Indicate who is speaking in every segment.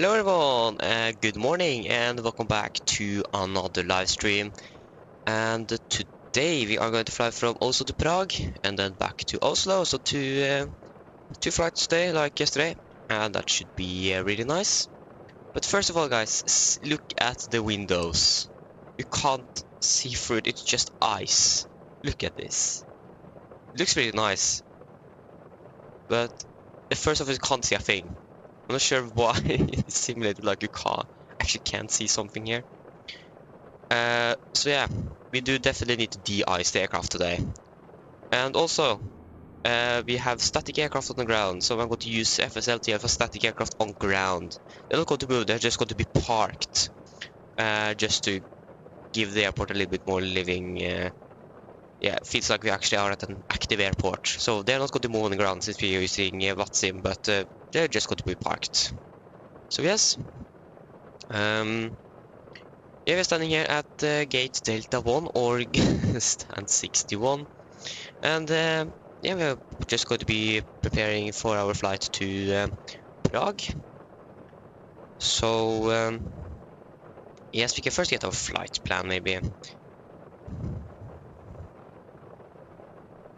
Speaker 1: Hello everyone, good morning and welcome back to another live stream. And today we are going to fly from Oslo to Prague and then back to Oslo. So two flights today, like yesterday, and that should be really nice. But first of all, guys, look at the windows. You can't see through it; it's just ice. Look at this. It looks really nice, but first of all, you can't see a thing. I'm not sure why it's simulated like you can't see something here. So yeah, we do definitely need to de-ice the aircraft today. And also, we have static aircraft on the ground, so I'm going to use FSLTL for static aircraft on ground. They're not going to move, they're just going to be parked. Just to give the airport a little bit more living. Yeah, it feels like we actually are at an active airport. So they're not going to move on the ground since we're using VATSIM, but they're just going to be parked. So yes. Yeah, we're standing here at gate Delta 1 or stand 61. And yeah, we're just going to be preparing for our flight to Prague. So yes, we can first get our flight plan maybe.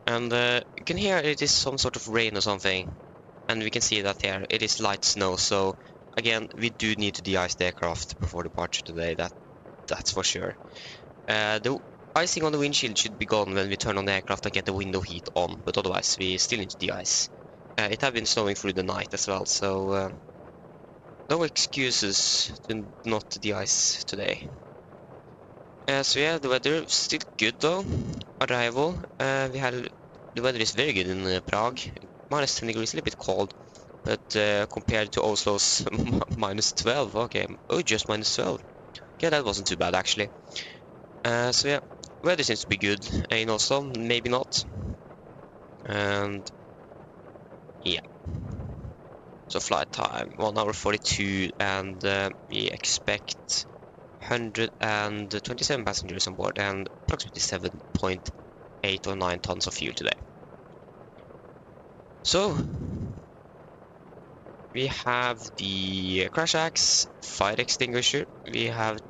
Speaker 1: And you can hear it is some sort of rain or something. And we can see that here, it is light snow. So again, we do need to de-ice the aircraft before departure today, that's for sure. The icing on the windshield should be gone when we turn on the aircraft and get the window heat on, but otherwise we still need to de-ice. It has been snowing through the night as well, so no excuses to not de-ice today. So yeah, the weather is still good though. Arrival, the weather is very good in Prague. Minus 10 degrees, a little bit cold, but compared to Oslo's minus 12, okay. Oh, just minus 12. Yeah, that wasn't too bad actually. So yeah, weather seems to be good in Oslo, maybe not. And yeah. So flight time 1 hour 42, and we expect 127 passengers on board and approximately 7.8 or 9 tons of fuel today. So we have the crash axe, fire extinguisher, we have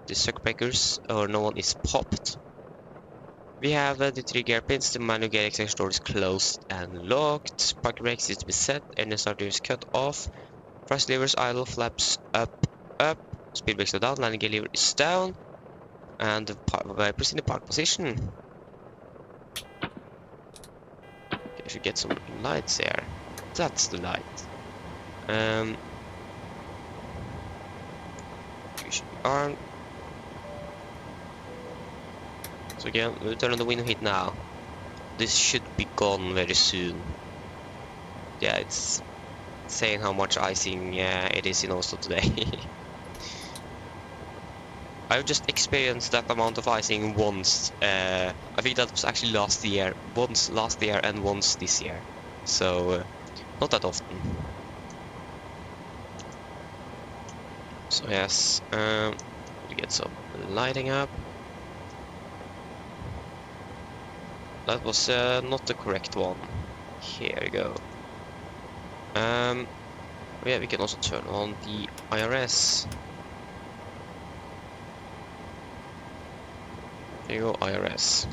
Speaker 1: the circuit breakers, or no one is popped. We have the 3 gear pins, the manual gear extraction door is closed and locked, parking brakes is to be set, engine starter is cut off, thrust levers idle, flaps up, speed brakes are down, landing gear lever is down, and press in the park position. Okay, I should get some lights here. That's the light. We should be armed. So again, we'll turn on the window heat now. This should be gone very soon. Yeah, it's saying how much icing it is in Oslo today. I've just experienced that amount of icing once. I think that was actually last year. Once last year and once this year. So, not that often. So yes, we get some lighting up. That was not the correct one. Here we go. Yeah, we can also turn on the IRS. There you go, IRS.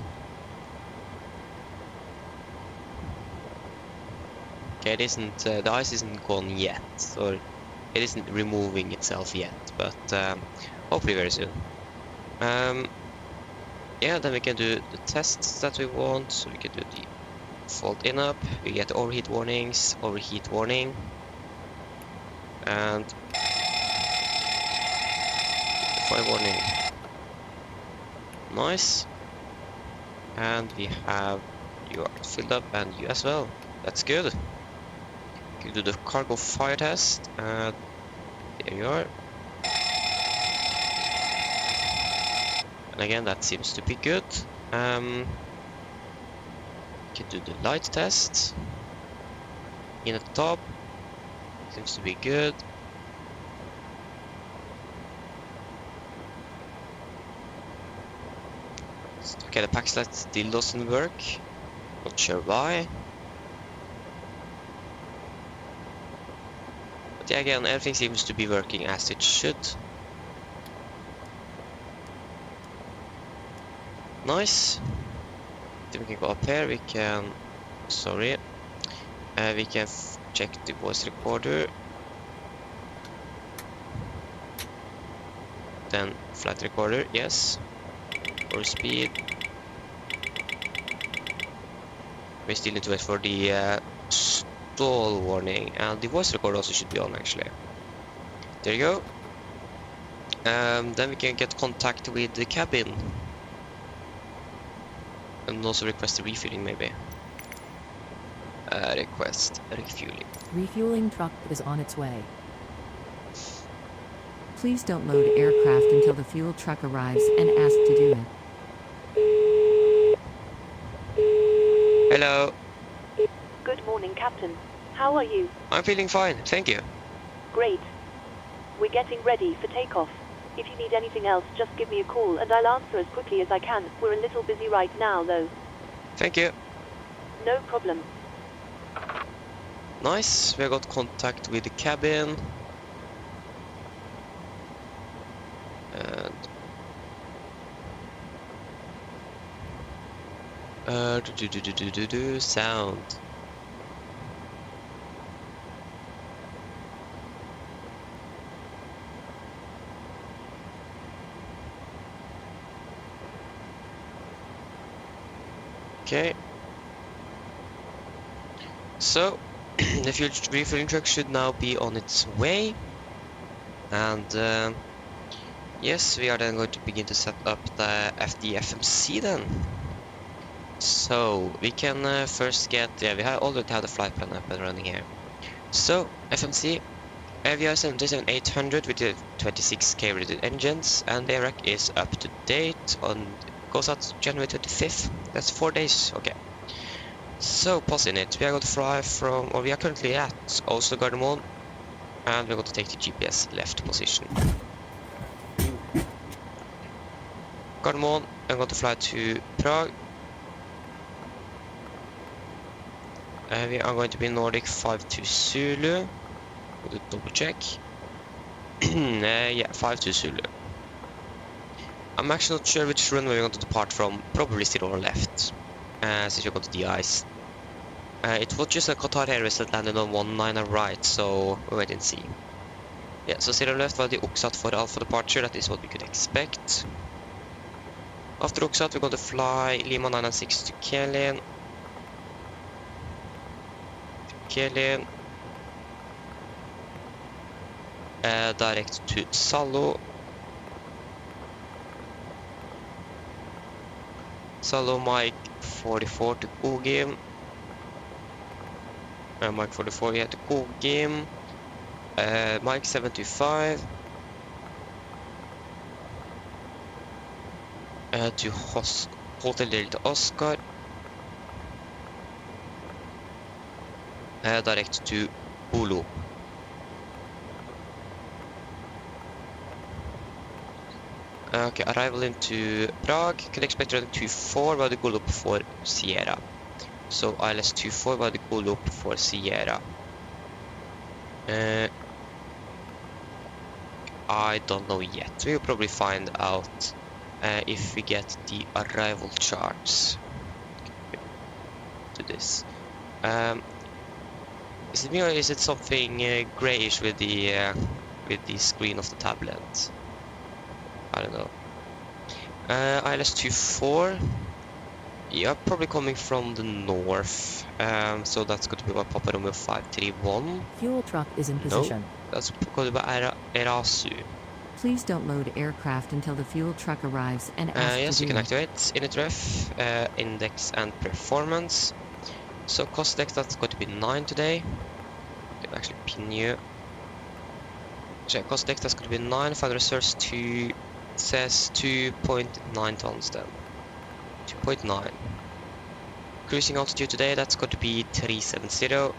Speaker 1: Okay, it isn't. The ice isn't gone yet, or it isn't removing itself yet, but hopefully very soon. Yeah, then we can do the tests that we want. So we can do the fault in up. We get overheat warnings, overheat warning, and fire warning. Nice. And we have you are filled up and you as well. That's good. We can do the cargo fire test. There you are. And again, that seems to be good. We can do the light test. In at the top. Seems to be good. Okay, the pack slide still doesn't work. Not sure why. But yeah, again, everything seems to be working as it should. Nice. Then we can go up here, we can... Sorry. We can check the voice recorder. Then flight recorder, yes. For speed. We still need to wait for the stall warning, and the voice recorder also should be on actually. There you go. Then we can get contact with the cabin. And also request a refueling maybe. Request refueling.
Speaker 2: Refueling truck is on its way. Please don't load aircraft until the fuel truck arrives and ask to do it.
Speaker 1: Hello.
Speaker 3: Good morning, Captain. How are you?
Speaker 1: I'm feeling fine, thank you.
Speaker 3: Great. We're getting ready for takeoff. If you need anything else, just give me a call and I'll answer as quickly as I can. We're a little busy right now, though.
Speaker 1: Thank you.
Speaker 3: No problem.
Speaker 1: Nice, we got contact with the cabin. And sound. Okay. So the fuel refueling truck should now be on its way, and yes, we are then going to begin to set up the FMC then. So we can first get, yeah, we already have the flight plan up and running here. So FMC, AVR 737-800 with the 26K rated engines, and the rack is up to date on, goes out January 25th. That's 4 days, okay. So pausing it, we are going to fly from, or we are currently at Oslo Gardermoen, and we're going to take the GPS left position. Gardermoen, I'm going to fly to Prague. We are going to be Nordic 52 Zulu. We'll double check. Yeah, 52 Zulu. I'm actually not sure which runway we're going to depart from. Probably zero or left, since we're going to de-ice. It was just a Qatar Airways that landed on 19 right, so we'll wait and see. Yeah, so zero left was the Oksat for Alpha departure. That is what we could expect. After Oksat, we're going to fly Lima 996 to Kelin. Direct to Salo. Salo Mike 44 to Kogim. Mike 44, yeah, to Kogim. Mike 725. To Hotel Delta Oscar. Direct to Bulu. Okay, arrival into Prague. Can expect running 24 by the Gulup for Sierra. So ILS 24 by the Gulup for Sierra. I don't know yet. We'll probably find out if we get the arrival charts to this. Is it me or is it something grayish with the screen of the tablet? I don't know. ILS 24. Yeah, probably coming from the north. So that's going to be by Papa Romeo 531.
Speaker 2: Fuel truck is in position.
Speaker 1: No, that's going to be Erasu.
Speaker 2: Please don't load aircraft until the fuel truck arrives and ask
Speaker 1: yes,
Speaker 2: to
Speaker 1: you
Speaker 2: do
Speaker 1: can
Speaker 2: it.
Speaker 1: activate init ref, index and performance. So cost index, that's going to be 9 today. I can actually pin you. So cost index, that's going to be 9. Final reserves 2 says 2.9 tons then. 2.9. Cruising altitude today, that's going to be 370.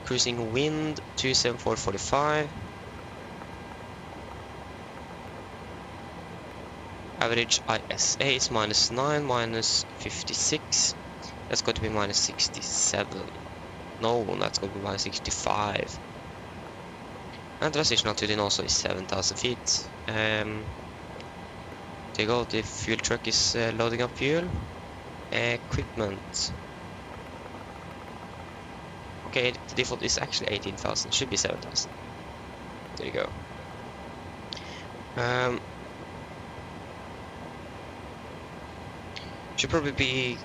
Speaker 1: Cruising wind 274.45. Average ISA is -9, -56. That's going to be -67. No, that's going to be minus 65. And transition altitude also is 7,000 feet. There you go, the fuel truck is loading up fuel. Equipment. Okay, the default is actually 18,000, should be 7,000. There you go. Should probably be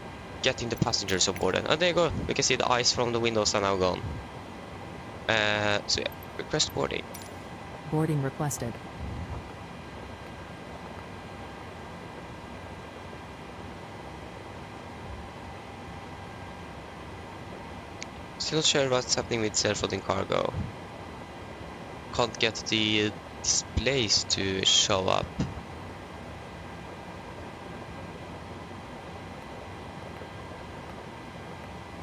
Speaker 1: getting the passengers on board. And there you go, we can see the ice from the windows are now gone. So yeah, request boarding.
Speaker 2: Boarding requested.
Speaker 1: Still not sure what's happening with self-loading cargo. Can't get the displays to show up.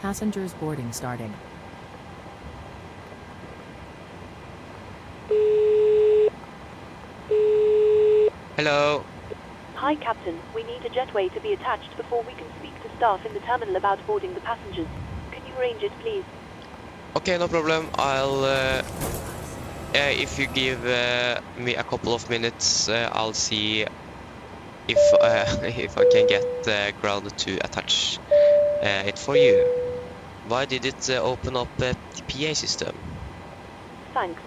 Speaker 2: Passengers boarding starting.
Speaker 1: Hello.
Speaker 3: Hi, Captain. We need a jetway to be attached before we can speak to staff in the terminal about boarding the passengers. Can you arrange it, please?
Speaker 1: Okay, no problem. I'll if you give me a couple of minutes, I'll see if if I can get ground to attach it for you. Why did it open up the PA system?
Speaker 3: Thanks.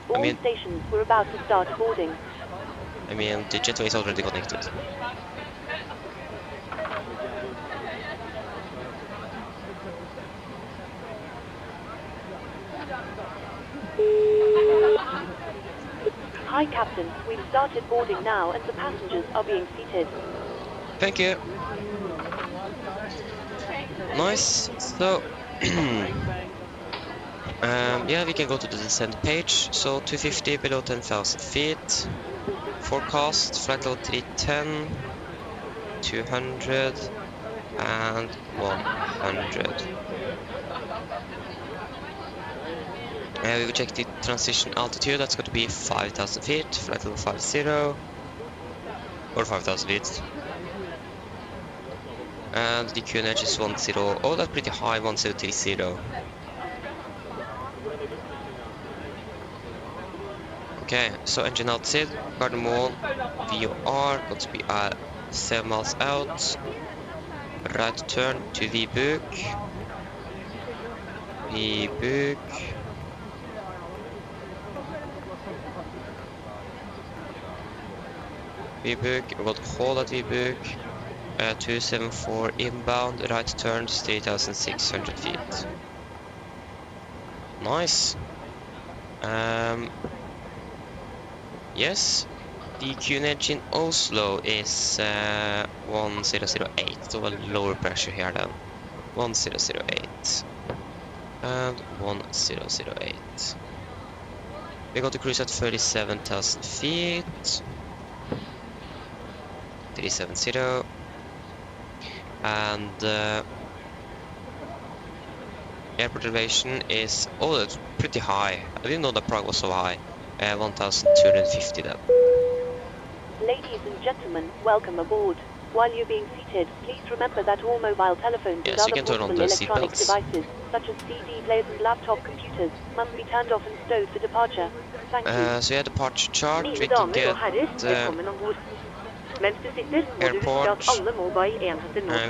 Speaker 3: All stations were about to start boarding.
Speaker 1: I mean, the jetway is already connected.
Speaker 3: Hi, Captain. We've started boarding now and the passengers are being seated.
Speaker 1: Thank you. Nice. So, yeah, we can go to the descent page. So 250 below 10,000 feet. Forecast flight load 310, 200, and 100. We will check the transition altitude. That's going to be 5,000 feet. Flight level 50 or 5,000 feet. And the QNH is 10. Oh, that's pretty high. 1030. Okay, so engine outside. Gardermoen VOR. Got to be 7 miles out. Right turn to Vibuk. Vibuk. Vibuk, we got hold at Vibuk. 274 inbound, right turns 3,600 feet. Nice. Yes, the QNH in Oslo is 1008, so a lower pressure here then. 1008 and 1008. We got to cruise at 37,000 feet. 370. And airport elevation is, oh, that's pretty high. I didn't know that Prague was so high. 1,250 then.
Speaker 3: Ladies and gentlemen, welcome aboard. While you're being seated, please remember that all mobile telephones and other portable electronic devices, such as CD players and laptop computers, must be turned off and stowed for departure. Thank you.
Speaker 1: So yeah, departure chart, we can get airport. We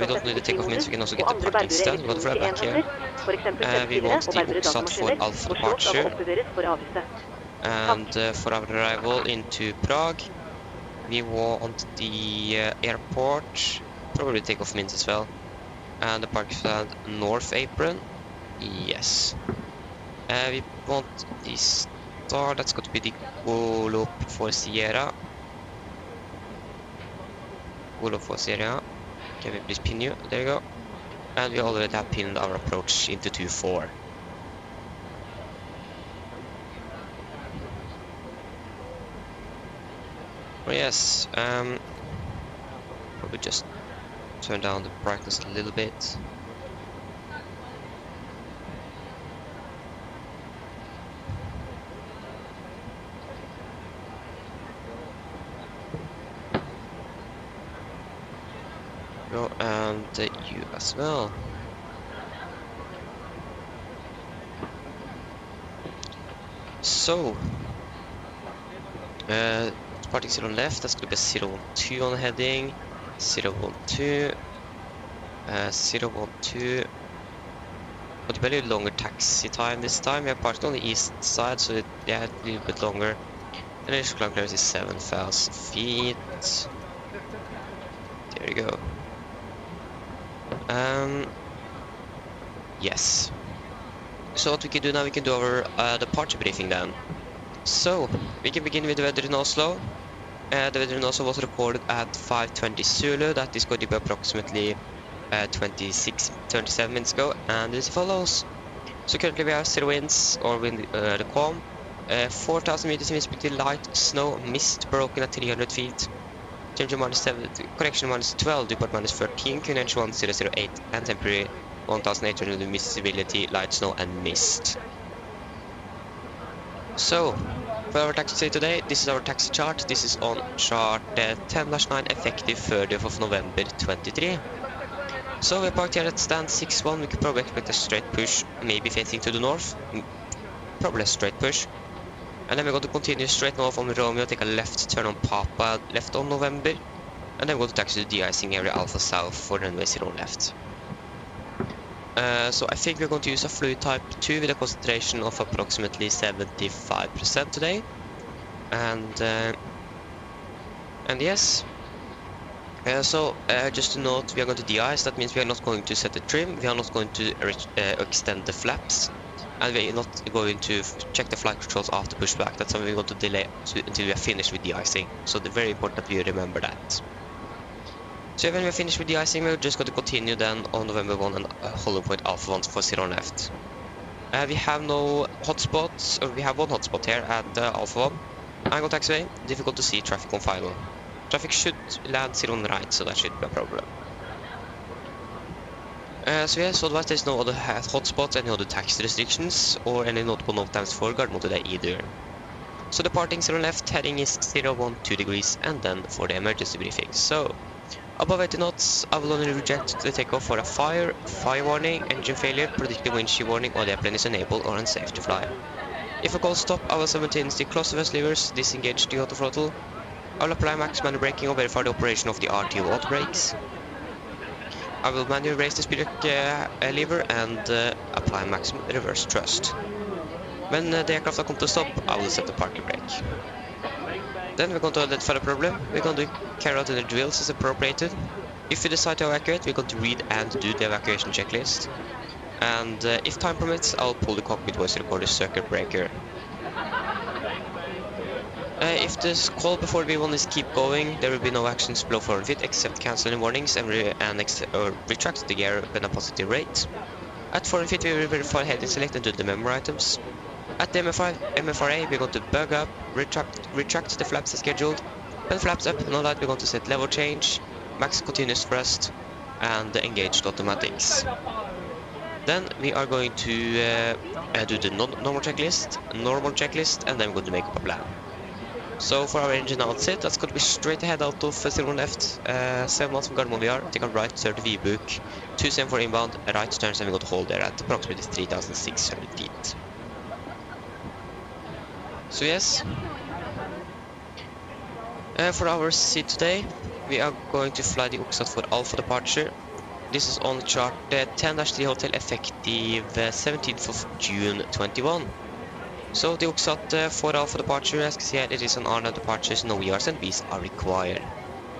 Speaker 1: don't need the takeoff means, we can also get the parking stand. We got the fly back here. We want the OXAT for alpha departure. And for our arrival into Prague, we want the airport, probably takeoff means as well. And the parking stand north apron. Yes. We want the star, that's got to be the Golop for Sierra. Golop for Sierra. Can we please pin you? There you go. And we already have pinned our approach into 2-4. Oh yes, probably just turn down the brightness a little bit. Go and you as well. So, departing 0 on left, that's going to be 012 on the heading, 012, 012. But a little longer taxi time this time. We are parked on the east side, so yeah, a little bit longer. The initial cloud clearance is 7,000 feet. There you go. Yes. So what we can do now, we can do our departure briefing then. So, we can begin with the weather in Oslo. The weather in Oslo was recorded at 5:20 Zulu. That is going to be approximately 27 minutes ago, and it follows. So currently we have 0 winds, or wind the calm. 4,000 meters in visibility, light, snow, mist broken at 300 feet. Temperature -7, correction -12, depot -13, QNH 1008, and temporary 1,800 visibility, light, snow, and mist. So, for our taxi today, this is our taxi chart. This is on chart 10/9, effective 30th of November 23. So we're parked here at stand 6-1. We could probably expect a straight push, maybe facing to the north. Probably a straight push. And then we're going to continue straight north on Romeo, take a left turn on Papa, left on November. And then we're going to taxi to the de-icing area Alpha South for runway 0 left. So I think we're going to use a fluid type 2 with a concentration of approximately 75% today. And yes. Just to note, we are going to de-ice. That means we are not going to set the trim, we are not going to extend the flaps, and we are not going to check the flight controls after pushback. That's something we're going to delay until we are finished with de-icing. So it's very important that we remember that. So when we are finished with de-icing, we're just going to continue then on November 1 and hollow point Alpha 1 for 0 left. We have no hotspots, or we have one hotspot here at Alpha 1. Angle taxiway, difficult to see traffic on final. Traffic should land 0 on right, so that shouldn't be a problem. So otherwise there's no other hotspots, any other taxi restrictions, or any notable no times for Gardermoen today either. So departing 0 left, heading is 012 degrees, and then for the emergency briefing. So, above 80 knots, I will only reject the takeoff for a fire warning, engine failure, predictive wind shear warning, or the airplane is unable or unsafe to fly. If a call stop, I will simultaneously close the vest levers, disengage the auto throttle. I will apply max manual braking or verify the operation of the RTO auto brakes. I will manually raise the speed brake lever and apply maximum reverse thrust. When the aircraft are come to stop, I will set the parking brake. Then we're going to identify the problem. We're going to carry out the drills as appropriated. If we decide to evacuate, we're going to read and do the evacuation checklist. And if time permits, I'll pull the cockpit voice recorder circuit breaker. If this call before V1 is keep going, there will be no actions below 400 feet except cancelling warnings and retract the gear when a positive rate. At 400 feet we will verify heading select and do the memory items. At the MFRA we're going to bug up, retract the flaps as scheduled. When flaps up, no light, we're going to set level change, max continuous thrust, and engage the automatics. Then we are going to do the normal checklist, and then we're going to make up a plan. So for our engine outset, that's going to be straight ahead out of 0 left, 7 miles from Gardermoen we are, take a right 30 V-book, 274 inbound, right turns, and we're going to hold there at approximately 3,600 feet. So yes, for our seat today, we are going to fly the Oxat for Alpha departure. This is on chart 10-3 hotel effective 17th of June 21. So the Oxat for Alpha departure, as you can see here, it is an RNAV departure, so no ERs and Bs are required.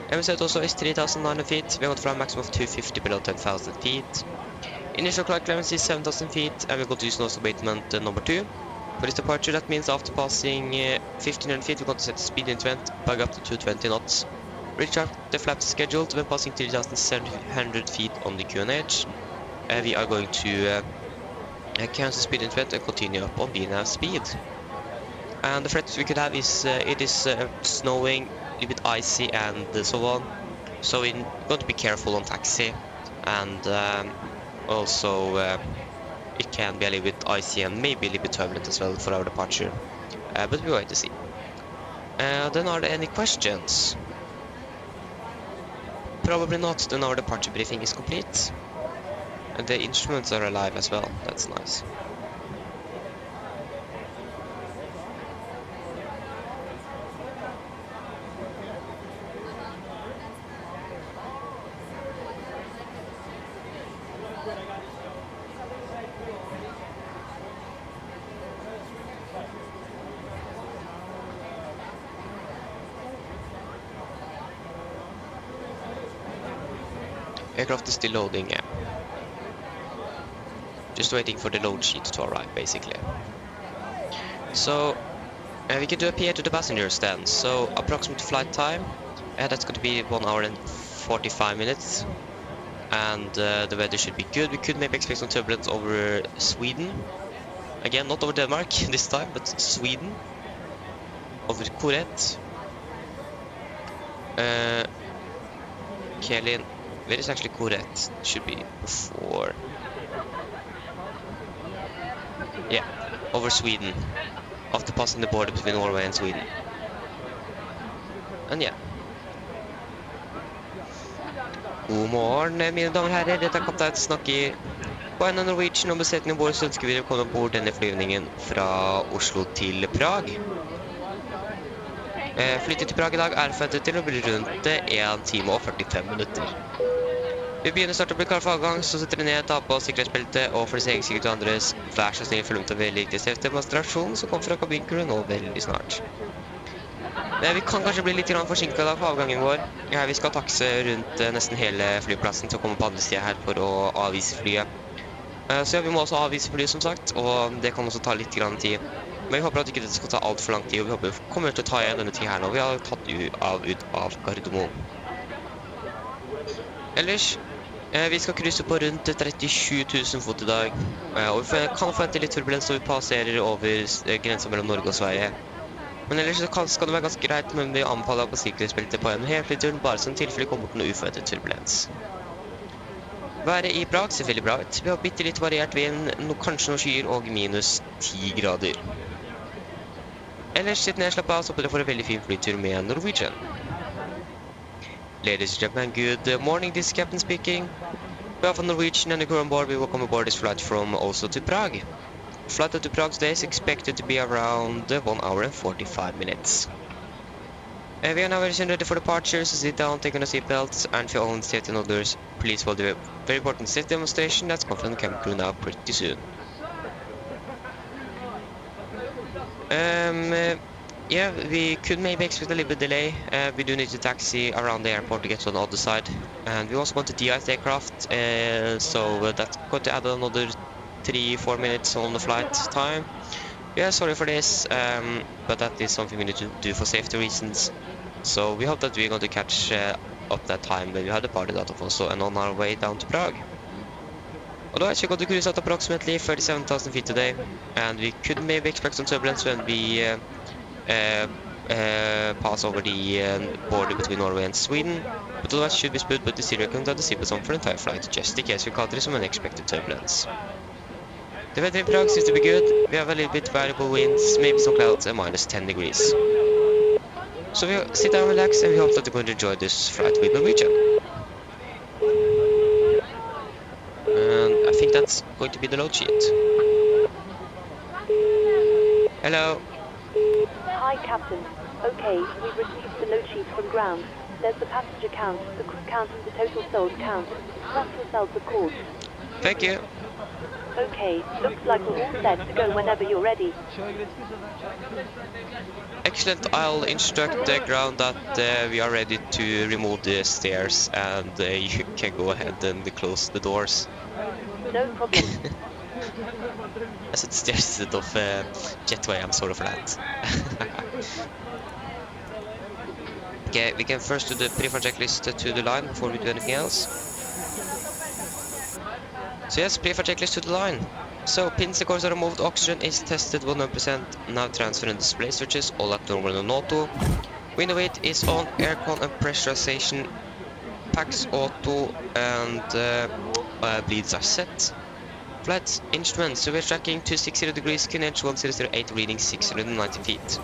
Speaker 1: MSFS also is 3,900 feet, we are going to fly a maximum of 250 below 10,000 feet. Initial cloud clearance is 7,000 feet, and we're going to use nose abatement number 2. For this departure, that means after passing 1,500 feet, we're going to set the speed increment, bug up to 220 knots. Retract the flaps scheduled when passing 3,700 feet on the QNH. We are going to cancel speed increment and continue up on VNAV speed. And the threats we could have is it is snowing, a little bit icy, and so on. So we're going to be careful on taxi, and also it can be a little bit icy and maybe a little bit turbulent as well for our departure. But we'll wait to see. Then are there any questions? Probably not, then our departure briefing is complete. And the instruments are alive as well, that's nice. Aircraft is still loading, yeah. Just waiting for the load sheet to arrive, basically. So, we can do a PA to the passengers then. So, approximate flight time, that's going to be 1 hour and 45 minutes. And the weather should be good. We could maybe expect some turbulence over Sweden. Again, not over Denmark this time, but Sweden. Over Corette. Kelin. Where is actually Corette? Should be before. Yeah, over Sweden. After passing the border between Norway and Sweden. And yeah. God morgen, mine damer og herrer. Dette er kaptein som snakker på en Norwegian, og besetningen vår så ønsker vi å komme ombord denne flyvningen fra Oslo til Prag. Flyttet til Prag i dag er forventet til å bli rundt 1 time og 45 minutter. Vi begynner snart å bli klar for avgang, så setter vi ned, ta på sikkerhetsbeltet, og for det egen sikkerhet og andres, vær så snill følg med til veldig riktig demonstrasjon som kommer fra kabinkrew nå veldig snart. Vi kan kanskje bli litt forsinket da på avgangen vår. Vi skal takse rundt nesten hele flyplassen til å komme på andre siden her for å avvise flyet. Så ja, vi må også avvise flyet som sagt, og det kan også ta litt tid. Men vi håper at ikke det skal ta alt for lang tid, og vi håper vi kommer til å ta igjen denne ting her nå. Vi har tatt ut av Gardermoen. Ellers, vi skal krysse på rundt 37 000 fot i dag, og vi kan forvente litt turbulens når vi passerer over grensen mellom Norge og Sverige. Men ellers skal det være ganske greit, men vi anbefaler på sikkerhetsbeltet på en hel flyturen, bare som tilfelle kommer til noe uforventet turbulens. Været i Prag ser veldig bra ut. Vi har bitte litt variert vind, kanskje noen skyer og minus 10 grader. Ellers, sitt ned, slapp av, så håper dere får en veldig fin flytur med Norwegian. Ladies and gentlemen, good morning, this is Captain speaking. We are from Norwegian and the crew on board. We welcome aboard this flight from Oslo to Prague. Flight to Prague today is expected to be around 1 hour and 45 minutes. We are now ready for departure, so sit down, take on the seatbelts, and for your own safety and others, please follow the very important safety demonstration that's coming from the cabin crew now pretty soon. Yeah, we could maybe expect a little bit delay. We do need to taxi around the airport to get to the other side. And we also want to de-ice the aircraft, so that's going to add another 3-4 minutes on the flight time. Yeah, sorry for this, but that is something we need to do for safety reasons. So we hope that we're going to catch up that time when we have departed out of Oslo and on our way down to Prague. Otherwise, we're going to cruise at approximately 37,000 feet today, and we could maybe expect some turbulence when we pass over the border between Norway and Sweden, but otherwise should be smooth, but the zero can have the seatbelts on for the entire flight, just in case we encounter some unexpected turbulence. The weather in Prague seems to be good. We have a little bit variable winds, maybe some clouds, and minus 10 degrees. So we sit down, relax, and we hope that you're going to enjoy this flight with Norwegian. And I think that's going to be the load sheet. Hello.
Speaker 3: Hi, Captain. Okay, we've received the load sheet from ground. There's the passenger count, the crew count, and the total sold count. Press yourselves, of course.
Speaker 1: Thank you.
Speaker 3: Okay, looks like we're all set to go whenever you're ready.
Speaker 1: Excellent. I'll instruct the ground that we are ready to remove the stairs, and you can go ahead and close the doors.
Speaker 3: No problem.
Speaker 1: I said stairs instead of jetway, I'm sorry for that. Okay, we can first do the pre-flight checklist to the line before we do anything else. So yes, pre-flight checklist to the line. So pins and cords are removed, oxygen is tested 100%, nav transfer and display switches, all at normal and auto. Window weight is on, aircon and pressurization packs auto, and bleeds are set. Flight instruments, so we're tracking 260 degrees, QNH 1008, reading 690 feet.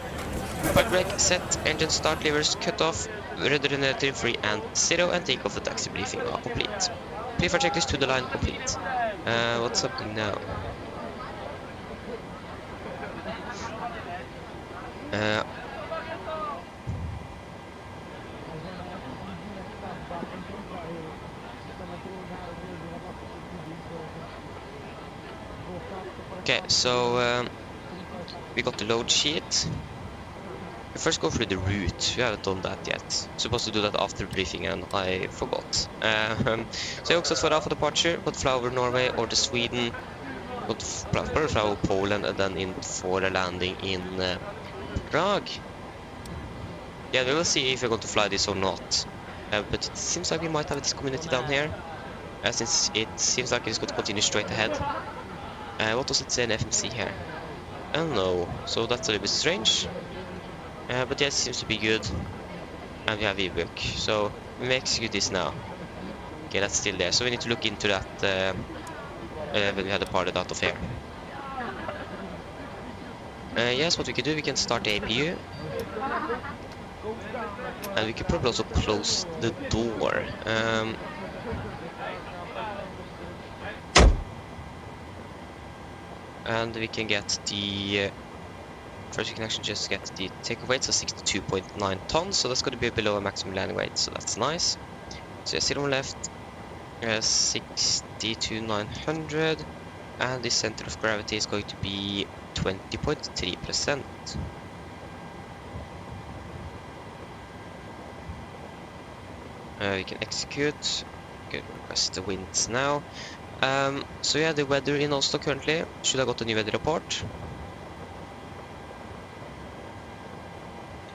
Speaker 1: Flight brake set, engine start levers cut off, Redundancy free and 0 and take off the taxi briefing are complete. Pre-flight checklist to the line complete. What's happening now? Okay, so we got the load sheet. We first go through the route. We haven't done that yet. Supposed to do that after briefing and I forgot. Så jag har också svarat för departure, but fly over Norway or to Sweden, but probably fly over Poland and then in for a landing in Prague. Yeah, we will see if we're going to fly this or not. But it seems like we might have this community down here, since it seems like it's going to continue straight ahead. What does it say in FMC here? I don't know, so that's a little bit strange. But yeah, it seems to be good. And we have ebook, so we may execute this now. Okay, that's still there, so we need to look into that when we have departed out of here. Yes, what we can do, we can start the APU. And we could probably also close the door. And we can get the... First we can actually just get the takeoff weight, so 62.9 tons, so that's going to be below a maximum landing weight, so that's nice. So yeah, 0 left, 62,900, and the center of gravity is going to be 20.3%. We can execute. Okay, request the winds now. So yeah, the weather in Oslo currently. Should have got a new weather report.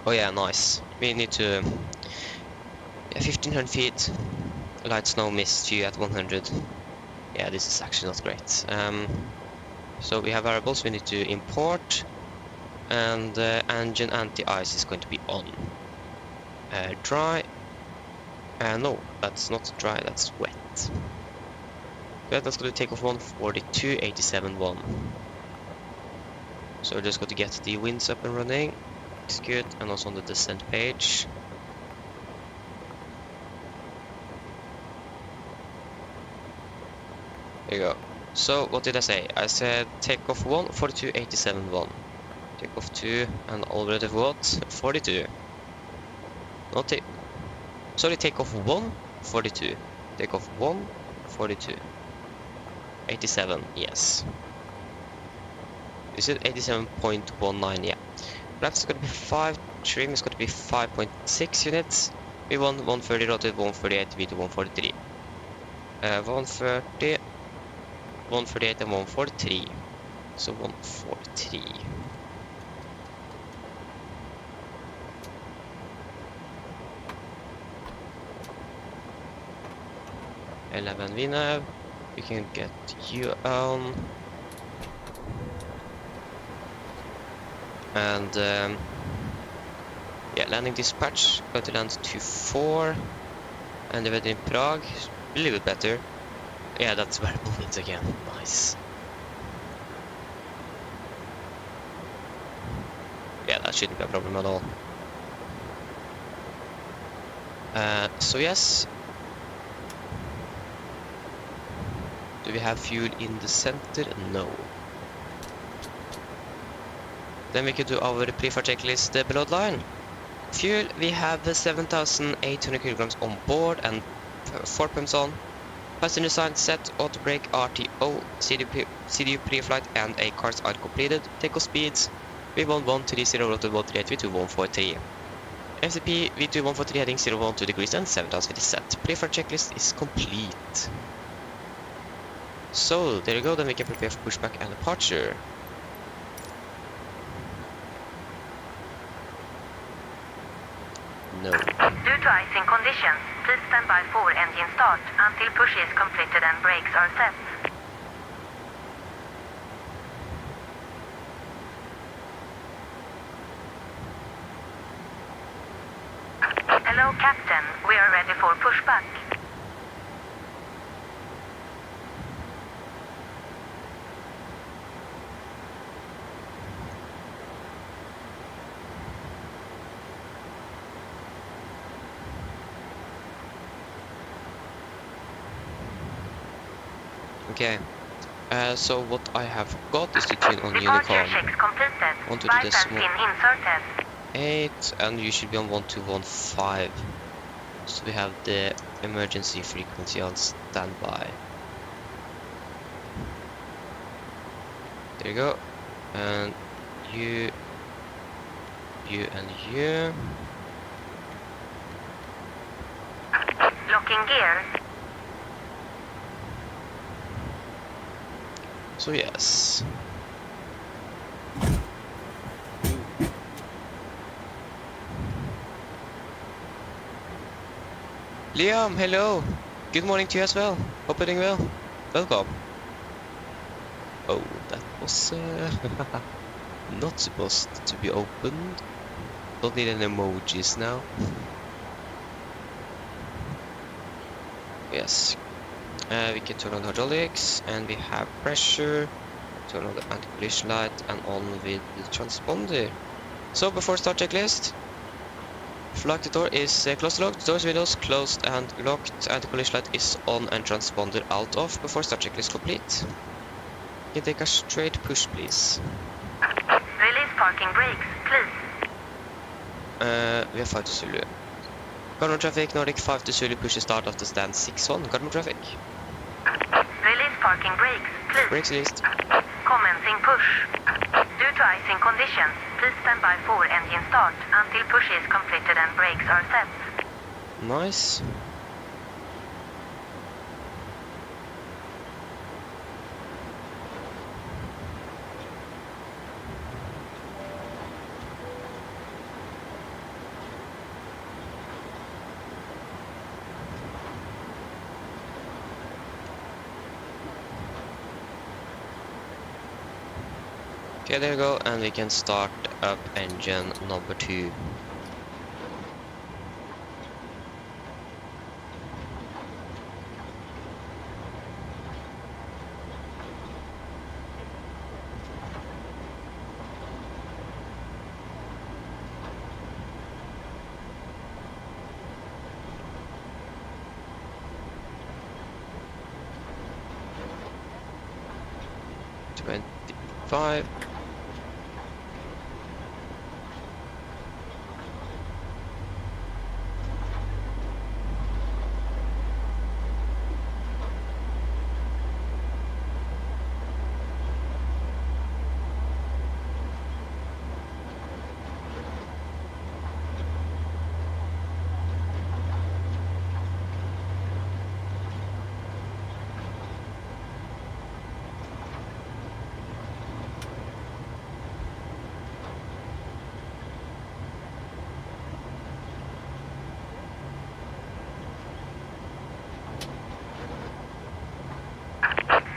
Speaker 1: Oh yeah, nice. We need to... Yeah, 1500 feet. Light snow mist view at 100. Yeah, this is actually not great. So we have variables we need to import. And engine anti-ice is going to be on. Dry. No, that's not dry, that's wet. Yeah, that's going to take off 142, 87.1. So we're just going to get the winds up and running. Execute, and also on the descent page. There you go. So what did I say? I said take off 1, 42, 87.1. Take off 2, and already what? 42. Not take. Sorry, take off 1, 42. Take off 1, 42. 87, yes. Is it 87.19? Yeah. Flaps is going to be 5, trim is going to be 5.6 units. We want 130 rotated, 138 V to 143. 130, 138 and 143. So 143. VNAV. We can get you on. And yeah, landing dispatch, going to land to 4, and the weather in Prague, a little bit better. Yeah, that's variable winds again, nice. Yeah, that shouldn't be a problem at all. So yes. Do we have fuel in the center? No. Then we could do our pre-flight checklist below the line. Fuel, we have 7,800 kilograms on board and 4 pumps on. Passenger sign set, auto brake, RTO, CDU pre-flight and A cars are completed. Takeoff speeds, V1130 rotor 138 V2 143. FCP V2 143 heading 012 degrees and 7,000 feet is set. Pre-flight checklist is complete. So there you go, then we can prepare for pushback and departure. No.
Speaker 4: Due to icing conditions, please stand by for engine start until push is completed and brakes are set. Hello, Captain. We are ready for pushback.
Speaker 1: Okay. So what I have got is to tune on
Speaker 4: Departure
Speaker 1: Unicorn
Speaker 4: checks completed.
Speaker 1: onto the
Speaker 4: Bypass
Speaker 1: decimal
Speaker 4: pin inserted.
Speaker 1: 8, and you should be on 1215. So we have the emergency frequency on standby. There you go. And you and you.
Speaker 4: Locking gear.
Speaker 1: So yes. Liam, hello. Good morning to you as well. Hope you're doing well. Welcome. Oh, that was not supposed to be opened. Don't need any emojis now. Yes. We can turn on hydraulics, and we have pressure. Turn on the anti-collision light, and on with the transponder. So before start checklist, flag the door is closed, locked, doors, windows closed and locked, anti-collision light is on and transponder out of. Before start checklist complete. You can take a straight push, please.
Speaker 4: Release parking brakes, please.
Speaker 1: We have 5 to Zulu. Garden traffic, Nordic 5 to Zulu, push the start of the stand 6-1. Garden traffic.
Speaker 4: Release parking brakes, please.
Speaker 1: Brakes released.
Speaker 4: Commencing push. Due to icing conditions, please stand by for engine start until push is completed and brakes are set.
Speaker 1: Nice. Okay, there you go, and we can start up engine number 2. $25.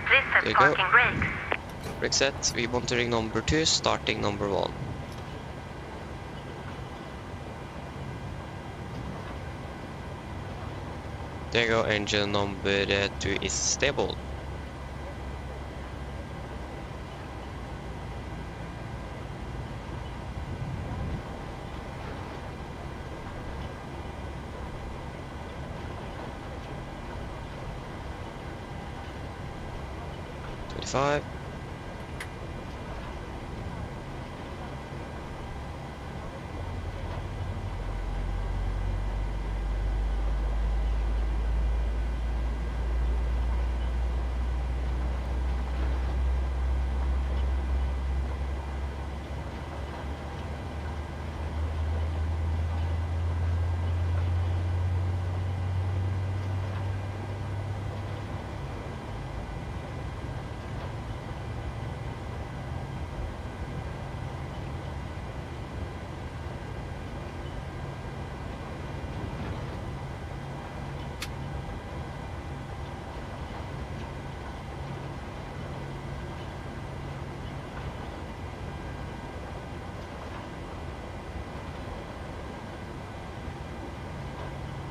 Speaker 4: Please set
Speaker 1: There you go.
Speaker 4: parking brakes.
Speaker 1: Brake set, we monitoring number 2, starting number 1. There you go, engine number 2 is stable. $25.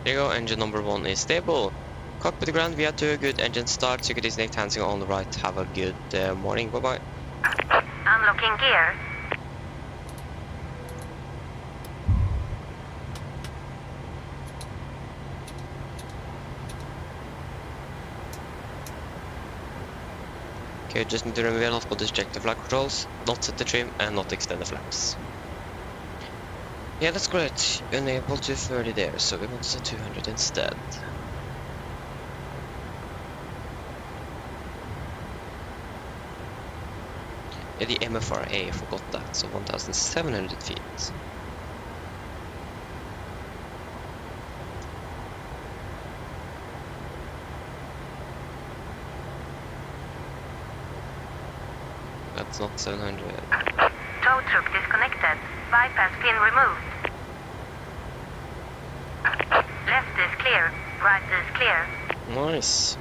Speaker 1: There you go, engine number 1 is stable. Cockpit ground, we had 2 good engine starts. You can disconnect handling on the right. Have a good morning. Bye bye.
Speaker 4: Unlocking gear.
Speaker 1: Okay, just need to remember not to check the flight controls, not set the trim, and not extend the flaps. Yeah, that's great. Enable 230 there, so we want to set 200 instead. Yeah, the MFRA, I forgot that, so 1,700 feet. That's not 700.
Speaker 4: Tow truck disconnected. Bypass pin removed. Left is clear. Right is clear.
Speaker 1: Nice.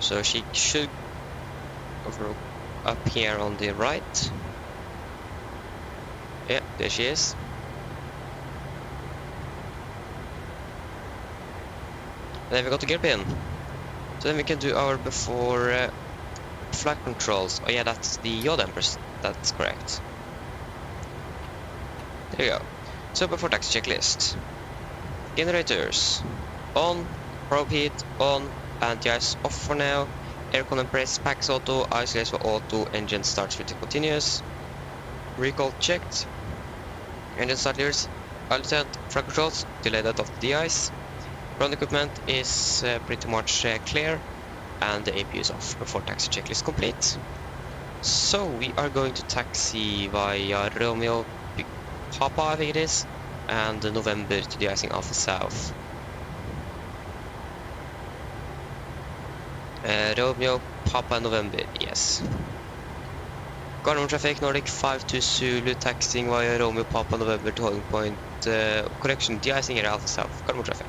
Speaker 1: So she should over up here on the right. Yeah, there she is. And then we got the gear pin. So then we can do our before flight controls. Oh yeah, that's the yaw dampers. That's correct. There you go. So before taxi checklist. Generators on, probe heat on, anti-ice off for now. Aircon and press packs auto, isolates for auto, engine starts with continuous. Recall checked. Engine starters, altitude, flight controls, delay that of the de-ice. Ground equipment is pretty much clear, and the APU is off before taxi checklist complete. So we are going to taxi via Romeo Papa, I think it is, and November to de-icing Alpha South. Romeo Papa November, yes. Garmin traffic Nordic 52 Zulu taxiing via Romeo Papa November to holding point. Correction, de-icing area Alpha South. Garmin traffic.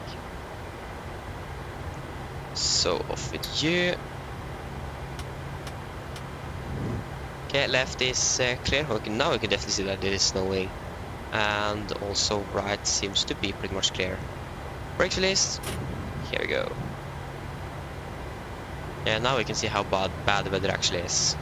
Speaker 1: So off with you. Okay, left is clear. Okay, now we can definitely see that it is snowing, and also right seems to be pretty much clear. Brakes released. Here we go. Yeah, now we can see how bad the weather actually is.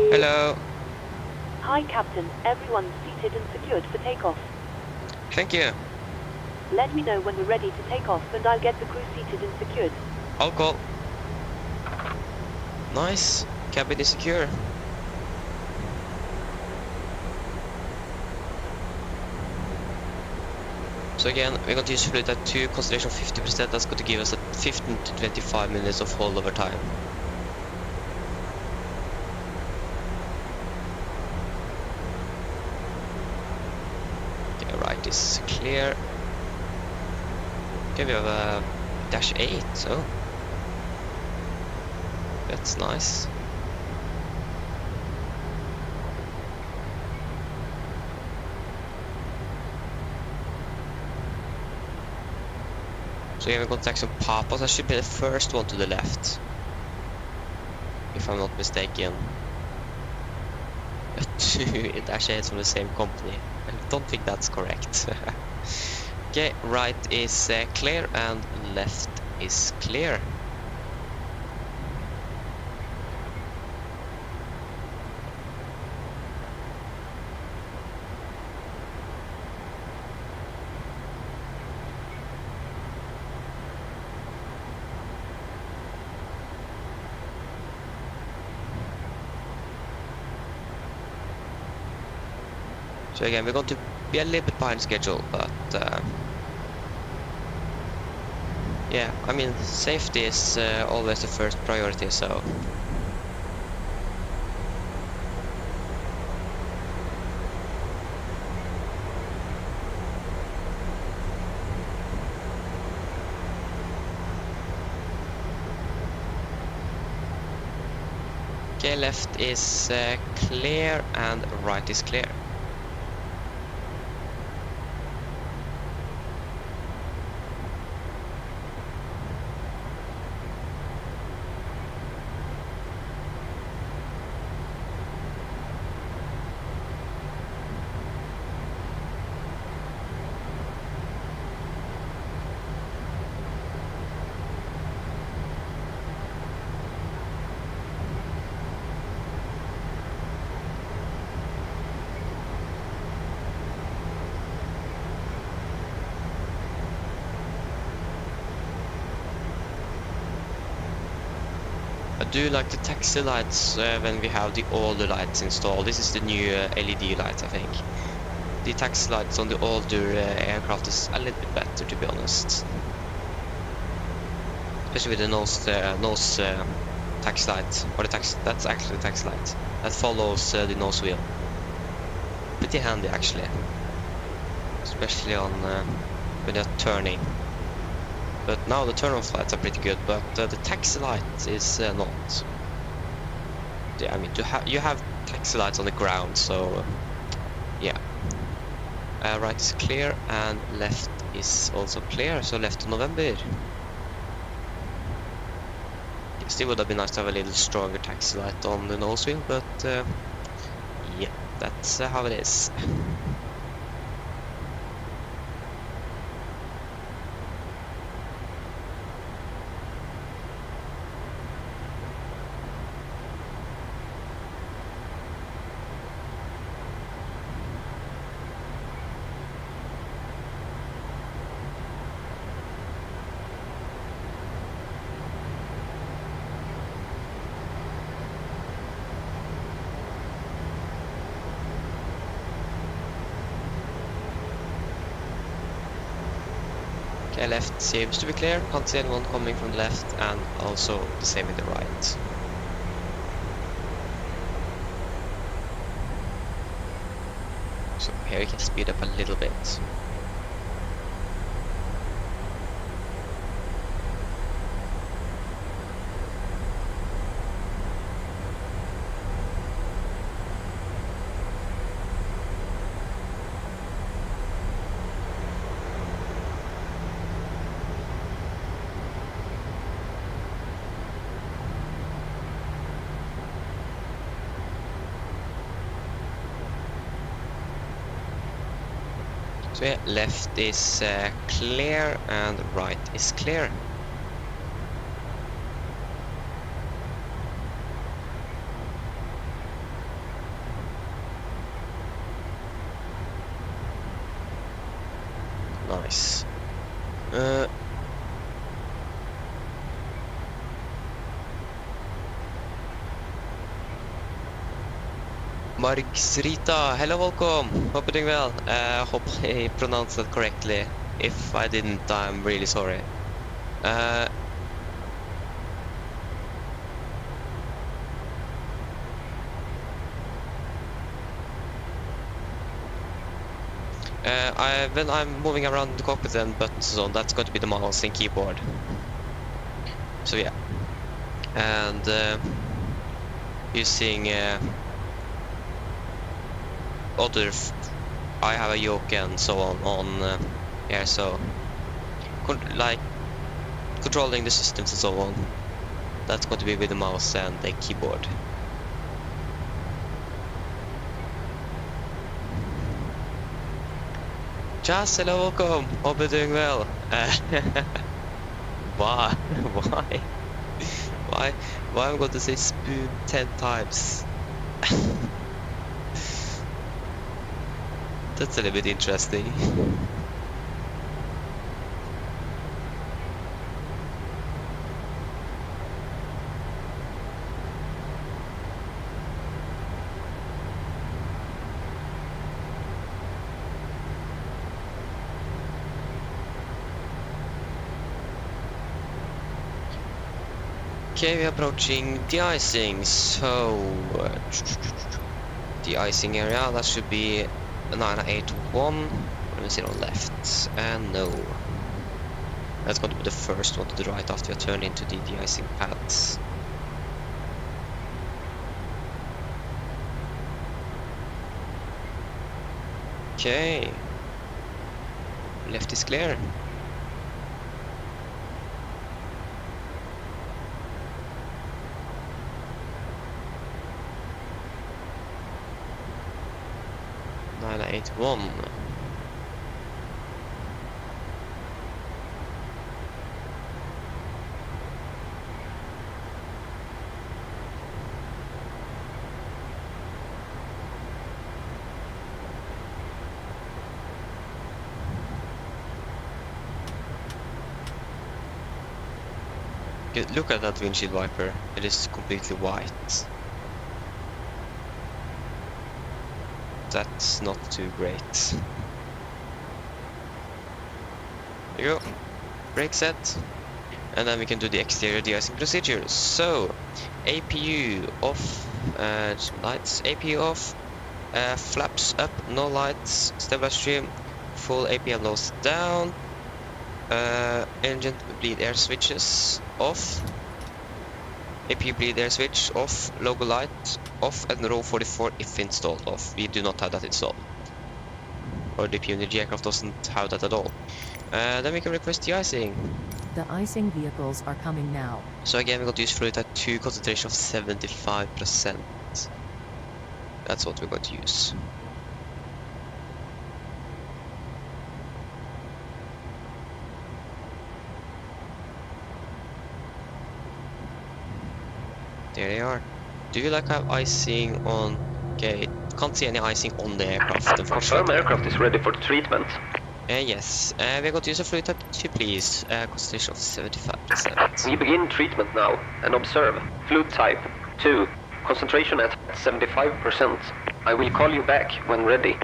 Speaker 1: Hello.
Speaker 3: Hi, Captain. Everyone's seated and secured for takeoff.
Speaker 1: Thank you.
Speaker 3: Let me know when we're ready to take off, and I'll get the crew seated and secured.
Speaker 1: I'll call. Nice. Cabin is secure. So again, we're going to use fluid at 2, concentration of 50%. That's going to give us a 15 to 25 minutes of holdover time. Okay, right is clear. Okay, we have a -8, so that's nice. So yeah, we're going to take some Papas. I should be the first one to the left, if I'm not mistaken. It actually is from the same company. I don't think that's correct. Okay, right is clear and left is clear. So again, we're going to be a little bit behind schedule, but yeah, I mean, safety is always the first priority, so. Okay, left is clear and right is clear. do like the taxi lights when we have the older lights installed. This is the new LED lights, I think. The taxi lights on the older aircraft is a little bit better, to be honest. Especially with the nose taxi light, or the taxi. That's actually the taxi light that follows the nose wheel. Pretty handy actually, especially on when you're turning. But now the turn-off lights are pretty good, but the taxi light is not. Yeah, I mean, you have taxi lights on the ground, so yeah. Right is clear and left is also clear, so left to November. Still would have been nice to have a little stronger taxi light on the nose wheel, but yeah, that's how it is. Okay, left seems to be clear, can't see anyone coming from the left, and also the same with the right. So here we can speed up a little bit. So yeah, left is clear and right is clear. Nice. Margsrita, hello, welcome. Hope you're doing well. Hope I pronounced that correctly. If I didn't, I'm really sorry. When I'm moving around the cockpit and buttons on, that's going to be the mouse and keyboard. So yeah, and using I have a yoke and so on here, so like controlling the systems and so on, that's going to be with the mouse and the keyboard. Just hello, welcome. Hope you're doing well. Why? Why am I going to say spoon 10 times? That's a little bit interesting. Okay, we're approaching de-icing, so de-icing area, that should be 981. Let me see on left, and no. That's going to be the first one to the right after you turn into the de-icing pads. Okay, left is clear. One. Look at that windshield wiper. It is completely white. That's not too great. There you go. Brake set. And then we can do the exterior de-icing procedure. So, APU off, lights, APU off, flaps up, no lights, stabilizer stream, full APL nose down, engine bleed air switches off, APU bleed air switch off, logo light off, and row 44 if installed off. We do not have that installed. Or the PMDG aircraft doesn't have that at all. Then we can request de-icing.
Speaker 2: The icing vehicles are coming now.
Speaker 1: So again, we're going to use fluid type 2, concentration of 75%. That's what we're going to use. There they are. Do you like have icing on? Okay, can't see any icing on the aircraft, unfortunately.
Speaker 5: Aircraft is ready for treatment.
Speaker 1: Yes, we're going to use a fluid type 2, please. Concentration of 75%.
Speaker 5: We begin treatment now and observe. Fluid type 2. Concentration at 75%. I will call you back when ready.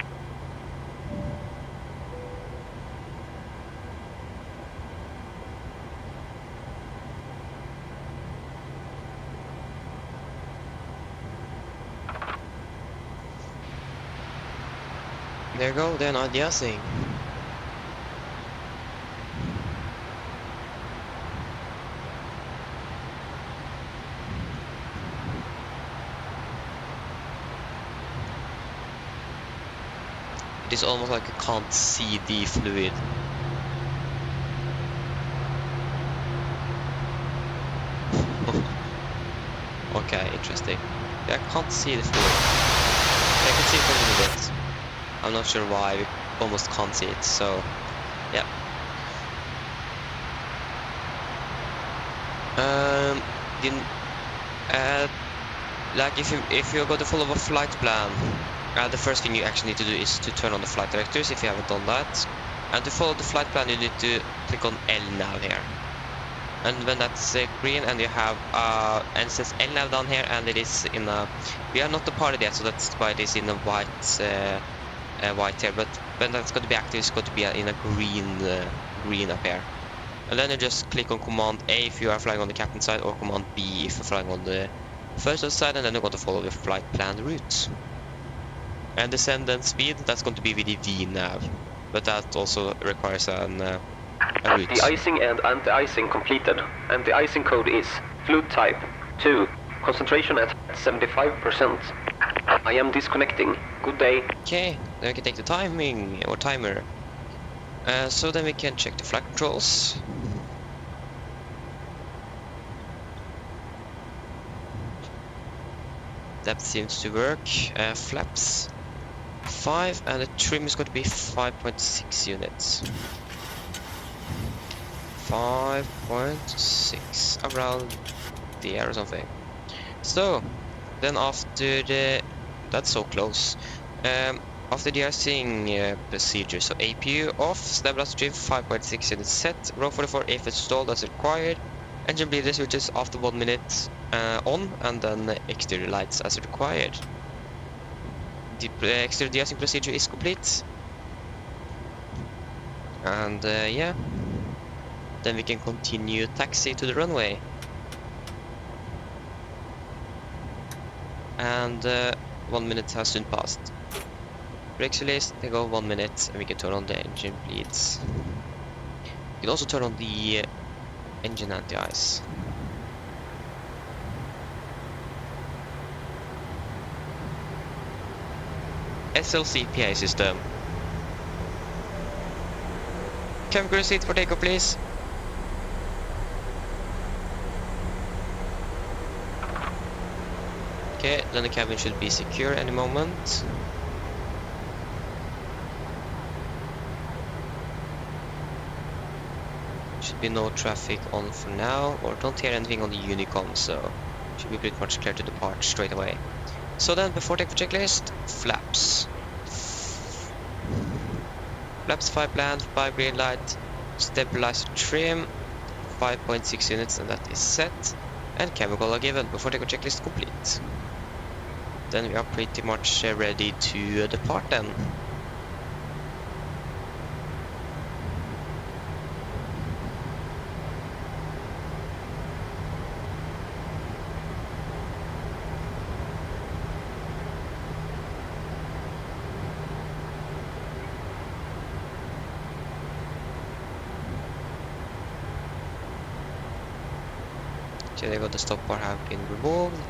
Speaker 1: There you go, they're not de-icing. It's almost like you can't see the fluid. Okay, interesting. Yeah, I can't see the fluid. I can see it a little bit. I'm not sure why, we almost can't see it, so yeah. Like if you're going to follow a flight plan, the first thing you actually need to do is to turn on the flight directors if you haven't done that. And to follow the flight plan, you need to click on LNAV here. And when that's green and you have and it says LNAV down here, and it is in a, we are not departed yet, so that's why it is in a white white here. But when that's going to be active, it's going to be in a green up here. And then you just click on Command A if you are flying on the captain side, or Command B if you're flying on the first side, and then you're going to follow the flight plan route. And descent and speed, that's going to be with the VNAV, but that also requires a route.
Speaker 5: De-icing and anti-icing completed. Anti-icing code is fluid type 2. Concentration at 75%. I am disconnecting. Good day.
Speaker 1: Okay, then we can take the timing or timer. So then we can check the flight controls. That seems to work. Flaps 5, and the trim is going to be 5.6 units. 5.6 around the air or something. So then after the, that's so close. After the de-icing procedure, so APU off, stabilizer stream 5.6 units set, row 44 if installed as required, engine bleeder switches after 1 minute on, and then exterior lights as required. The exterior de-icing procedure is complete. And yeah, then we can continue taxi to the runway. And 1 minute has soon passed. Brakes released, they go 1 minute, and we can turn on the engine bleeds. You can also turn on the engine anti-ice. SLC PA system. Cabin crew seat for takeoff, please. Okay, then the cabin should be secure any moment. Should be no traffic on for now, or don't hear anything on the Unicom, so should be pretty much clear to depart straight away. So then, before takeoff checklist, flaps. Flaps 5 planned, 5 green light, stabilizer trim, 5.6 units, and that is set. And chemical are given before take checklist complete. Then we are pretty much ready to depart then. Okay, the stop bar have been removed,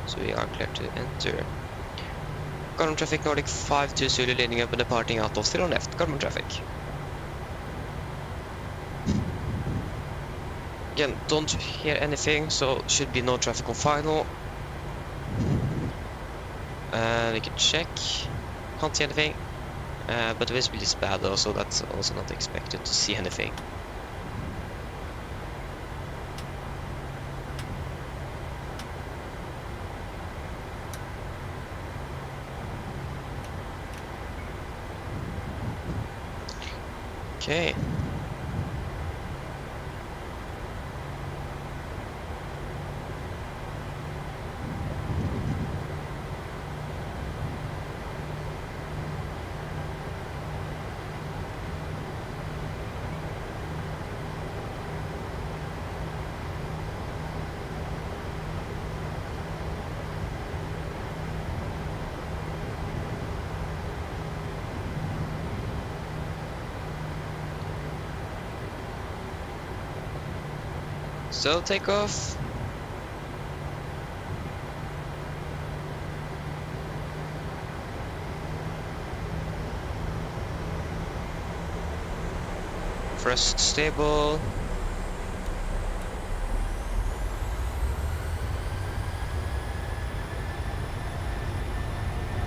Speaker 1: so we are clear to enter. Government traffic Nordic 5 to Zulu leading up and departing out of 0 left. Government traffic. Again, don't hear anything, so should be no traffic on final. We can check. Can't see anything. But the visibility is bad though, so that's also not expected to see anything. Okay. So take off. Thrust stable.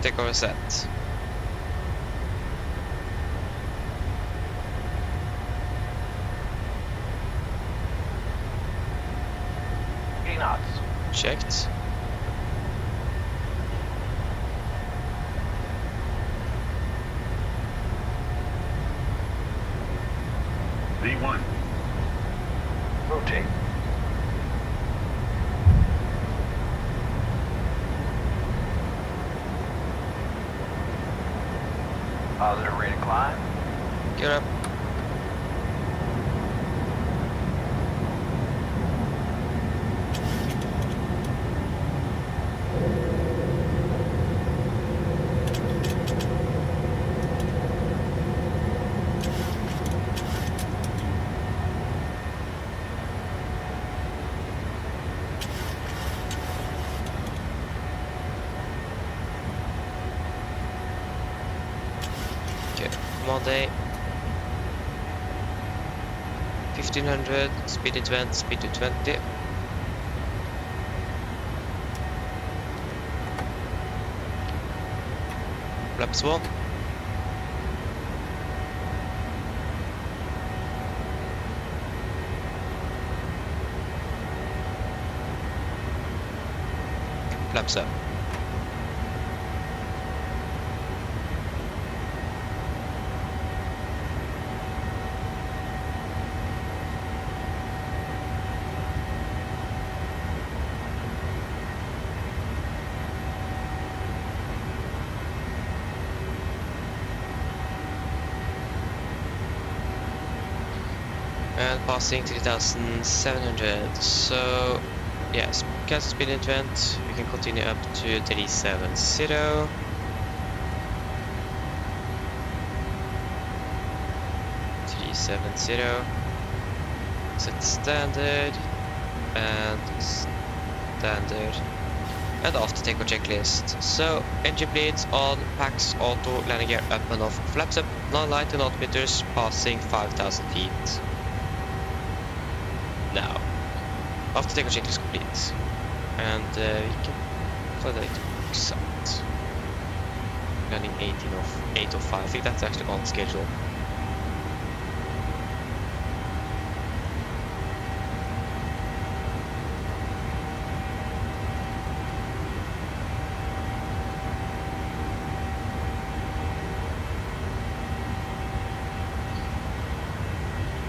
Speaker 1: Take off set. Checked.
Speaker 6: V1. Rotate. Positive rate of climb.
Speaker 1: Get up. Monday 1500, speed to 20, speed to 20. Flaps 1. Flaps up. And passing 3700. So yes, cancel speed event. We can continue up to 370. 370. Set standard and standard. And after takeoff checklist. So engine bleeds on, packs, auto, landing gear up and off, flaps up, non-light and altimeters, passing 5000 feet. Now, after takeoff checklist complete, and we can further it works out. Landing 805. I think that's actually on schedule.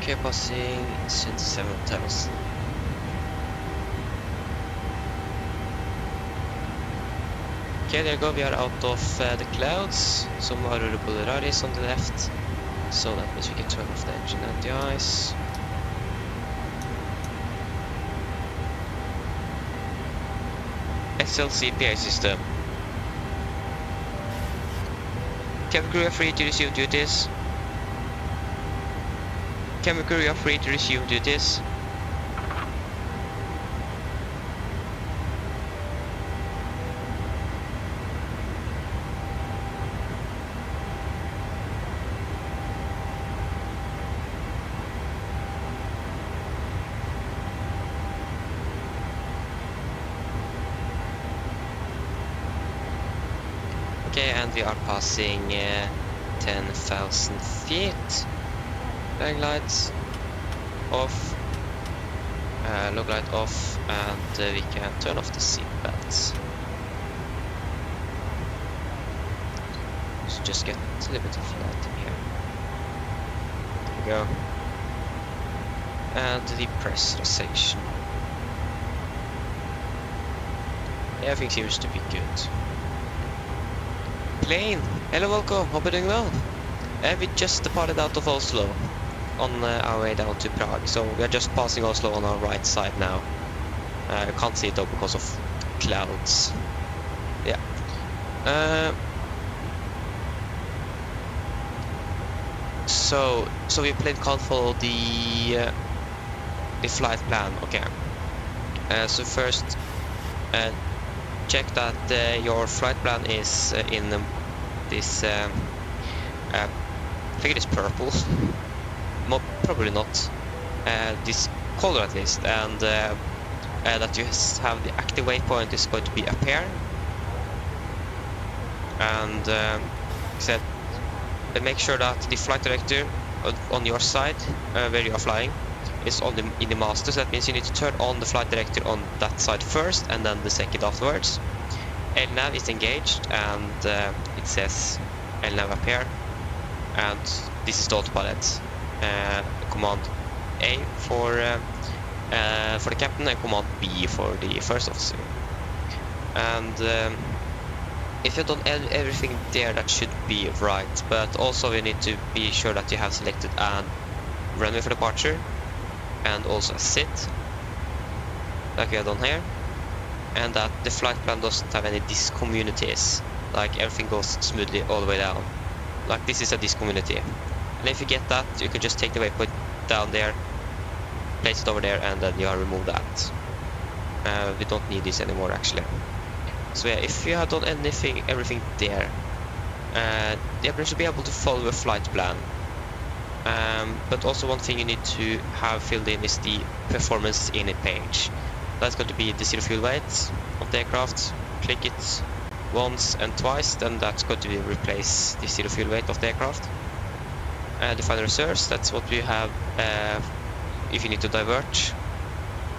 Speaker 1: Okay, passing 27,000. Okay, there you go, we are out of the clouds. Some Aurora is on the left. So that means we can turn off the engine and the ice. SLC PA system. Cabin crew are free to resume duties. Cabin crew are free to resume duties. Okay, and we are passing 10,000 feet. Flag lights off, log light off, and we can turn off the seat belts. So just get a little bit of lighting here. There we go. And the pressurization. Everything seems to be good. Plane! Hello, welcome, hope you're doing well. We just departed out of Oslo on our way down to Prague, so we are just passing Oslo on our right side now. You can't see it though because of clouds. Yeah. So we can't follow the flight plan. Okay. So first, check that your flight plan is in this. I think it is purple. Probably not. This color at least, and that you have the active waypoint is going to be up here. And except make sure that the flight director on your side, where you are flying, is on in the master. So that means you need to turn on the flight director on that side first, and then the second afterwards. LNAV is engaged, and it says LNAV up here. And this is the autopilot. Command A for the captain, and command B for the first officer. And if you've done everything there, that should be right. But also you need to be sure that you have selected a runway for departure, and also a sit, like we have done here, and that the flight plan doesn't have any discommunities, like everything goes smoothly all the way down. Like this is a discommunity. And if you get that, you can just take the waypoint down there, place it over there, and then you remove that. We don't need this anymore actually. So yeah, if you have done everything there, you should be able to follow a flight plan. But also one thing you need to have filled in is the performance in it page. That's going to be the zero fuel weight of the aircraft. Click it once and twice, then that's going to replace the zero fuel weight of the aircraft. The final reserves, that's what we have if you need to divert.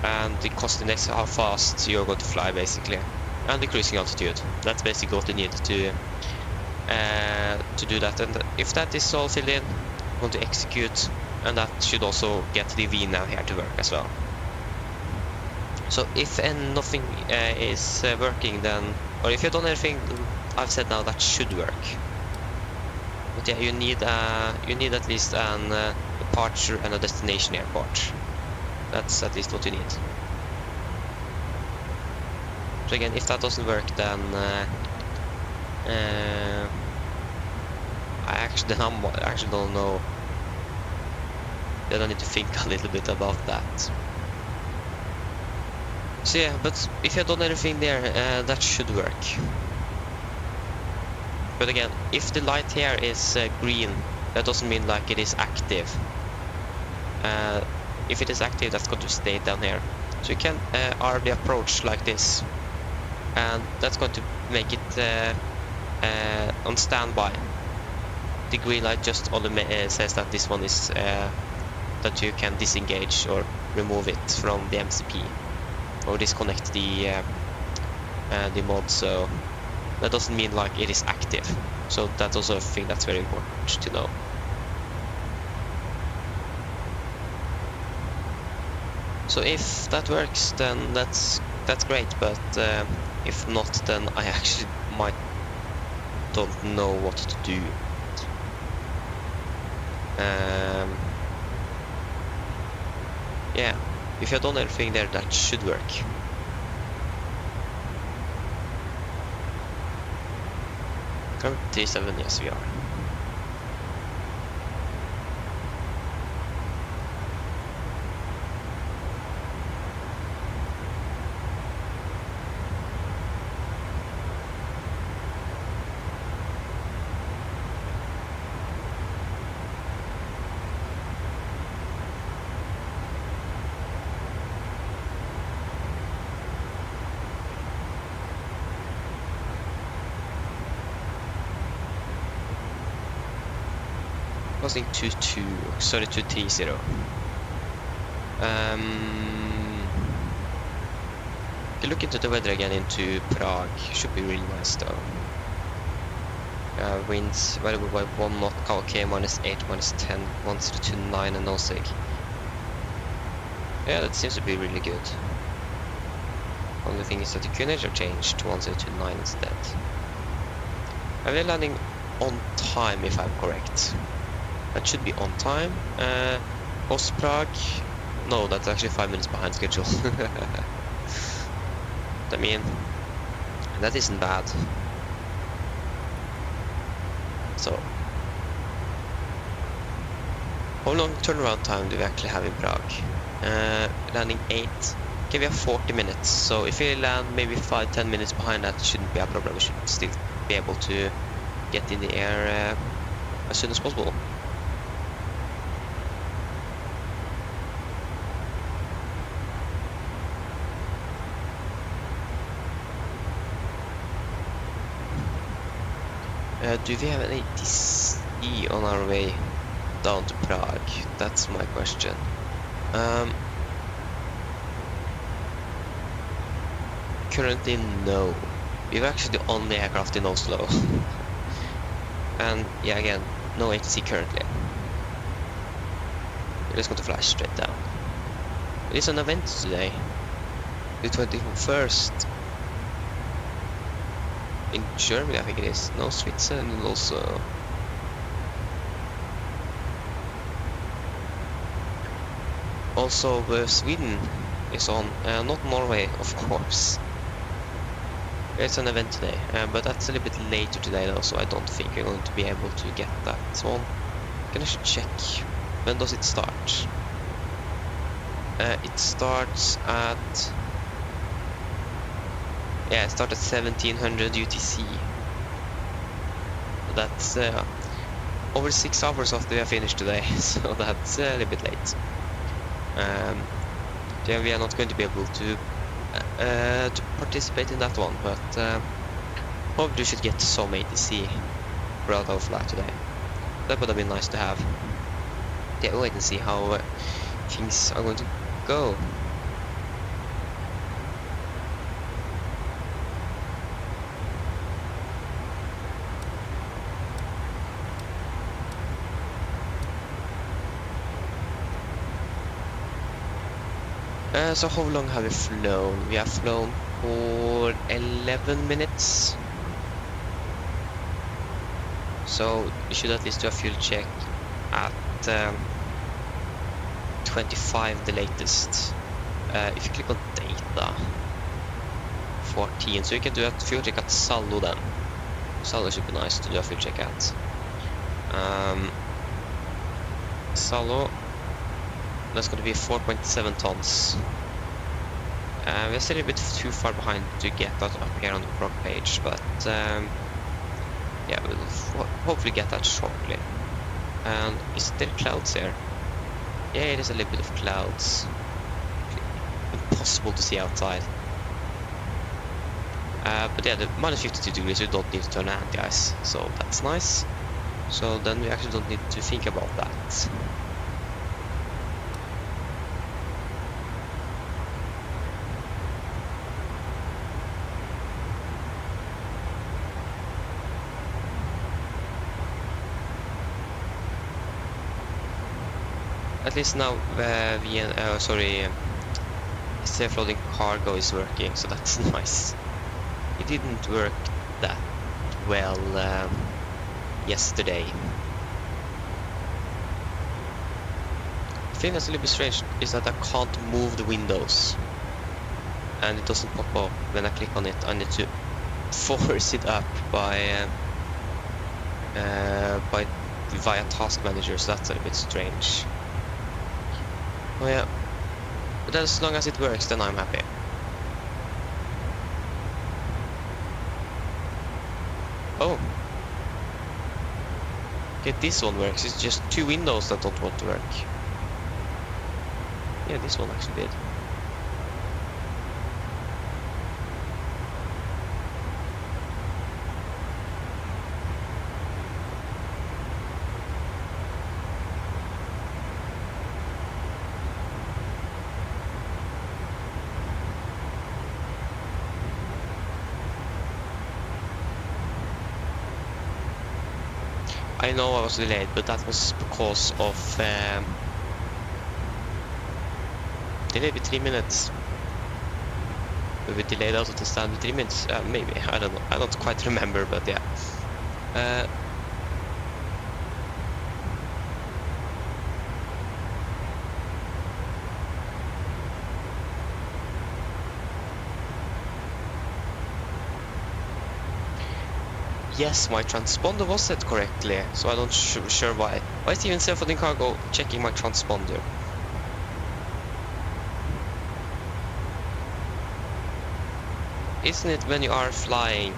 Speaker 1: And the cost index, how fast you're going to fly basically. And the cruising altitude, that's basically what you need to do that. And if that is all filled in, I'm going to execute, and that should also get the VNAV here to work as well. So if nothing is working, then, or if you've done everything I've said now, that should work. But yeah, you need at least an departure and a destination airport. That's at least what you need. So again, if that doesn't work, then I actually don't know. Then I need to think a little bit about that. So yeah, but if you've done everything there, that should work. But again, if the light here is green, that doesn't mean like it is active. If it is active, that's going to stay down here. So you can RB approach like this, and that's going to make it on standby. The green light just on the says that this one is that you can disengage or remove it from the MCP, or disconnect the mod. So that doesn't mean like it is active. So that's also a thing that's very important to know. So if that works, then that's great, but if not, then I actually don't know what to do. Yeah, if you've done everything there, that should work. Current T7, yes we are. Crossing 230. If you look into the weather again into Prague, should be really nice though. Winds variable by 1 knot, KK -8, -10, 1029 and no sig. Yeah, that seems to be really good. Only thing is that the QNH are changed to 1029 instead. And we're landing on time if I'm correct. That should be on time. Prague, no, that's actually 5 minutes behind schedule. I mean, that isn't bad. So, how long turnaround time do we actually have in Prague? Landing 8. Okay, we have 40 minutes. So if we land maybe 5-10 minutes behind, that shouldn't be a problem. We should still be able to get in the air as soon as possible. Do we have any DC on our way down to Prague? That's my question. Currently, no. We've actually the only aircraft in Oslo. And yeah, again, no ATC currently. We're just going to fly straight down. It is an event today. The 21st. In Germany, I think it is. No, Switzerland also. Also, Sweden is on. Not Norway, of course. It's an event today, but that's a little bit later today though, so I don't think we're going to be able to get that on. Can I check? When does it start? It starts at... Yeah, it starts at 1700 UTC. That's over 6 hours after we have finished today, so that's a little bit late. Yeah, we are not going to be able to participate in that one, but hopefully we should get some ATC throughout our flight today. That would have been nice to have. Yeah, we'll wait and see how things are going to go. So how long have we flown? We have flown for 11 minutes. So we should at least do a fuel check at 25 the latest. If you click on data 14, so you can do a fuel check at Salo then. Salo should be nice to do a fuel check at. Salo, that's going to be 4.7 tons. We're still a bit too far behind to get that up here on the Prague page, but yeah, we'll hopefully get that shortly. And is there clouds here? Yeah, it is a little bit of clouds. Impossible to see outside. But yeah, the minus 52 degrees, you don't need to turn anti-ice, so that's nice. So then we actually don't need to think about that. At least now, self-loading cargo is working, so that's nice. It didn't work that well yesterday. The thing that's a little bit strange is that I can't move the windows, and it doesn't pop up when I click on it. I need to force it up by via task manager, so that's a bit strange. Oh yeah, but as long as it works, then I'm happy. Oh, okay, this one works. It's just two windows that don't want to work. Yeah, this one actually did. I know I was delayed, but that was because of delayed with 3 minutes. We were delayed out of the stand with 3 minutes, maybe, I don't know, I don't quite remember, but yeah. Yes, my transponder was set correctly, so I don't sure why. Why is even self-loading cargo checking my transponder? Isn't it when you are flying,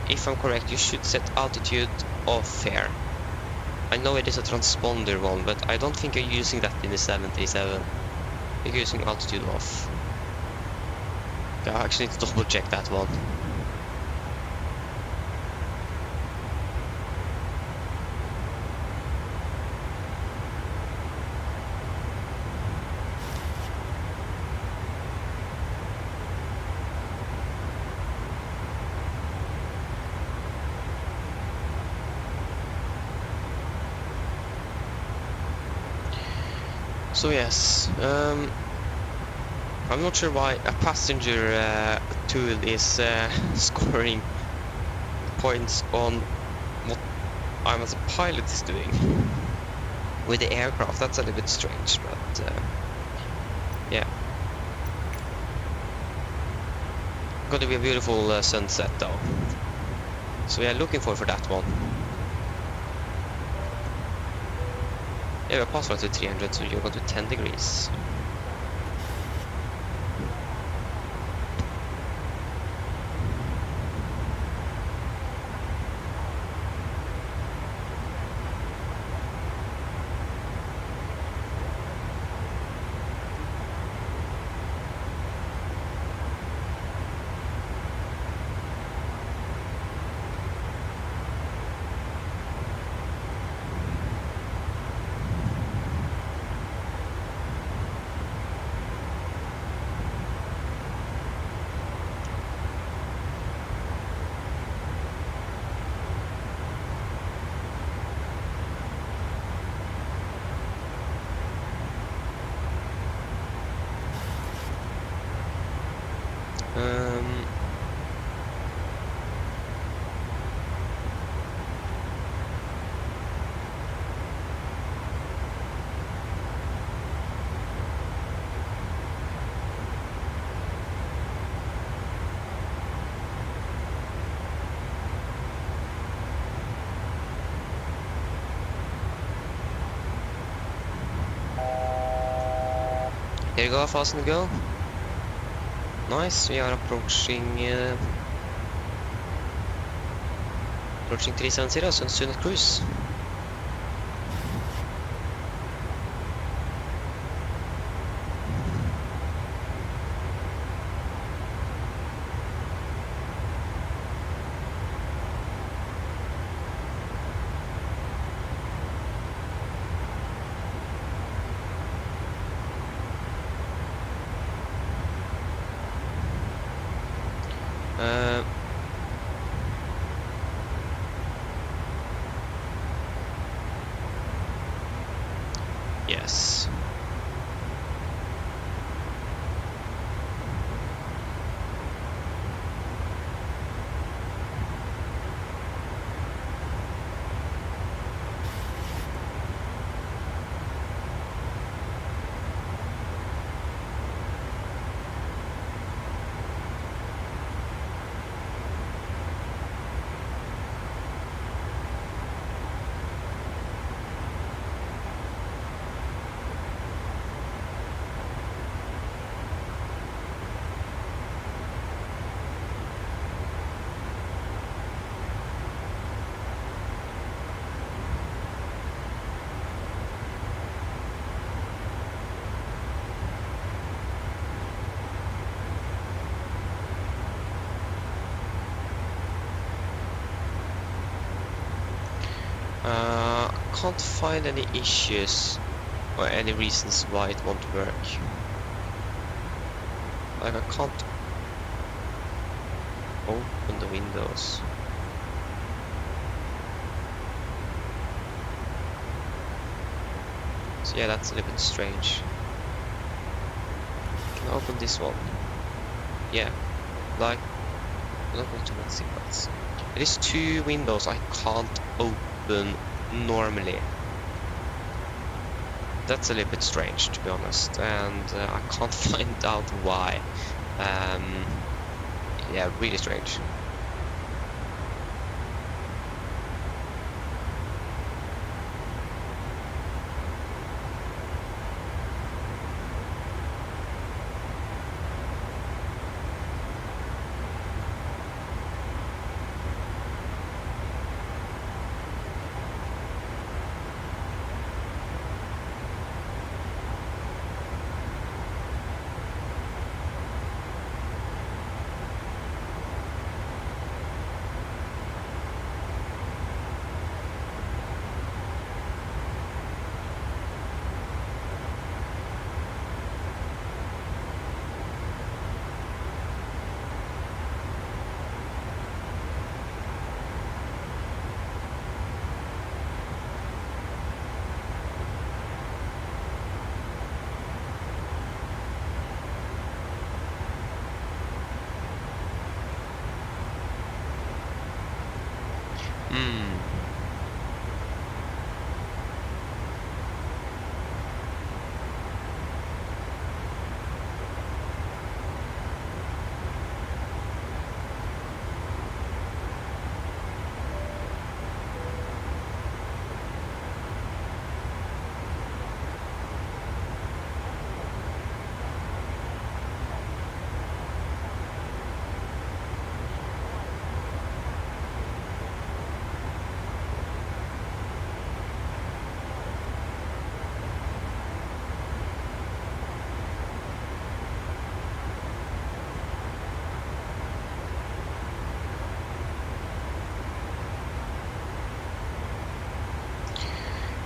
Speaker 1: if I'm correct, you should set altitude off here? I know it is a transponder one, but I don't think you're using that in the 737. You're using altitude off. Yeah, I actually need to double check that one. So yes, I'm not sure why a passenger tool is scoring points on what I'm as a pilot is doing with the aircraft. That's a little bit strange, but yeah. Gonna be a beautiful sunset though, so we are looking forward for that one. Yeah, we're past to 300, so you're going to 10 degrees. Here you go, fasten to go. Nice, we are approaching 370, so soon at cruise. Yes. can't find any issues or any reasons why it won't work. Like I can't open the windows. So yeah, that's a little bit strange. Can I open this one? Yeah, like I'm not going to see that. It is 2 windows I can't open normally. That's a little bit strange, to be honest, and I can't find out why. Yeah, really strange.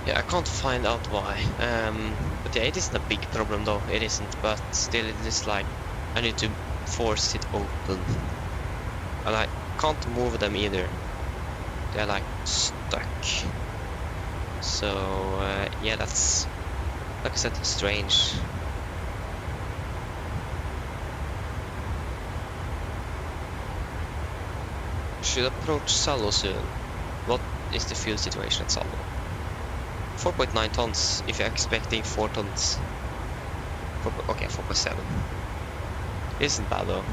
Speaker 1: Yeah, I can't find out why. But yeah, it isn't a big problem though. It isn't, but still it is like I need to force it open. And I can't move them either. They're like stuck. So yeah, that's, like I said, strange. Should approach Salo soon. What is the fuel situation at Salo? 4.9 tons if you're expecting 4 tons. Okay, 4.7. Isn't bad though.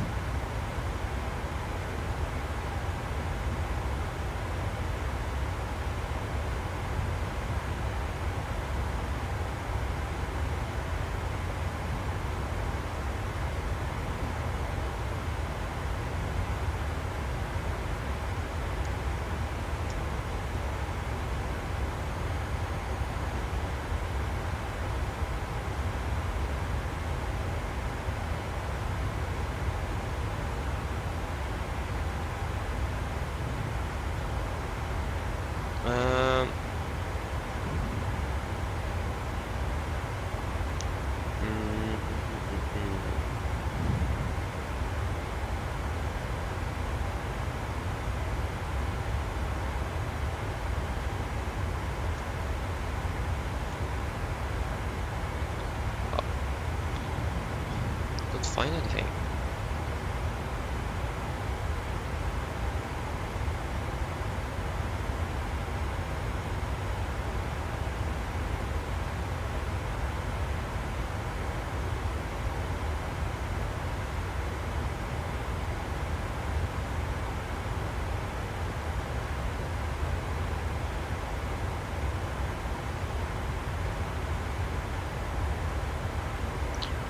Speaker 1: Find anything.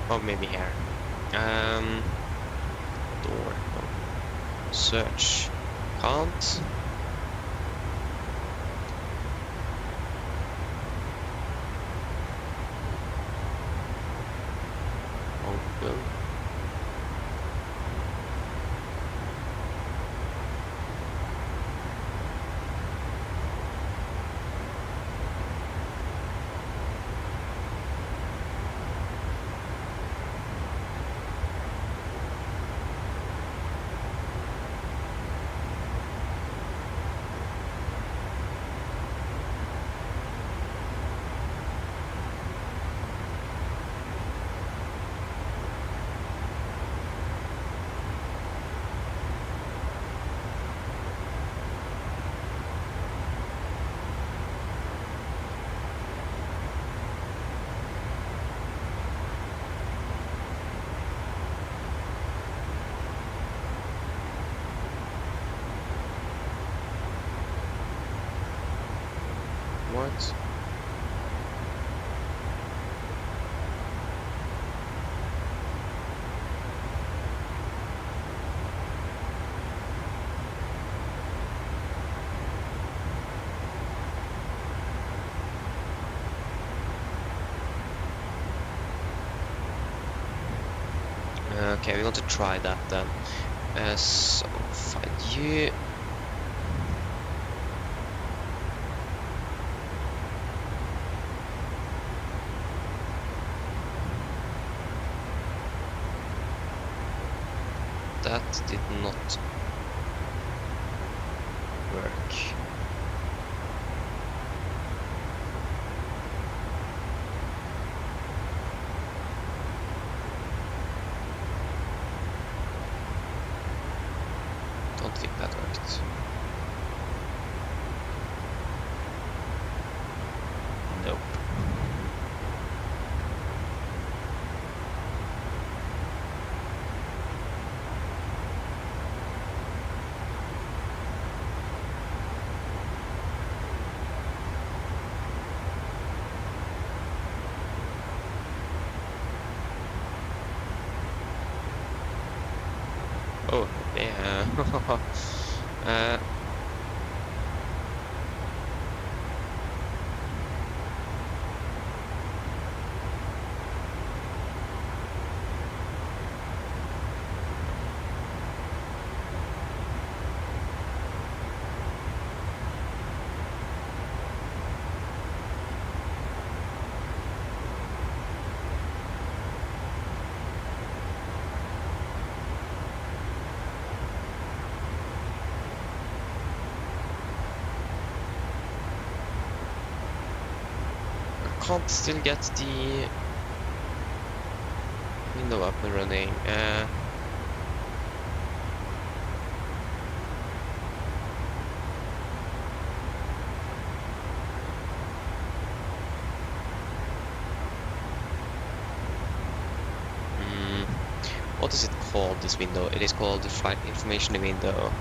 Speaker 1: Oh, maybe here. Door. No. Search. Can't. Open. point. Okay, we're going to try that then. So, find you. That did not work. Don't think that worked. Nope. Oh, yeah. Can't still get the window up and running. What is it called, this window? It is called the flight information window.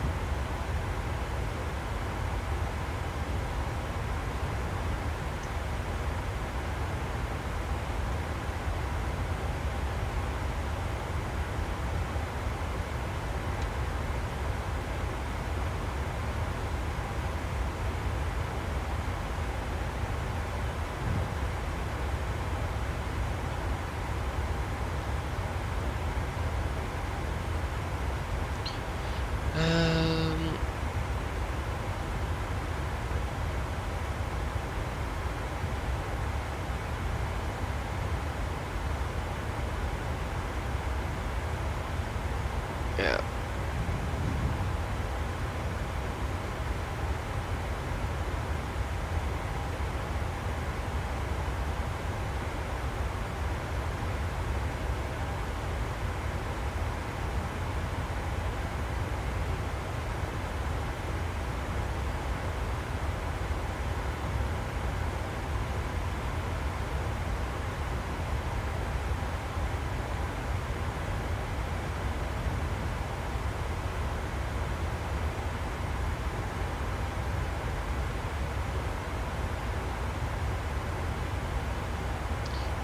Speaker 1: Yeah.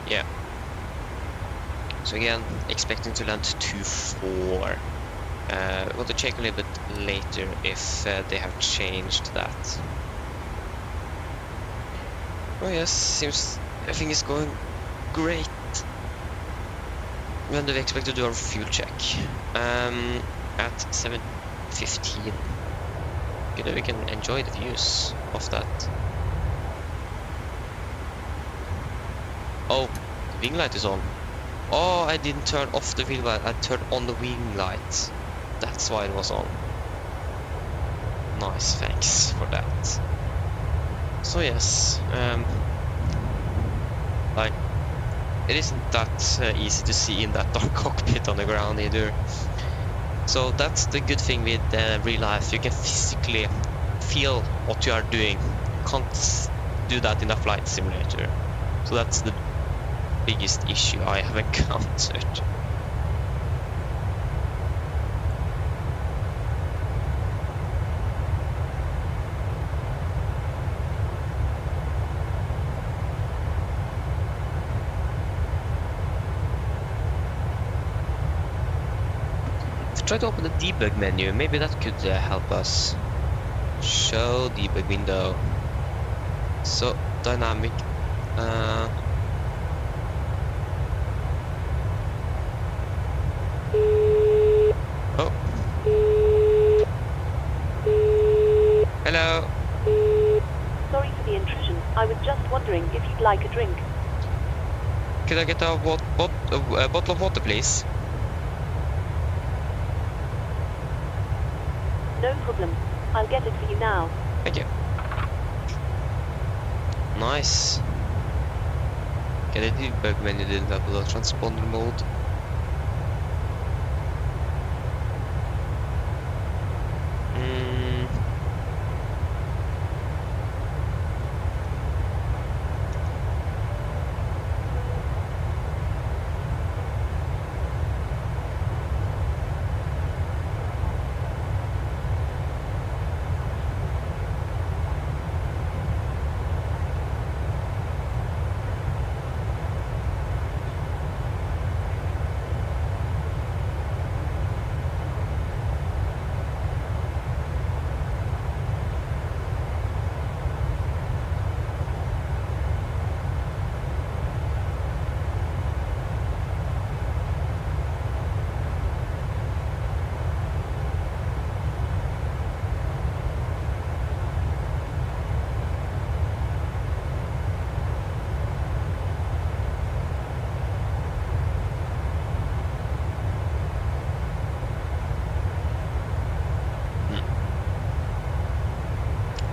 Speaker 1: Yeah. So again, expecting to land 2-4. I want to check a little bit later if they have changed that. Oh yes, seems everything is going great. When do we expect to do our fuel check? At 7:15. You know, we can enjoy the views of that. Oh, the wing light is on. Oh, I didn't turn off the wing light, I turned on the wing light. That's why it was on. Nice, thanks for that. So yes, like, it isn't that easy to see in that dark cockpit on the ground either. So that's the good thing with real life, you can physically feel what you are doing. You can't do that in a flight simulator. So that's the biggest issue I have encountered. try to open the debug menu. Maybe that could help us. Show debug window. So dynamic. Oh. Hello.
Speaker 3: Sorry for the intrusion. I was just wondering if you'd like a drink.
Speaker 1: Could I get a bottle of water, please?
Speaker 3: No problem. I'll get it for you now.
Speaker 1: Thank you. Nice. Okay, the debug menu didn't have the transponder mode.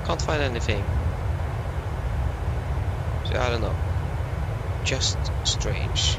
Speaker 1: Can't find anything. So I don't know. Just strange.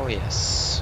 Speaker 1: Oh yes.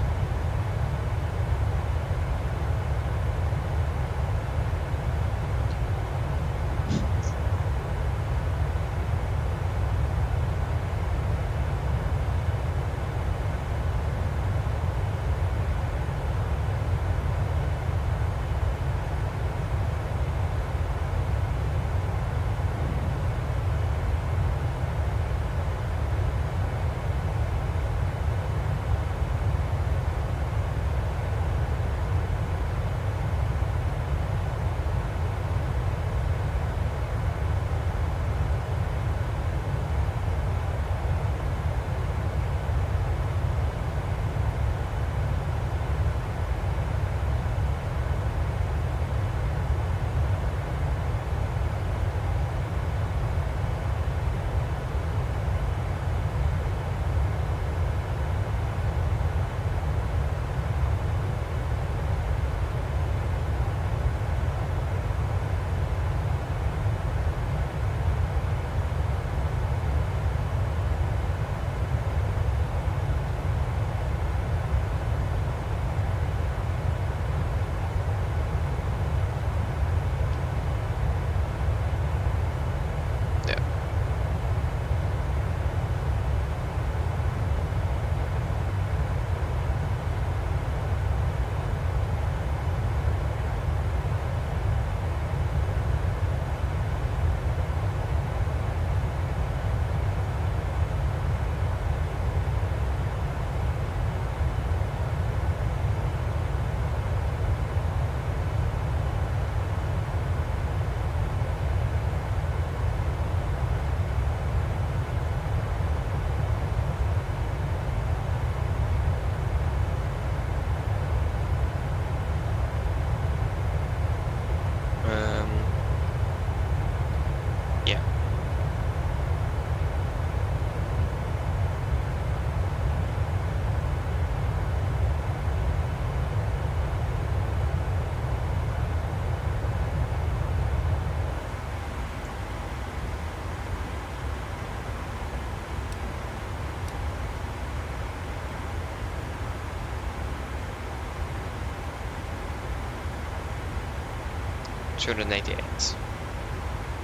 Speaker 1: 288.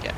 Speaker 1: Yeah.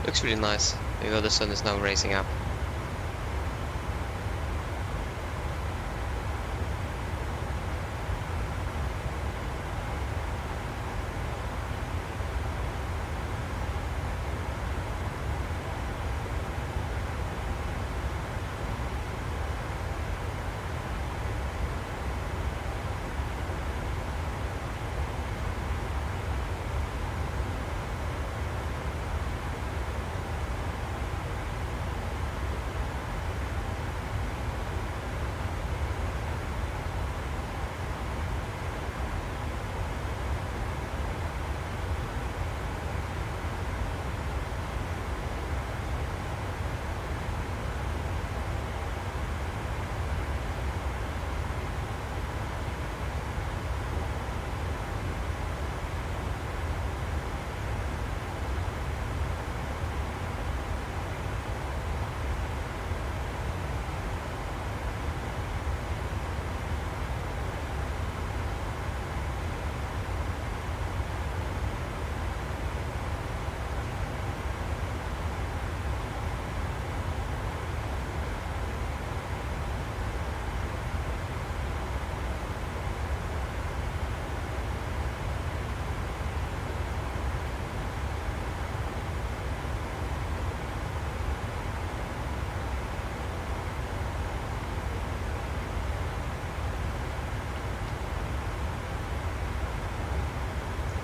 Speaker 1: Looks really nice, even though the sun is now rising up.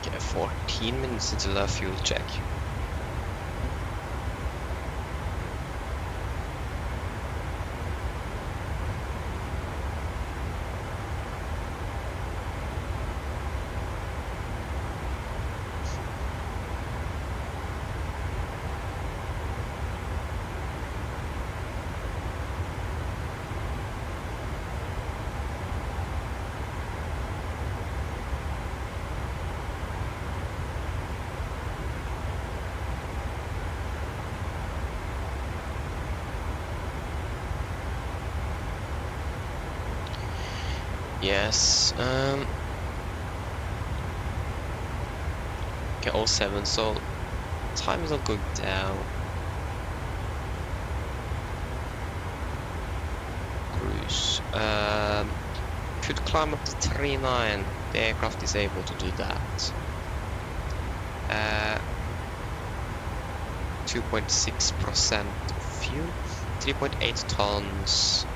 Speaker 1: Okay, 14 minutes into the fuel check. Yes. Okay, all 7. So time is not going down. Cruise. Could climb up to 39. The aircraft is able to do that. 2.6% fuel. 3.8 tons.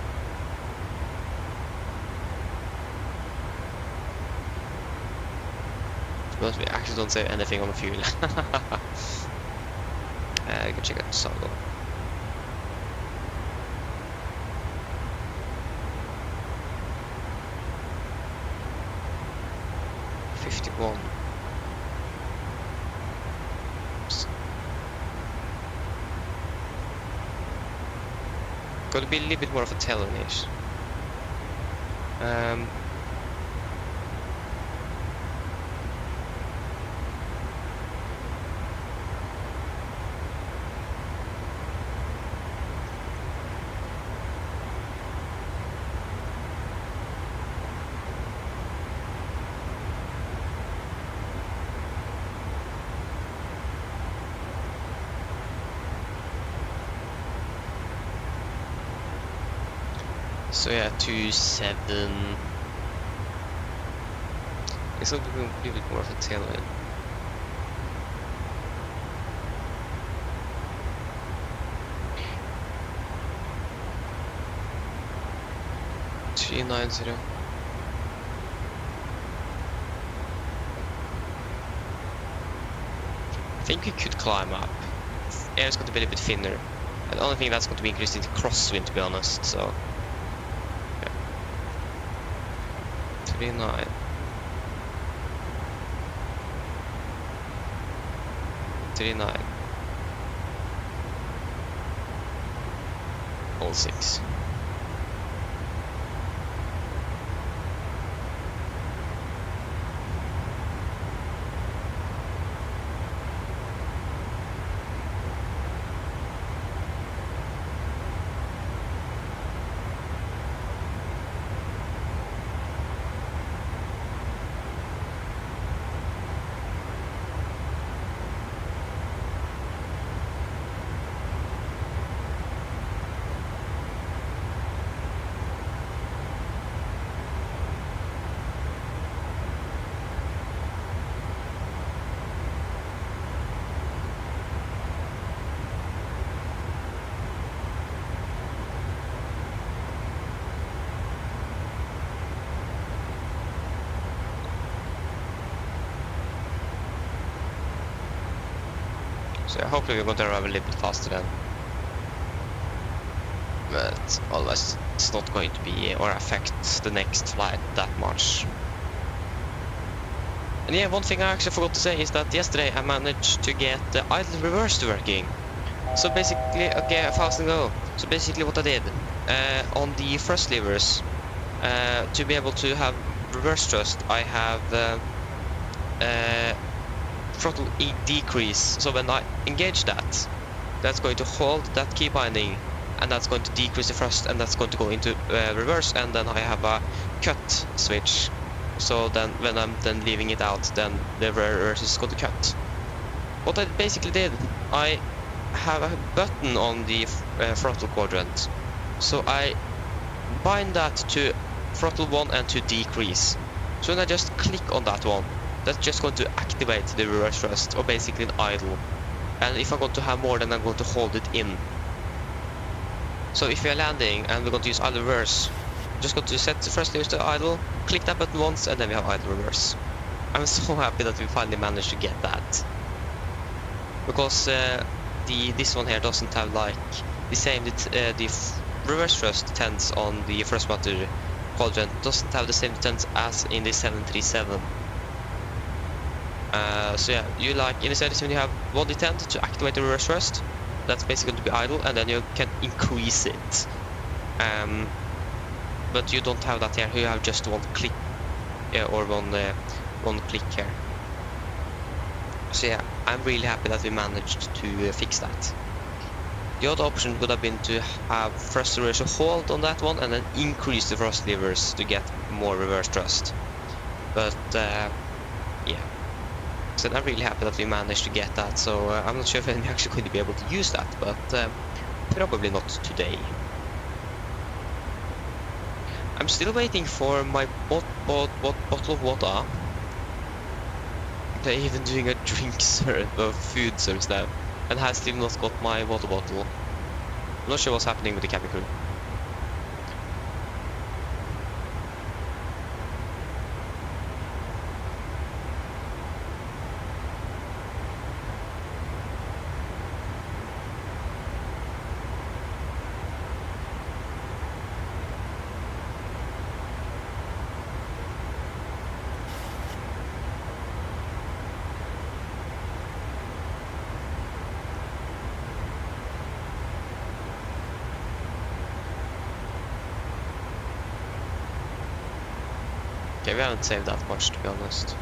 Speaker 1: But we actually don't save anything on the fuel. You can check out the Solo. $51. Gotta be a little bit more of a tail niche. So yeah, 2.7. It's going to be a little bit more of a tailwind. $3.90. I think we could climb up. Air is going to be a little bit thinner. And the only thing that's going to be increased is the crosswind, to be honest. So, yeah. 3.9. All 6. So yeah, hopefully we're going to arrive a little bit faster then. But otherwise it's not going to be or affect the next flight that much. And yeah, one thing I actually forgot to say is that yesterday I managed to get the idle reverse working. So basically, okay, 1,000 go. So basically what I did on the thrust levers, to be able to have reverse thrust, I have throttle decrease. So when I engage that, that's going to hold that key binding, and that's going to decrease the thrust, and that's going to go into reverse, and then I have a cut switch. So then when I'm then leaving it out, then the reverse is going to cut. What I basically did, I have a button on the throttle quadrant. So I bind that to throttle 1 and to decrease. So when I just click on that one, that's just going to activate the reverse thrust, or basically an idle. And if I'm going to have more, then I'm going to hold it in. So if we are landing and we're going to use idle reverse, I'm just going to set the thrust levers to idle, click that button once, and then we have idle reverse. I'm so happy that we finally managed to get that. Because this one here doesn't have like the same, the reverse thrust tends on the thrust matter quadrant doesn't have the same tends as in the 737. So yeah, you like in the 737 you have one detent to activate the reverse thrust. That's basically going to be idle, and then you can increase it. But you don't have that here. You have just one click, or one click here. So yeah, I'm really happy that we managed to fix that. The other option would have been to have thrust reverse hold on that one and then increase the thrust levers to get more reverse thrust. But yeah. So I'm really happy that we managed to get that. So I'm not sure if I'm actually going to be able to use that, but probably not today. I'm still waiting for my bottle of water. They're even doing a drink service, food service now, and has still not got my water bottle. I'm not sure what's happening with the cabin crew. Okay, we haven't saved that much, to be honest.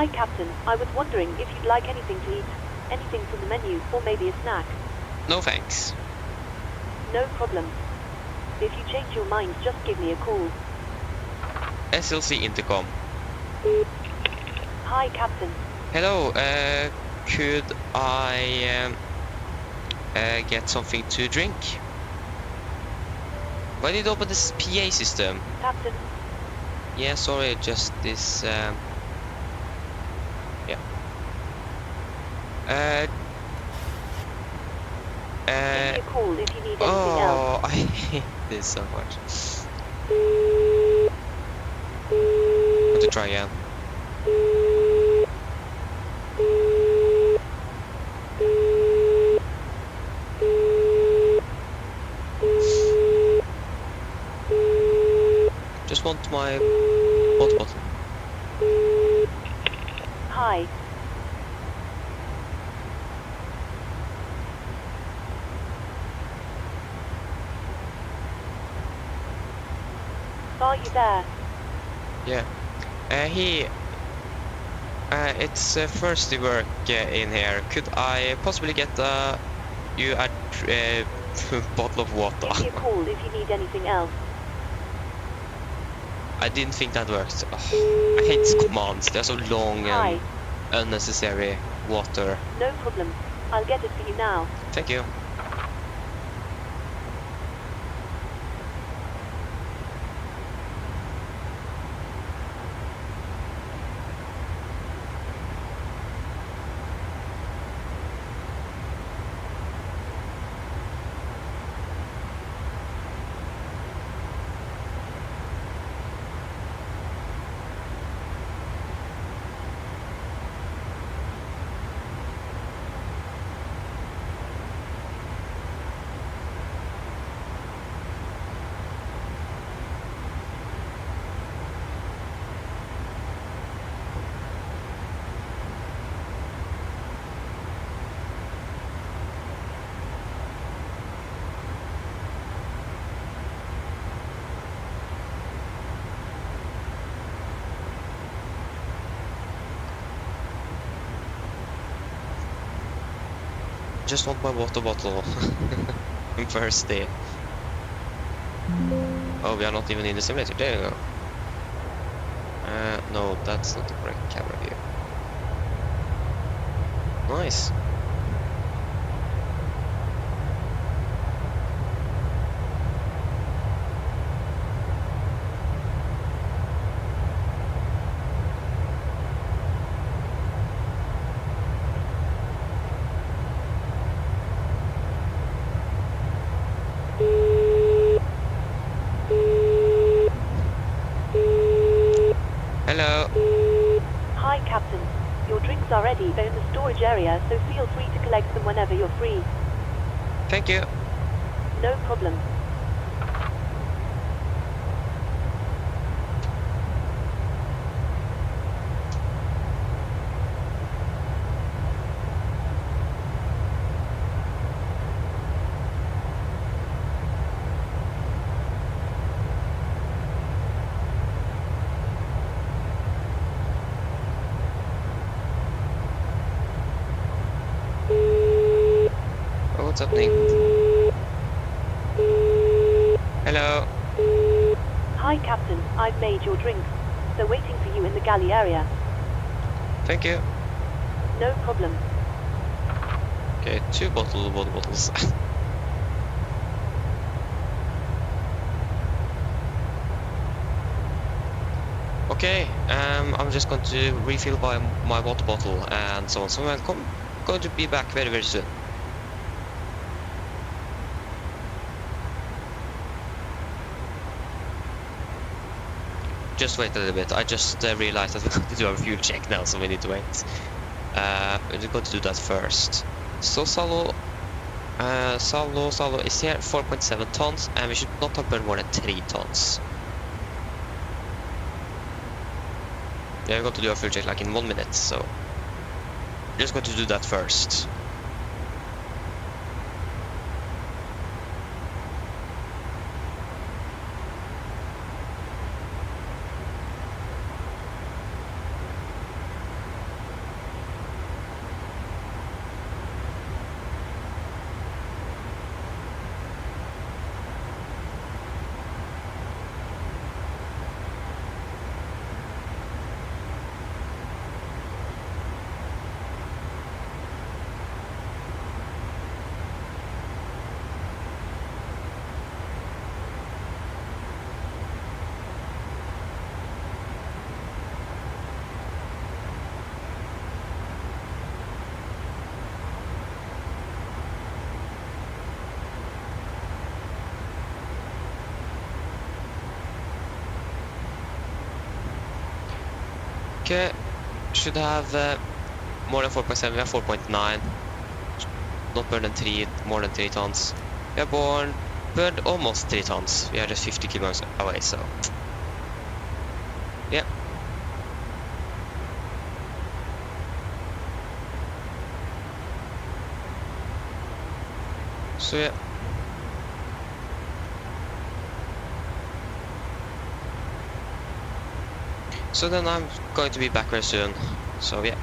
Speaker 3: Hi, Captain. I was wondering if you'd like anything to eat, anything from the menu, or maybe a snack.
Speaker 1: No thanks.
Speaker 3: No problem. If you change your mind, just give me a call.
Speaker 1: SLC intercom.
Speaker 3: Hi, Captain.
Speaker 1: Hello, could I get something to drink? Why did you open this PA system?
Speaker 3: Captain,
Speaker 1: Yeah, sorry, just this, yeah.
Speaker 3: give me a call if you need anything else.
Speaker 1: Oh, I hate this so much. Want to try again? Just want my water bottle.
Speaker 3: Hi. Are you there?
Speaker 1: Yeah. It's thirsty work in here. Could I possibly get you a bottle of water?
Speaker 3: Give me a call if you need anything else.
Speaker 1: I didn't think that worked. Oh, I hate these commands. They're so long
Speaker 3: Hi.
Speaker 1: and unnecessary. Water.
Speaker 3: No problem. I'll get it for you now.
Speaker 1: Thank you. Just want my water bottle. I'm thirsty. Oh, we are not even in the simulator. There you go. No, that's not the correct camera view. Nice. Hello.
Speaker 3: Hi, Captain. Your drinks are ready. They're in the storage area, so feel free to collect them whenever you're free.
Speaker 1: Thank you.
Speaker 3: No problem.
Speaker 1: Oh, what's happening? Hello.
Speaker 3: Hi, Captain. I've made your drinks. They're waiting for you in the galley area.
Speaker 1: Thank you.
Speaker 3: No problem.
Speaker 1: Okay, 2 water bottles. Okay, I'm just going to refill my water bottle and so on. So I'm going to be back very, very soon. Just wait a little bit. I just realized that we need to do our fuel check now, so we need to wait. We're going to do that first. So Salo is here, 4.7 tons, and we should not have burned more than 3 tons. Yeah, we're going to do a fuel check like in 1 minute, so we're just going to do that first. Okay, should have more than 4.7, we have 4.9. Not more than 3 tons. We have burned almost 3 tons. We are just 50 kilometers away, so yeah. So yeah. So then I'm going to be back very soon. So yeah.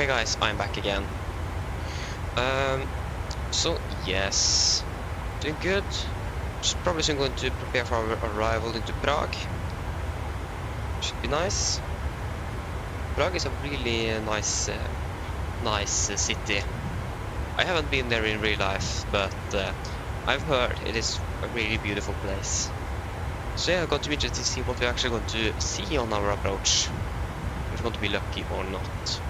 Speaker 1: Okay guys, I'm back again. So yes, doing good. Just probably soon going to prepare for our arrival into Prague. Should be nice. Prague is a really nice city. I haven't been there in real life, but I've heard it is a really beautiful place. So yeah, I'm going to be interested to see what we're actually going to see on our approach. If we're going to be lucky or not.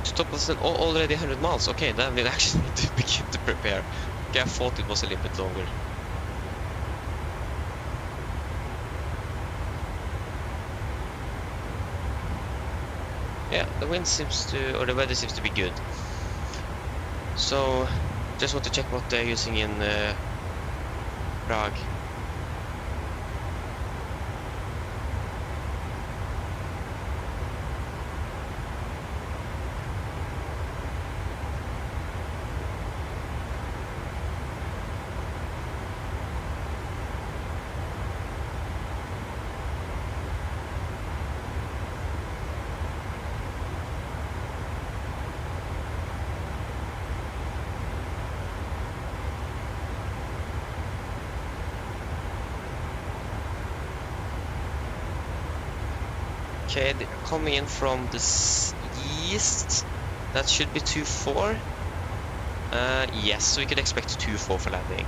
Speaker 1: Stop us already 100 miles. Okay, then we actually need to begin to prepare. Okay, I thought it was a little bit longer. Yeah, the wind seems to, or the weather seems to be good. So, just want to check what they're using in Prague. Okay, they're coming in from the east. That should be 2-4. Yes, so we could expect 2-4 for landing.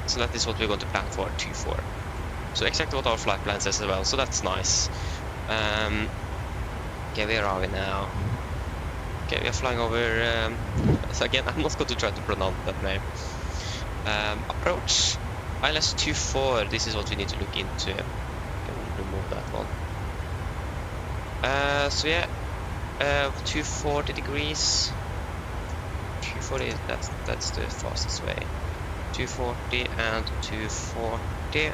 Speaker 1: So that is what we're going to plan for, 2-4. So exactly what our flight plan says as well, so that's nice. Okay, where are we now? Okay, we are flying over... so again, I'm not going to try to pronounce that name. Approach. ILS 2-4, this is what we need to look into. Remove that one. So yeah, 240 degrees. 240, that's the fastest way. 240 and 240.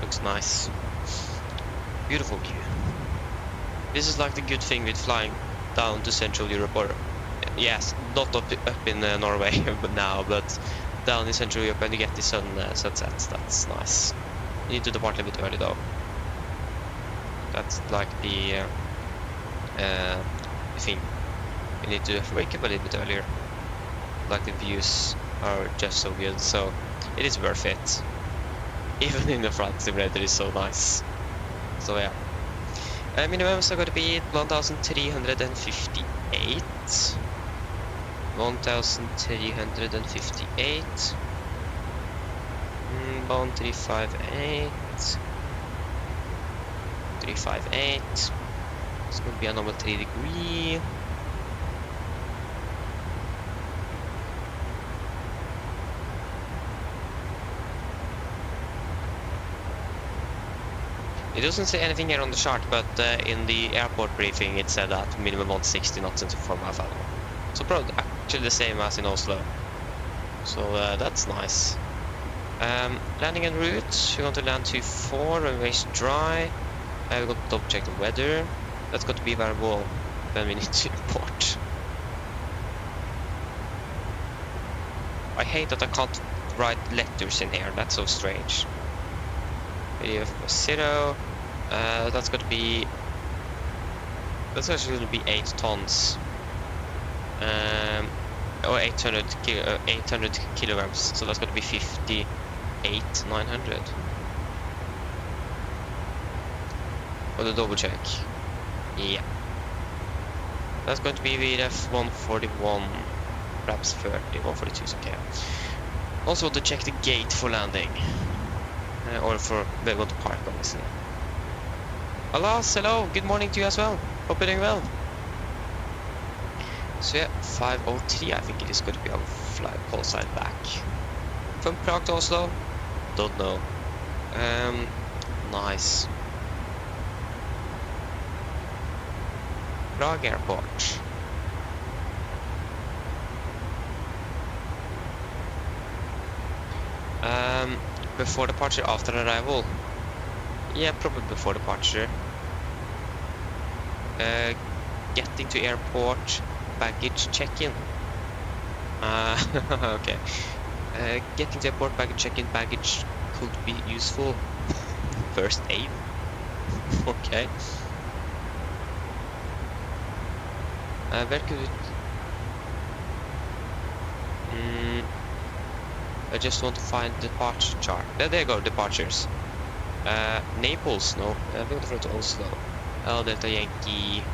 Speaker 1: Looks nice. Beautiful view. This is like the good thing with flying down to Central Europe, or yes, not up in Norway but now, but down in Central Europe when you get the sunsets. That's nice. You need to depart a bit early though. That's like the thing. You need to wake up a little bit earlier. Like the views are just so good, so it is worth it. Even in the flight simulator is so nice. So yeah. Minimums are going to be 1,358. 1,358. Bound 358. 358. It's going to be a normal 3 degree. It doesn't say anything here on the chart, but in the airport briefing it said that minimum 160 knots into 4 mile final. So probably actually the same as in Oslo. So that's nice. Landing en route, we're going to land 2-4, runways dry. We're going to double check the weather. That's going to be variable when we need to import. I hate that I can't write letters in here, that's so strange. Video 0, that's going to be... That's actually going to be 8 tons. Or 800 kilograms, so that's going to be 58,900. For the double check. Yeah. That's going to be VDF 141, perhaps 30, 142 is okay. Also to check the gate for landing. Or for where we want to park, obviously. Alas, hello, good morning to you as well. Hope you're doing well. So yeah, 5:03, I think it is going to be our flight call sign back. From Prague to Oslo? Don't know. Nice. Prague airport. Before departure, after arrival? Yeah, probably before departure. Getting to airport, baggage check-in. Okay. Getting to airport, baggage check-in, baggage could be useful. First aid. Okay. Where could it... I just want to find departure chart. There you go, departures. Naples, no. We're going to fly to Oslo. Oh, Delta Yankee.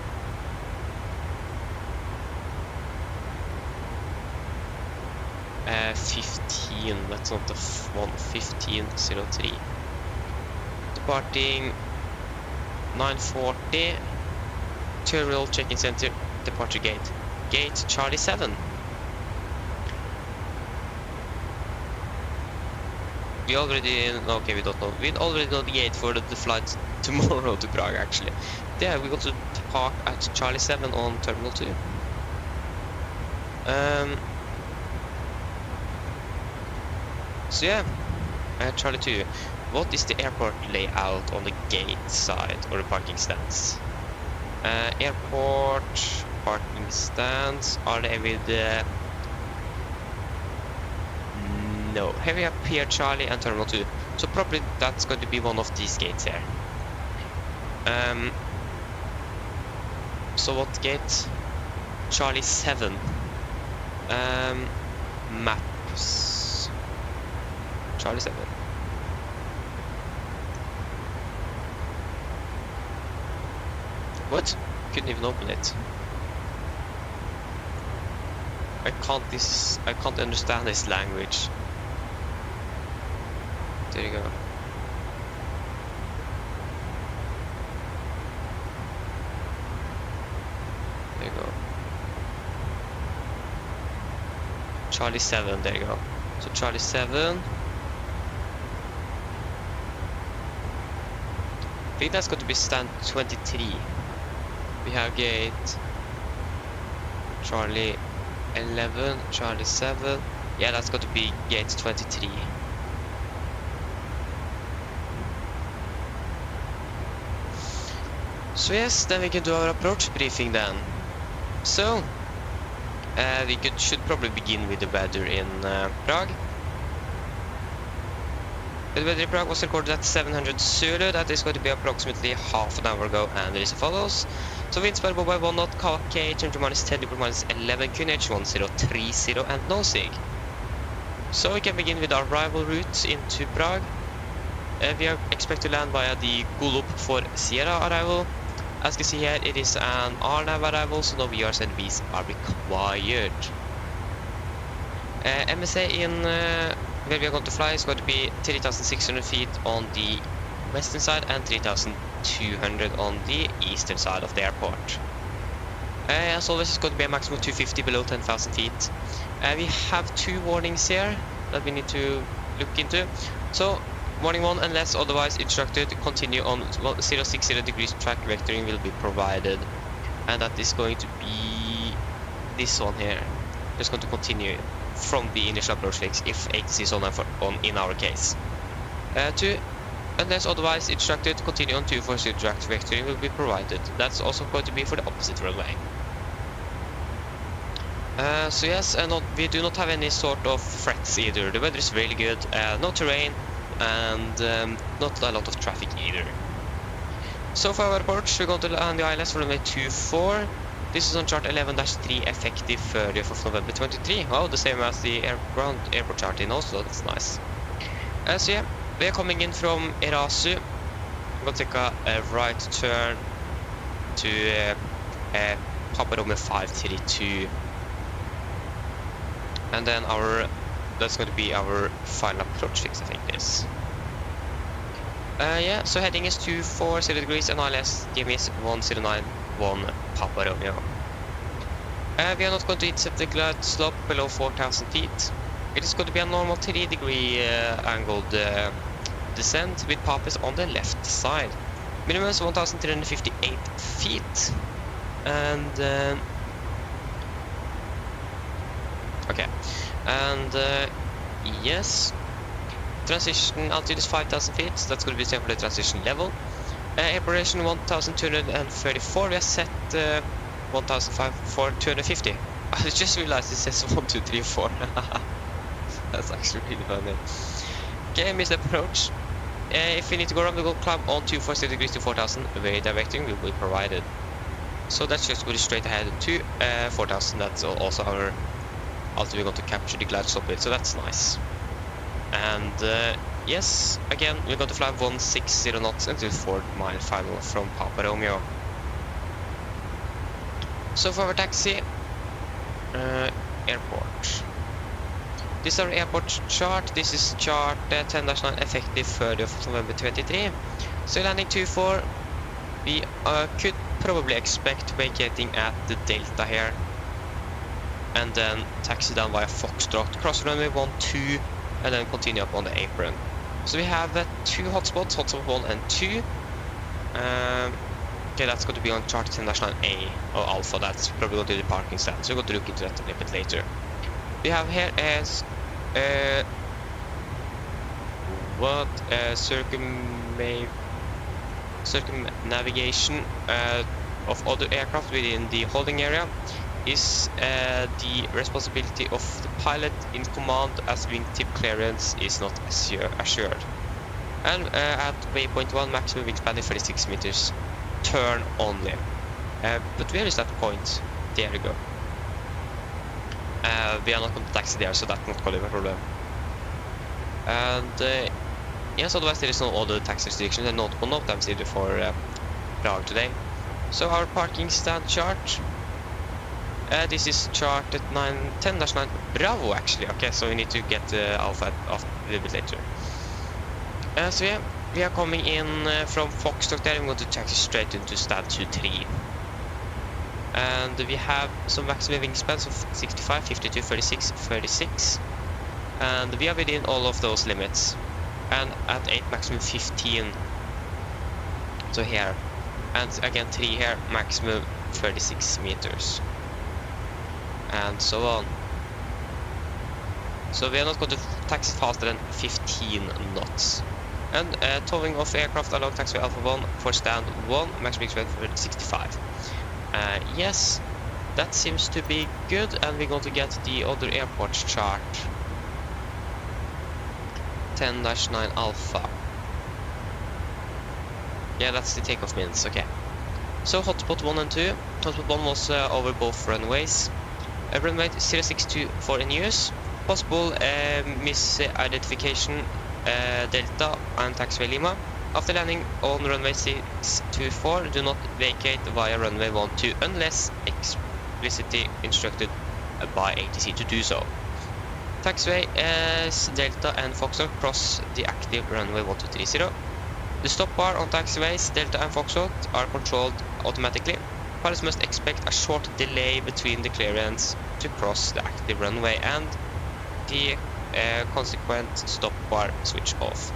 Speaker 1: Uh, 15, that's not the one. 1503. Departing 9:40. Terminal check-in center. Departure gate. Gate Charlie 7. We already... okay, we don't know. We already know the gate for the flight tomorrow to Prague, actually. Yeah, we got to park at Charlie 7 on Terminal 2. So yeah, Charlie 2. What is the airport layout on the gate side or the parking stands? Airport parking stands, are they with no, here we have Pier Charlie and Terminal 2. So probably that's going to be one of these gates here. So what gate? Charlie 7. Maps. Charlie 7. What? Couldn't even open it. I can't understand this language. There you go. There you go. Charlie 7, there you go. So Charlie 7. I think that's going to be stand 23. We have gate Charlie 11, Charlie 7. Yeah, that's going to be gate 23. So yes, then we can do our approach briefing then. So, we should probably begin with the weather in Prague. The weather in Prague was recorded at 700 Zulu. That is going to be approximately half an hour ago, and it is as follows. So wind speed by 1 knot, KH, temperature -10, degree -11, QNH 1030, and nosing. So we can begin with our arrival route into Prague. We are expected to land via the Gulup for Sierra arrival. As you can see here, it is an RNAV arrival, so no VRs and Vs are required. MSA in where we are going to fly is going to be 3,600 feet on the western side and 3,200 on the eastern side of the airport. As always, it's going to be a maximum of 250 below 10,000 feet. We have 2 warnings here that we need to look into. So, warning 1, unless otherwise instructed, continue on 060 degrees track vectoring will be provided. And that is going to be this one here. Just going to continue from the initial approach fix if 80 is on in our case. 2, unless otherwise instructed, continue on 240 track vectoring will be provided. That's also going to be for the opposite runway. So yes, we do not have any sort of threats either. The weather is really good, no terrain, and not a lot of traffic either. So for our approach, we're going to land the ILS for runway 24. This is on chart 11-3, effective 30th of November 23. Oh, the same as the ground airport chart in Oslo, that's nice. So yeah, we are coming in from Erasu. We're going to take a right turn to Papa Romeo 532. And then that's going to be our final approach fix, I think it is. Yeah, so heading is 240 degrees and ILS give is 1091 Papa Romeo. We are not going to intercept the glide slope below 4,000 feet. It is going to be a normal 3-degree angled descent with Papas on the left side. Minimum is 1,358 feet. And okay, and yes, transition altitude is 5,000 feet. So that's going to be the same for the transition level. Air pressure 1,234. We have set 1,250. I just realized it says 1, 2, 3, 4. That's actually really funny. Okay, missed approach. If we need to go around, we will climb on 240 degrees to 4,000. Way directing will be provided. So that's just going straight ahead to 4,000. That's also our altitude we're going to capture the glide slope with. So that's nice. And yes, again, we're going to fly 160 knots until 4-mile final from Papa Romeo. So for our taxi, airport. This is our airport chart. This is chart 10-9 effective 3rd of November 23. So landing 24, we could probably expect vacating at the Delta here. And then taxi down via Foxtrot, cross runway 12, and then continue up on the apron. So we have 2 hotspots, hotspot 1 and 2. Okay, that's going to be on chart 10-9A or Alpha. That's probably going to be the parking stand. So we're going to look into that a little bit later. We have here as circumnavigation of other aircraft within the holding area is the responsibility of the pilot in command, as wingtip clearance is not assured. And at waypoint 1, maximum wingspan is 36 meters, turn only. But where is that point? There we go. We are not going to taxi there, so that's not going to be a problem. And yes, otherwise there is no other taxi restrictions and not one of them either for Prague today. So our parking stand chart. This is chart at 10-9 Bravo actually. Okay, so we need to get Alpha a little bit later. So yeah, we are coming in from Foxtrot there. I'm going to taxi straight into stand 2-3. And we have some maximum wingspans of 65, 52, 36, 36. And we are within all of those limits. And at 8 maximum 15. So here. And again 3 here, maximum 36 meters. And so on. So we are not going to taxi faster than 15 knots. And towing of aircraft along taxiway Alpha 1 for stand 1, maximum speed 65. Yes, that seems to be good, and we're going to get the other airport chart. 10-9 Alpha. Yeah, that's the takeoff minutes, okay. So hotspot 1 and 2. Hotspot 1 was over both runways. Runway 0624 in use. Possible misidentification Delta and taxiway Lima. After landing on runway 624, do not vacate via runway 12 unless explicitly instructed by ATC to do so. Taxiway is Delta and Foxtrot cross the active runway 1230. The stop bar on taxiways Delta and Foxtrot are controlled automatically. Pilots must expect a short delay between the clearance to cross the active runway and the consequent stop bar switch off.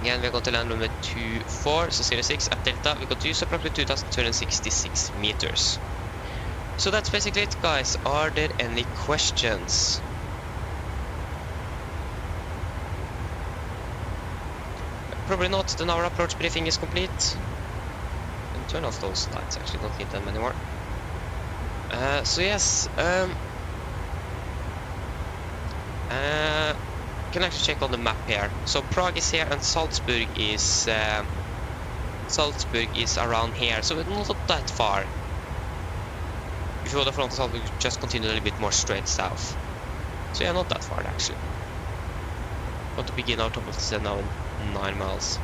Speaker 1: Again, we're going to land runway 24, so 06 at Delta. We're going to use approximately 2,266 meters. So that's basically it, guys. Are there any questions? Probably not. Then our approach briefing is complete. And turn off those lights, actually don't need them anymore. So yes, can actually check on the map here. So Prague is here and Salzburg is around here, so it's not that far. If you go from Salzburg, just continue a little bit more straight south. So yeah, not that far actually. Want to begin our top of the set now in 9 miles.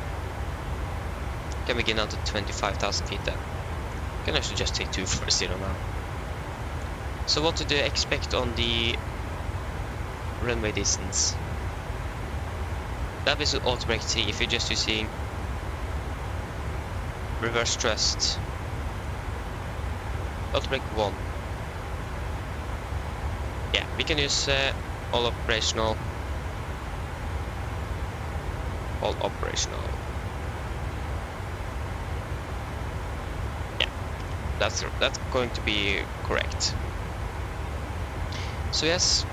Speaker 1: Can begin out to 25,000 feet then. Can actually just take 240 now. So what do you expect on the runway distance? That is auto brake 3 if you're just using reverse thrust. Auto brake 1. Yeah, we can use all operational. All operational. Yeah, that's going to be correct. So yes.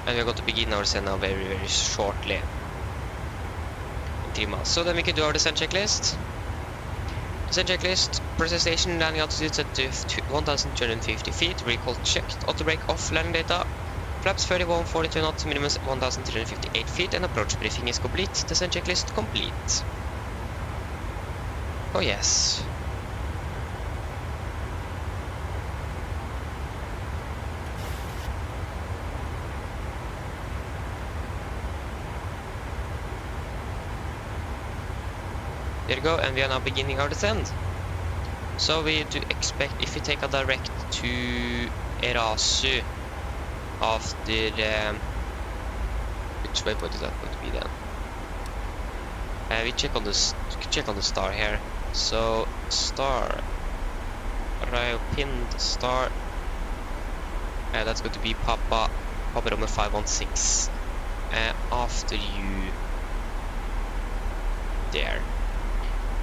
Speaker 1: And we're going to begin our descent now very, very shortly. In 3 miles. So then we can do our descent checklist. Descent checklist, process station, landing altitude set to 1,250 feet, recall checked, auto brake off, landing data, flaps 31, 42 knots, minimum 1,358 feet, and approach briefing is complete. Descent checklist complete. Oh yes. There you go, and we are now beginning our descent. So we do expect, if we take a direct to Erasu after which waypoint is that going to be then? We check on the star here. So star, Rio pinned star. That's going to be Papa Romeo 516. After you there.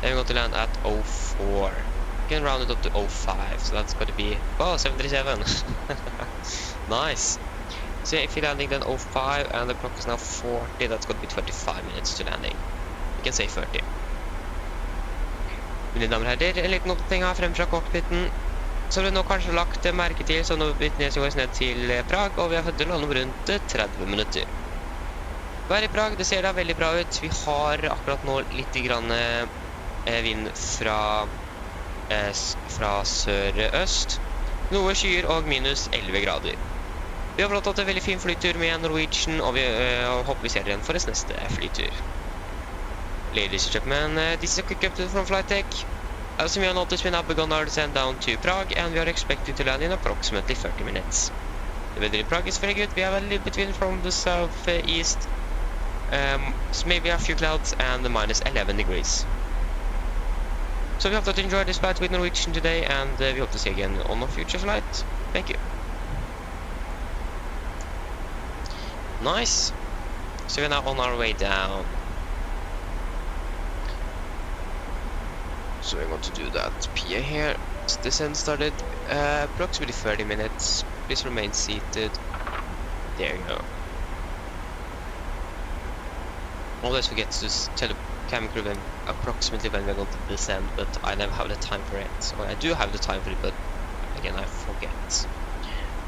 Speaker 1: Then we're going to land at 04. We can round it up to 05, so that's going to be, oh, 737. Nice. So if you're landing then 05 and the clock is now 40, that's going to be 25 minutes to landing. We can say 30. Mine damer og herrer, en liten oppdatering her frem fra cockpiten. Som du nå kanskje har lagt merke til, så nå befinner vi oss ned til Prague, og vi har fått til å lande om rundt 30 minutter. Vær i Prague, det ser da veldig bra ut. Vi har akkurat nå litt grann vind fra sør-øst, noe skyer og minus 11 grader. Vi har blått hatt en veldig fin flytur med Norwegian, og vi håper vi ser igjen for oss neste flytur. Ladies and gentlemen, this is a quick update from flight tech. As you may have noticed, we now begun our descent down to Prague, and we are expected to land in approximately 30 minutes. The weather in Prague is very good. We have a little bit wind from the southeast, so maybe a few clouds, and minus 11 degrees. So we hope that you enjoyed this flight with Norwegian today, and we hope to see you again on a future flight. Thank you. Nice. So we're now on our way down. So we're going to do that PA here. Descent started approximately 30 minutes. Please remain seated. There you go. Always forget to tell the camera crew approximately when we're going to descend, but I never have the time for it. So I do have the time for it, but again I forget.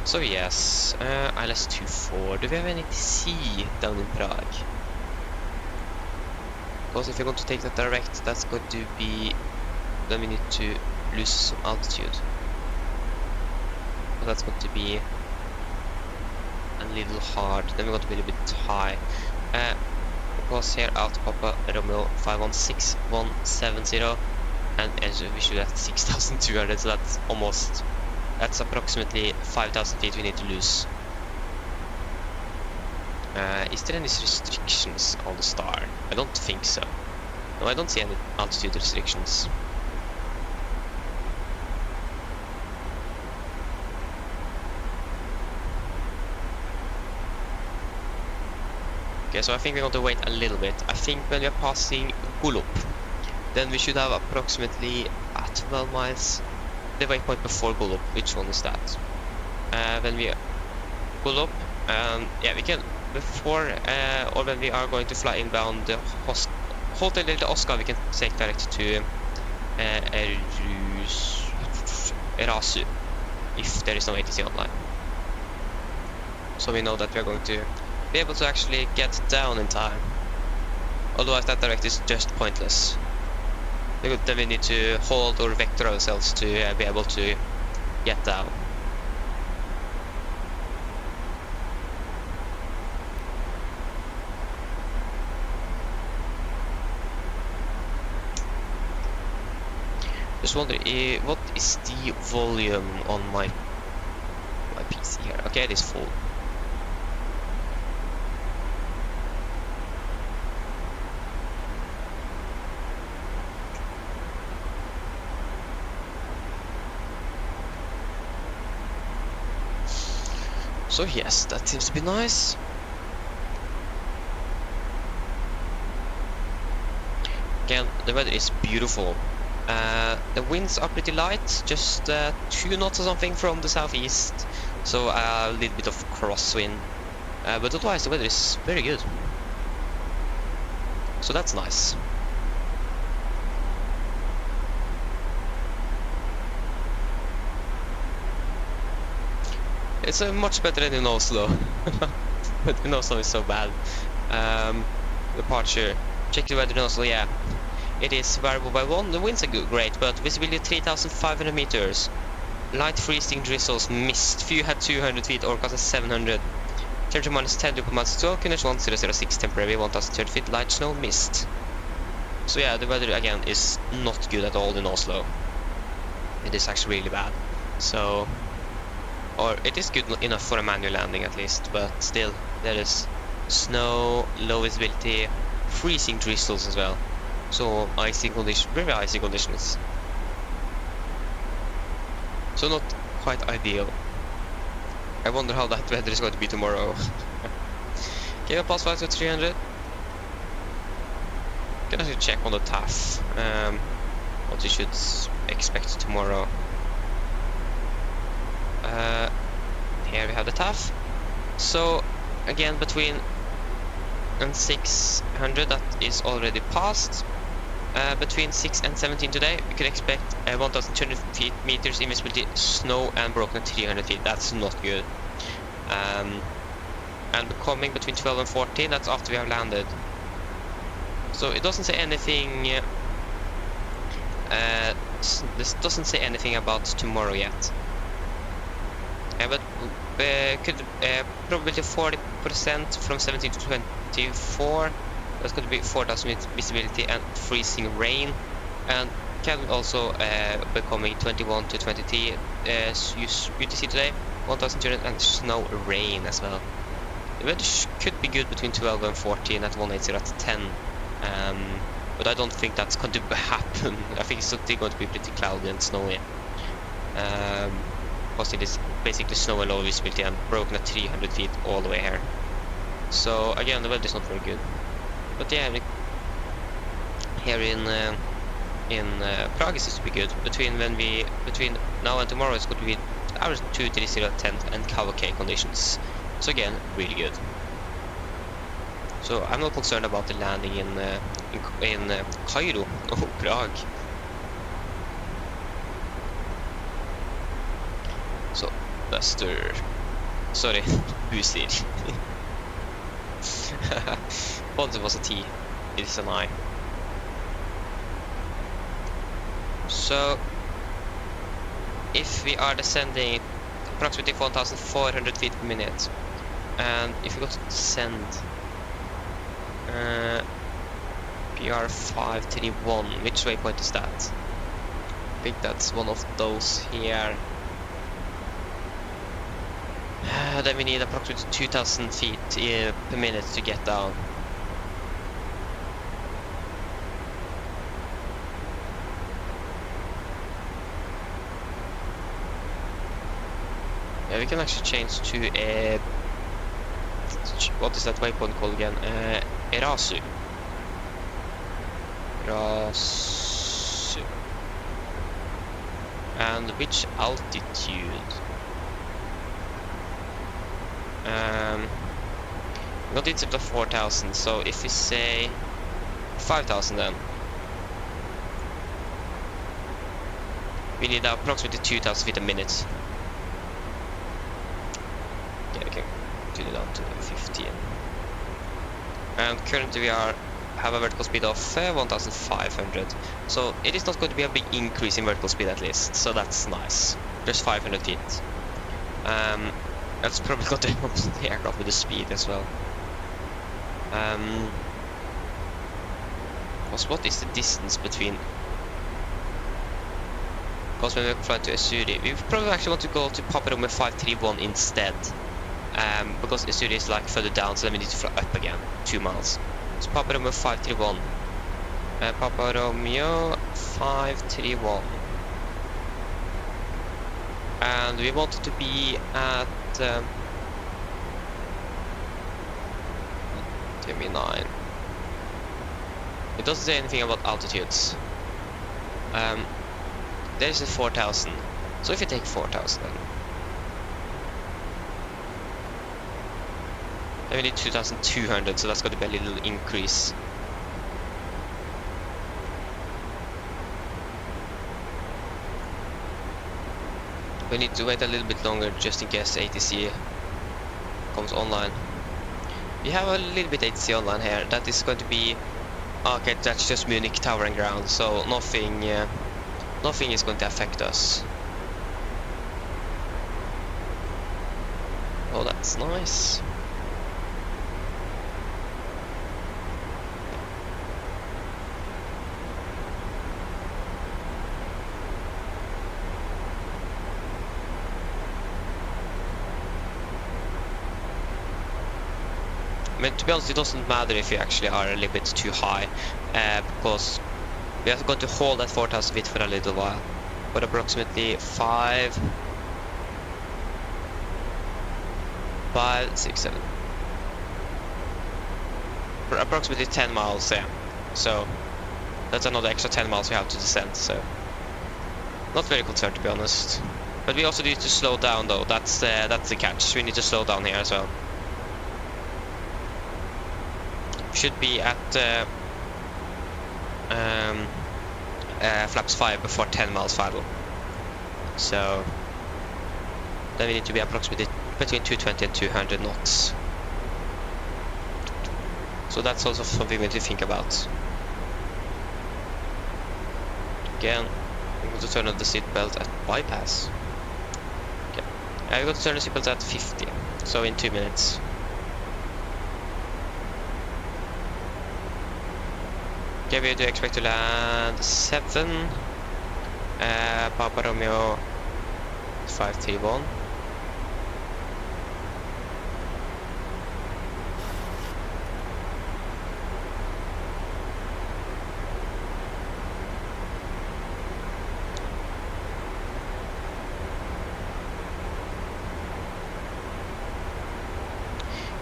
Speaker 1: So yes, ILS-24. Do we have any to see down in Prague? Because if you're going to take that direct, that's going to be, then we need to lose some altitude. So that's going to be a little hard. Then we're going to be a little bit high. Because here out Papa Romeo 516170, and we should have 6,200, so that's approximately 5,000 feet we need to lose. Is there any restrictions on the star? I don't think so. No, I don't see any altitude restrictions. Okay, so I think we're going to wait a little bit. I think when we are passing Gulup, then we should have approximately 12 miles. The waypoint before Gulup, which one is that? When we Gulup, yeah, we can before or when we are going to fly inbound the Hotel Delta Oscar, we can take direct to Erasu if there is no ATC online. So we know that we are going to be able to actually get down in time. Otherwise that direct is just pointless. Then we need to hold or vector ourselves to be able to get down. Just wondering, what is the volume on my PC here? Okay. Okay, it is full. So yes, that seems to be nice. Again, the weather is beautiful. The winds are pretty light, just 2 knots or something from the southeast, so a little bit of crosswind. But otherwise the weather is very good. So that's nice. It's much better than in Oslo. But in Oslo is so bad. Departure. Check the weather in Oslo, yeah. It is variable by 1. The winds are great, but visibility 3,500 meters. Light freezing drizzles, mist. Few had 200 feet, Orcas at 700. Temperature minus 10, dew minus 12, Kuners 1006, temporary 1,030 feet, light snow, mist. So yeah, the weather again is not good at all in Oslo. It is actually really bad. So, or it is good enough for a manual landing at least, but still, there is snow, low visibility, freezing drizzles as well. So icy conditions, very icy conditions. So not quite ideal. I wonder how that weather is going to be tomorrow. Okay, we'll pass 5 to 300. Can actually check on the TAF. What you should expect tomorrow. Here we have the TAF. So again, between and 600, that is already passed. Between 6 and 17 today, we could expect 1,200 meters in visibility, snow and broken at 300 feet. That's not good. And coming between 12 and 14, that's after we have landed. So it doesn't say anything. This doesn't say anything about tomorrow yet. But could probability 40% from 17 to 24. That's going to be 4,000 visibility and freezing rain, and can also be coming 21 to 23 UTC today, 1,200, and snow rain as well. The weather could be good between 12 and 14 at 180 at 10, but I don't think that's going to happen. I think it's still going to be pretty cloudy and snowy. Because it is basically snow and low visibility and broken at 300 feet all the way here. So again, the weather is not very good. But yeah, here in Prague it seems to be good. Between now and tomorrow, it's going to be average 230 at 10 and cavalcade conditions. So again, really good. So I'm not concerned about the landing in Cairo or Prague. So Buster, sorry, Busir. Bonds was a T, it is an I. So if we are descending approximately 1,400 feet per minute, and if we go to descend PR 531, which waypoint is that? I think that's one of those here. Then we need approximately 2,000 feet per minute to get down. Yeah, we can actually change to a... what is that waypoint called again? Erasu. Erasu. And which altitude? Not it's up to 4,000, so if we say 5,000 then we need approximately 2,000 feet a minute. Yeah, we can tune it down to 15. And currently we have a vertical speed of 1,500, so it is not going to be a big increase in vertical speed at least, so that's nice. Just 500 feet. That's probably got to help the aircraft with the speed as well. What is the distance between? because when we fly to Usuri, we probably actually want to go to Paparome 531 instead. Because Usuri is like further down, so then we need to fly up again, 2 miles. So Paparome 531. Papa Romeo 531. And we wanted to be at... give me 9. It doesn't say anything about altitudes. There's a 4,000. So if you take 4,000 then we need 2,200, so that's going to be a little increase. We need to wait a little bit longer just in case ATC comes online. We have a little bit ATC online here. That is going to be... Okay, that's just Munich Tower and Ground, so nothing is going to affect us. Oh, that's nice. I mean, to be honest, it doesn't matter if you actually are a little bit too high, because we are going to hold at 4,000 feet for a little while, for approximately 5, 6, 7, for approximately 10 miles, yeah. So that's another extra 10 miles we have to descend. So not very concerned, to be honest. But we also need to slow down, though. That's the catch. We need to slow down here as well. Should be at flaps 5 before 10 miles final. So then we need to be approximately between 220 and 200 knots. So that's also something we need to think about. Again, I'm going to turn on the seatbelt at bypass. Okay. I'm going to turn the seatbelt at 50, so in 2 minutes. Okay, we do expect to land 7, Papa Romeo 531.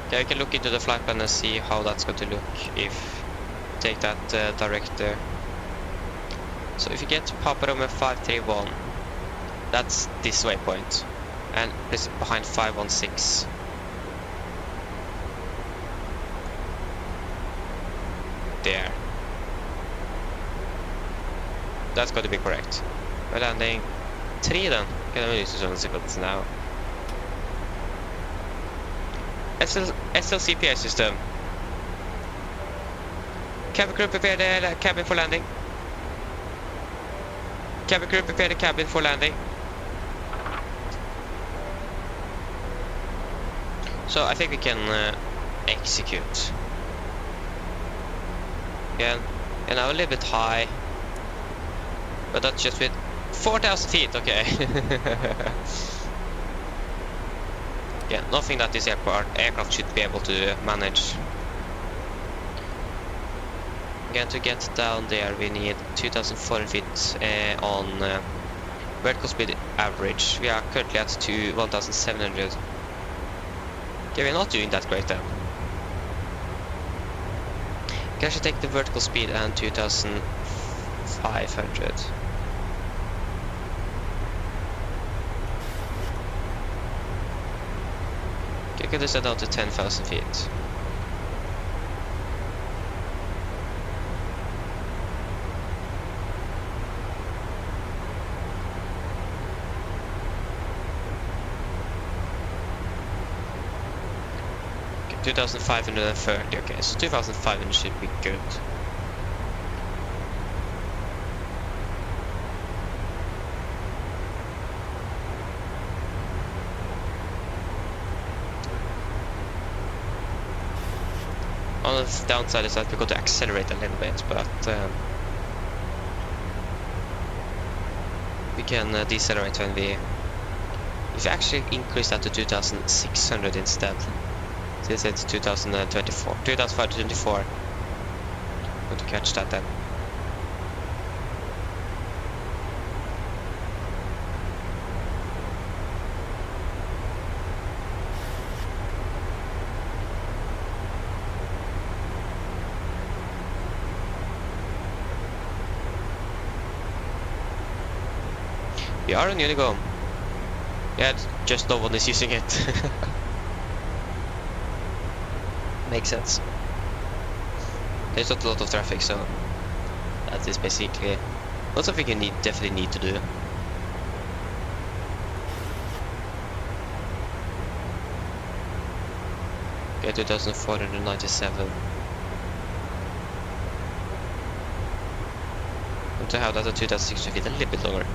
Speaker 1: Okay, I can look into the flight plan and see how that's going to look if take that direct there. So if you get to Papa Romeo 531, that's this waypoint, and it's behind 516. There. That's going to be correct. We're landing 3 then. Okay, I'm using some sequence now. SLCPA system. Cabin crew, prepare the cabin for landing. Cabin crew, prepare the cabin for landing. So I think we can execute. Again, and now a little bit high, but that's just with 4,000 feet. Okay. Yeah, nothing that this aircraft should be able to manage. Again, to get down there we need 2,400 feet on vertical speed average. We are currently at 1,700. Okay, we're not doing that great then. Can I actually take the vertical speed and 2,500. Okay, can descend down to 10,000 feet. Okay, 2,530. Okay, so 2,500 should be good. On the downside is that we're going to accelerate a little bit, but we we can decelerate when we... If we actually increase that to 2600 instead, since it's 2024, 2524, going to catch that then. We are on Unicorn. Yeah, just no one is using it. Makes sense. There's not a lot of traffic, so that is basically not something you definitely need to do. Okay, 2497. And to have that at 2600 feet, a little bit lower.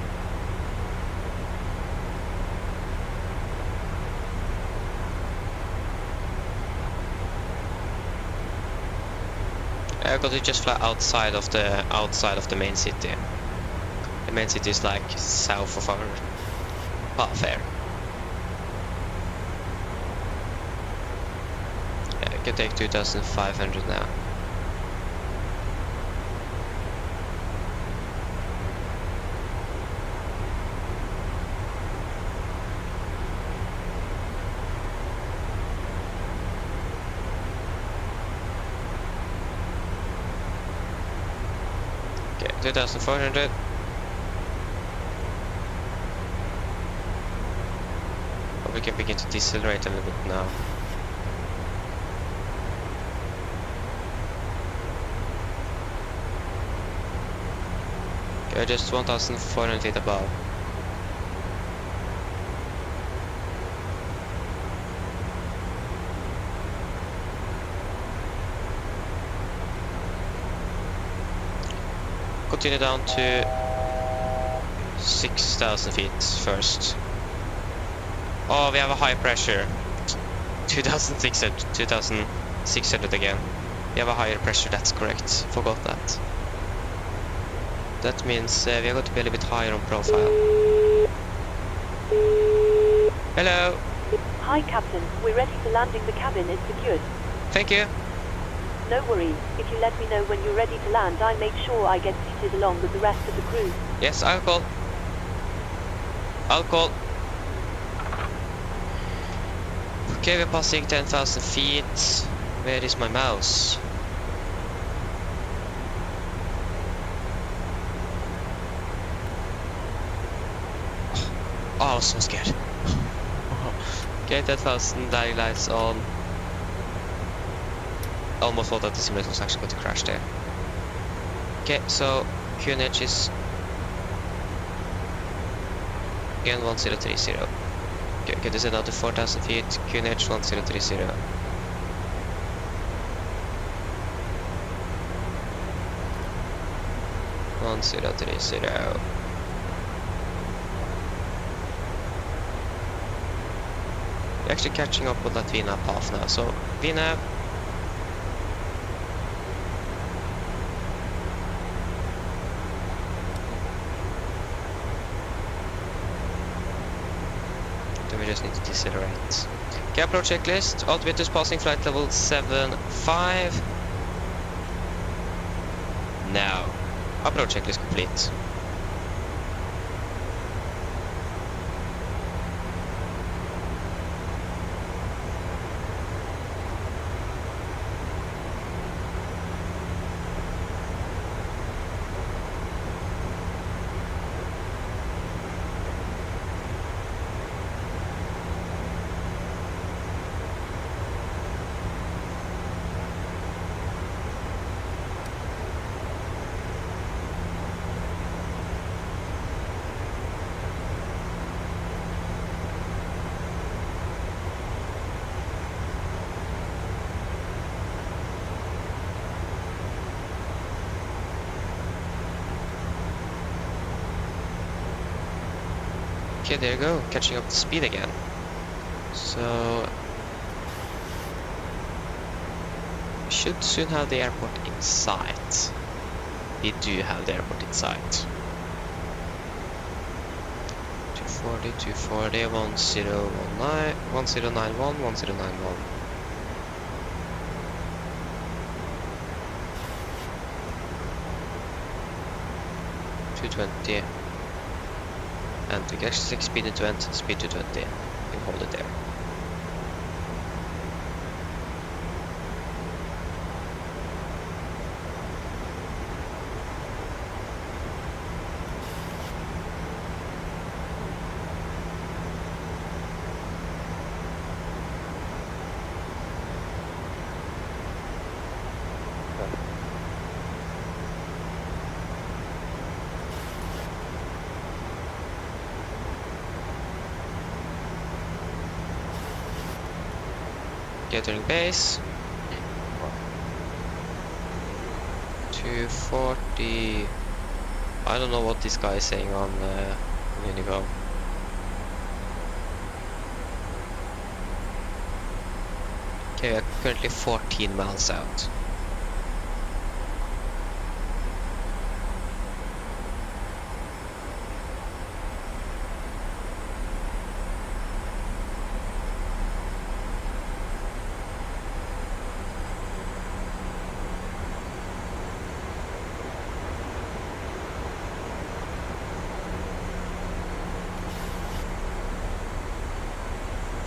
Speaker 1: I've got to just fly outside of the main city. The main city is like south of our path here. Yeah, I can take 2500 now. Okay, 2400. But we can begin to decelerate a little bit now. Okay, just 1400 feet above. Continue down to 6,000 feet first. Oh, we have a high pressure. 2,600 again. We have a higher pressure, that's correct. Forgot that. That means we are going to be a little bit higher on profile. Hello.
Speaker 3: Hi, Captain. We're ready for landing. The cabin is secured.
Speaker 1: Thank you.
Speaker 3: No worries. If you let me know when you're ready to land, I'll make sure I get seated along with the rest of the crew.
Speaker 1: Yes, I'll call. I'll call. Okay, we're passing 10,000 feet. Where is my mouse? Oh, I was so scared. Okay, 10,000 dying lights on. Almost thought that the simulator was actually going to crash there. Okay, so QNH is again 1030. Okay, this is now to 4,000 feet. QNH 1030. We're actually catching up with that Vina path now. So Vina. We just need to decelerate. Okay, approach checklist. Altimeters passing flight level 75. Now, approach checklist complete. Okay, there you go, catching up to speed again. So we should soon have the airport in sight. We do have the airport in sight. 240, 240, 1019, 1091, 1091. .220, and we can actually speed to 20, speed to 20. We can hold it there. Gathering base. 240. I don't know what this guy is saying on Unigo. Okay, we are currently 14 miles out.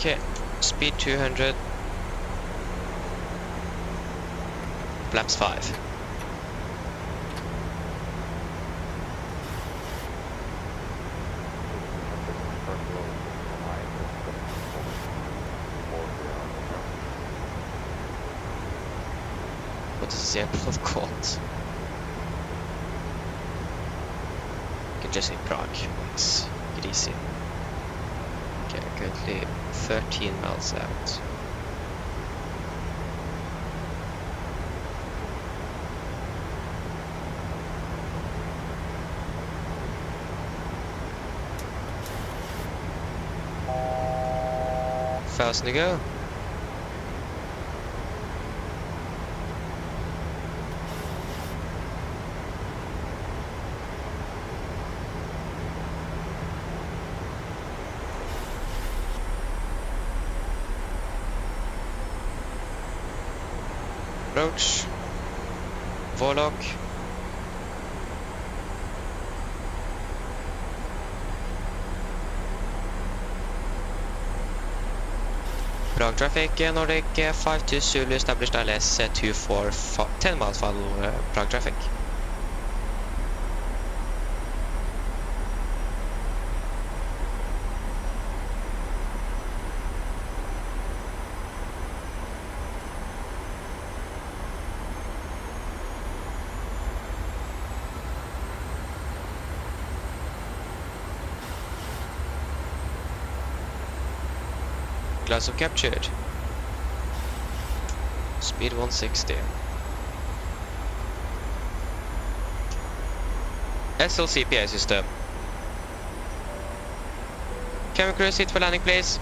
Speaker 1: Okay, speed 200. Flaps 5. What is the airport of called? You can just say Prague. Let's get easy. Okay, currently 13 miles out. Fast to go. Approach. Warlock. Prague traffic, Nordic 52 Zulu established ILS 24 10 miles follow Prague traffic. Glass captured. Speed 160. SLCPA system. Cabin crew sit for landing, please.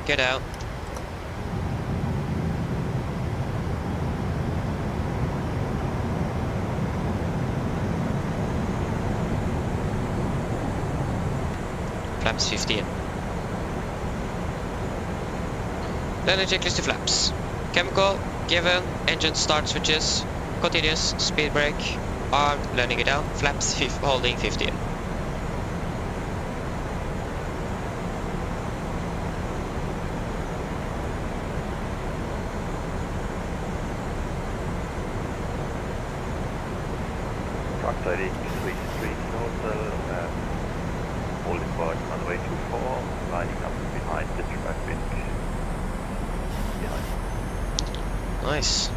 Speaker 1: Get out. Flaps 15. Landing checklist to flaps. Chemical, given, engine start switches, continuous, speed brake, armed, landing it down, flaps holding 15. Nice.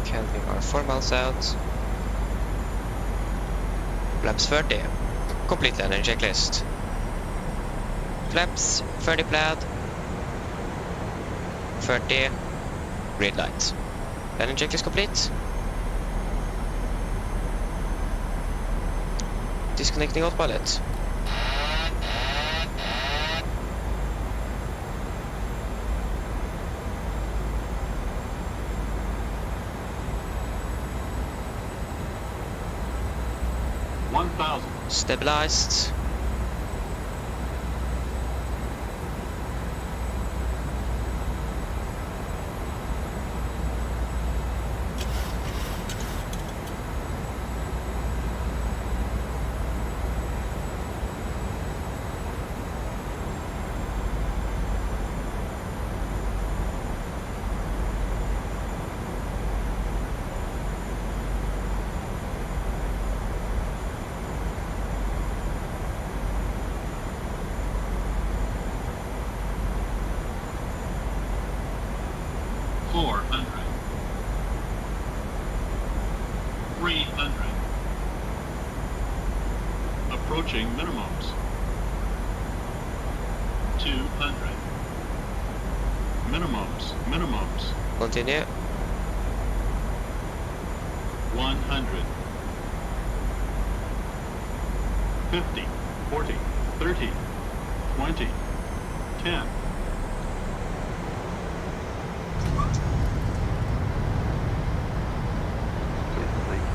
Speaker 1: Counting our 4 miles out. Flaps 30. Complete landing checklist. Flaps, 30 plaid. 30. Green light. Landing checklist complete. Disconnecting autopilot. Stabilized.
Speaker 7: Approaching minimums. 200. Minimums.
Speaker 1: Continue.
Speaker 7: 100. 50, 40, 30, 20, 10.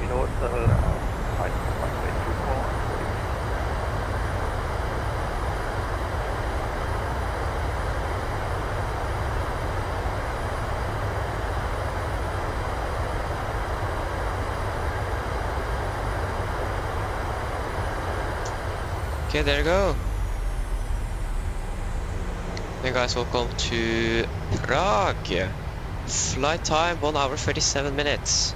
Speaker 6: You know what the height
Speaker 1: Okay, there you go. Hey guys, welcome to Prague. Flight time 1 hour 37 minutes.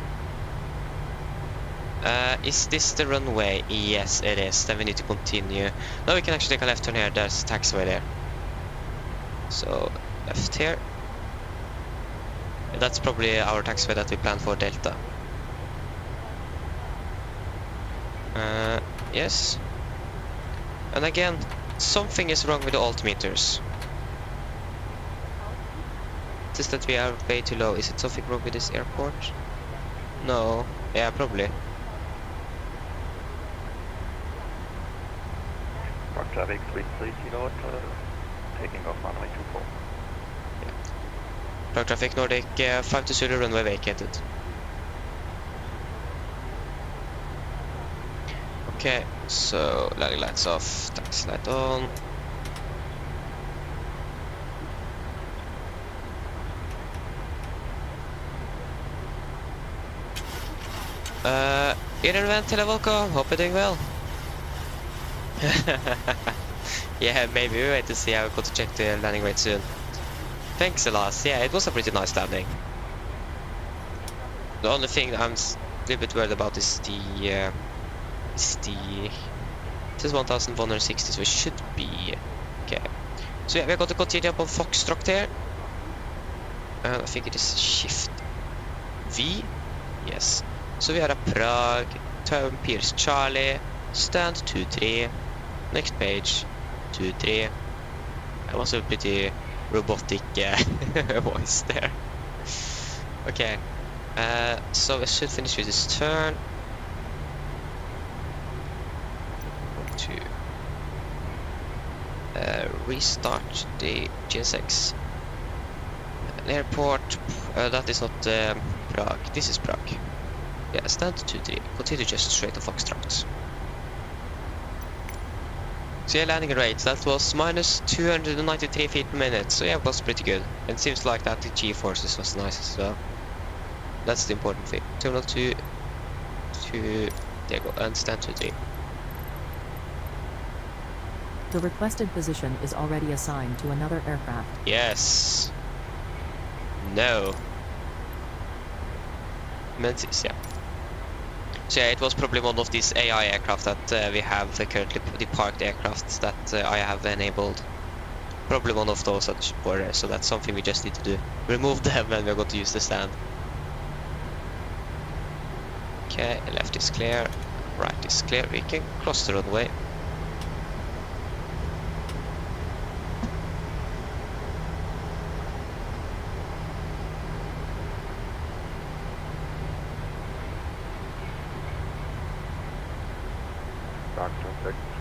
Speaker 1: Is this the runway? Yes, it is. Then we need to continue. Now we can actually take a left turn here. There's a taxiway there. So, left here. That's probably our taxiway that we planned for Delta. Yes. And again, something is wrong with the altimeters. It is that we are way too low. Is it something wrong with this airport? No. Yeah, probably.
Speaker 6: Prague traffic, please, you know what, taking off runway 24.
Speaker 1: Yeah. Prague traffic, Nordic, 5 to Zulu, runway vacated. Okay, so landing lights off, taxi light on. Inner vent, hello, welcome, hope you're doing well. Yeah, maybe we wait to see. I've got to check the landing rate soon. Thanks, Alas. Yeah, it was a pretty nice landing. The only thing I'm a little bit worried about is the it is 1160, so it should be okay. So yeah, we got to continue up on Foxtrot here. I think it is Shift V. Yes. So we are at Prague, turn Pierce Charlie, stand 23, next page 23. That was a pretty robotic voice there. Okay, so I should finish with this turn. To restart the GSX airport. That is not Prague. This is Prague. Yeah, stand 23. Continue just straight to Foxtrot. So yeah, landing rate, that was minus 293 feet per minute. So yeah, it was pretty good. And it seems like that the G-forces was nice as well. That's the important thing. Terminal 2 to there you go, and stand 23.
Speaker 2: The requested position is already assigned to another aircraft.
Speaker 1: Yes. No. Mentis, yeah. So yeah, it was probably one of these AI aircraft that we have currently, the parked aircraft that I have enabled. Probably one of those that were there, so that's something we just need to do. Remove them and we're going to use the stand. Okay, left is clear, right is clear. We can cross the runway.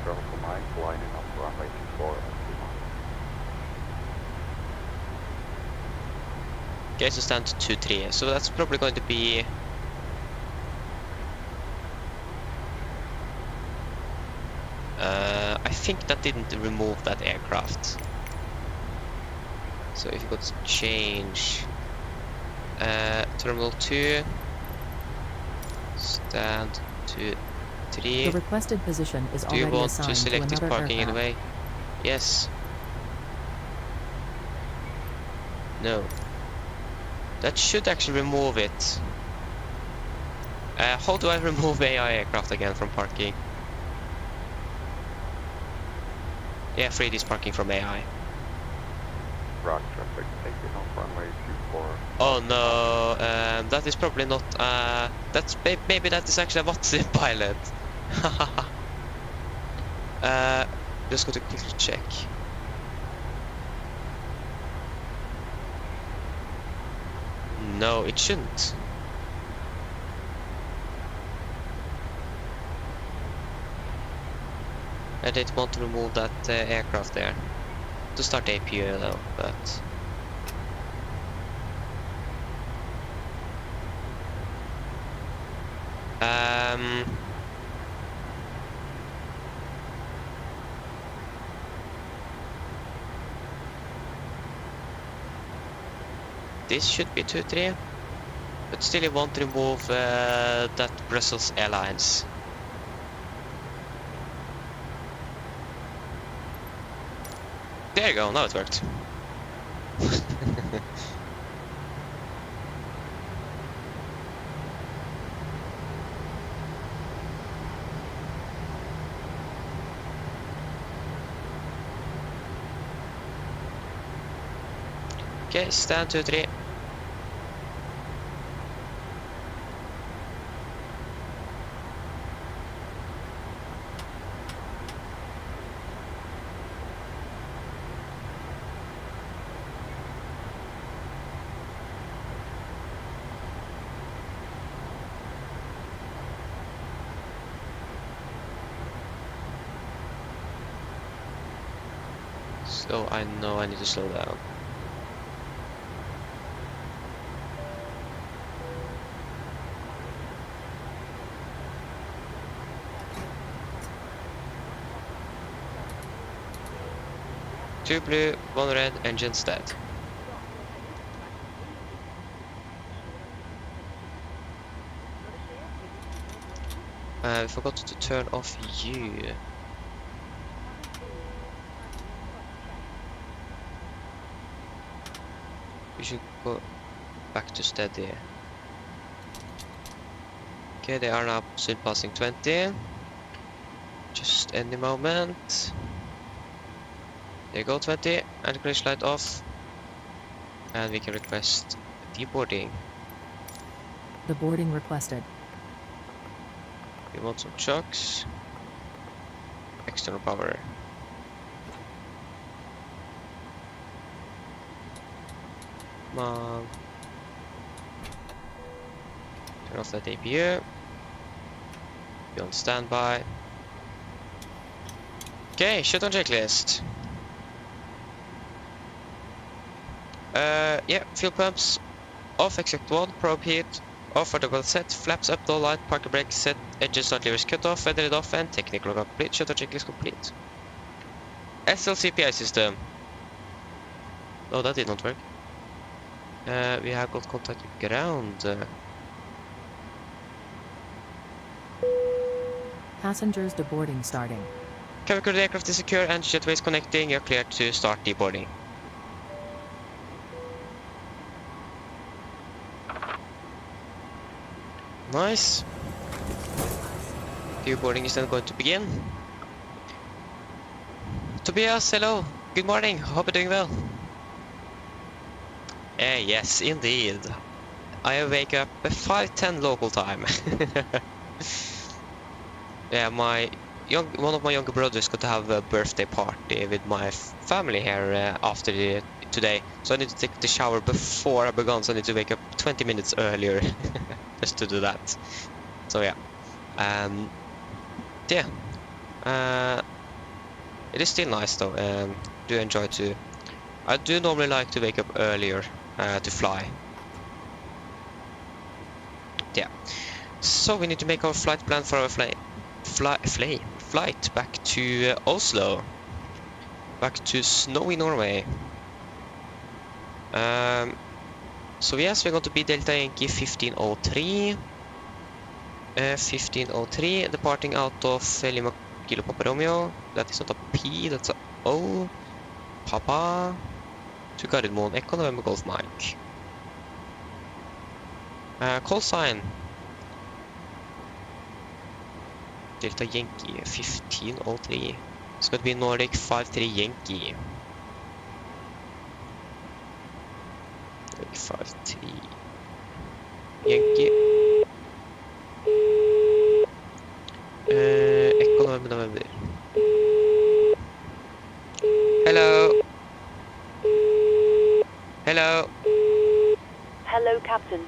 Speaker 6: travel for Mike, lining up runway 24 and 21.
Speaker 1: Okay, so stand to 2-3. So that's probably going to be... I think that didn't remove that aircraft. So if you could change Terminal 2, stand to 3.
Speaker 2: The requested position is
Speaker 1: Do you
Speaker 2: already
Speaker 1: want to
Speaker 2: assigned to
Speaker 1: select this
Speaker 2: another
Speaker 1: parking
Speaker 2: aircraft.
Speaker 1: anyway? Yes. No. That should actually remove it. How do I remove AI aircraft again from parking? Yeah, free this parking from AI.
Speaker 6: Rock traffic taking off runway 24.
Speaker 1: Oh no, that is probably not, that's maybe that is actually a WhatsApp pilot. Just go to quickly check. No, it shouldn't. I didn't want to remove that aircraft there. To start APU though, but... This should be 2-3, but still you want to remove that Brussels Airlines. There you go, now it worked. Okay, stand 2-3. So I know I need to slow down. Two blue, one red, engines dead. I forgot to turn off you. We should go back to steady. Okay, they are now soon passing 20. Just any moment. There you go, 20, and crash light off. And we can request deboarding.
Speaker 2: The boarding requested.
Speaker 1: We want some chocks. External power. Come on. Turn off that APU. Be on standby. Okay, shut on checklist. Yeah, fuel pumps off, except one, probe heat off, vertical set, flaps up, no light, parker brake set, engine start levers cut off, weather it off, and technical complete. Shut on checklist complete. SLCPI system. Oh, that did not work. We have got contact with ground.
Speaker 2: Passengers deboarding starting.
Speaker 1: Cabin crew, the aircraft is secure and jetways connecting. You're clear to start deboarding. Nice. Deboarding is then going to begin. Tobias, hello. Good morning. Hope you're doing well. Yes, indeed. I wake up at 5:10 local time. Yeah, one of my younger brothers got to have a birthday party with my family here after today. So I need to take the shower before I began, so I need to wake up 20 minutes earlier just to do that. So yeah. Yeah. It is still nice though. Do enjoy to. I do normally like to wake up earlier to fly. Yeah. So we need to make our flight plan for our flight back to Oslo. Back to snowy Norway. So yes, we're going to be Delta Yankee 1503. 1503, departing out of Lima Kilo Papa Romeo. That is not a P, that's a O. Papa. To Gardermoen, Echo November Golf Mike. Call sign. Delta Yankee 1503. It's going to be Nordic 53 Yankee. Nordic 53 Yankee. Echo November. Hello. Hello.
Speaker 3: Hello, Captain.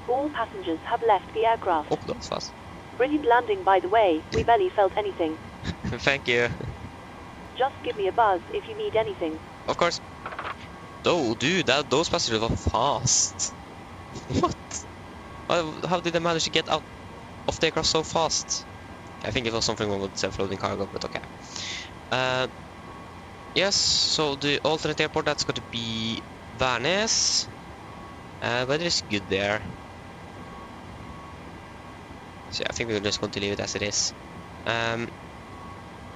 Speaker 3: All passengers have left the aircraft.
Speaker 1: Oh, that was fast.
Speaker 3: Brilliant landing, by the way. We barely felt anything.
Speaker 1: Thank you.
Speaker 3: Just give me a buzz if you need anything.
Speaker 1: Of course. Oh, dude, those passengers were fast. What? How did they manage to get out of the aircraft so fast? I think it was something wrong with self-loading cargo, but okay. Yes, so the alternate airport, that's going to be Værnes. Weather is good there. So yeah, I think we're just going to leave it as it is.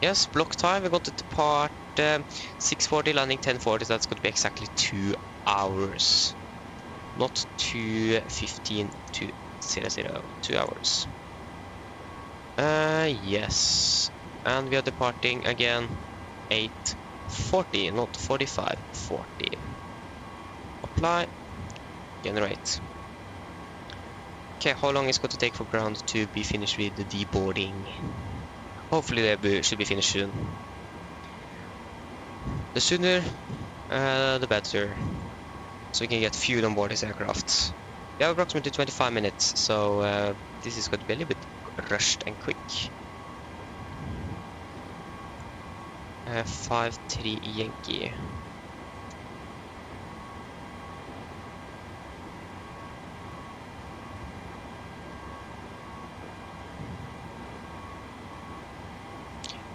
Speaker 1: Yes, block time, we're going to depart 6:40, landing 10:40, so that's going to be exactly 2 hours. Not 2:15 to 00, 2 hours. Yes, and we are departing again 8:40, not 45:40. Apply, generate. Okay, how long is it going to take for ground to be finished with the deboarding? Hopefully they should be finished soon. The sooner, the better. So we can get fuel on board this aircraft. We have approximately 25 minutes, so this is going to be a little bit rushed and quick. 53 Yankee.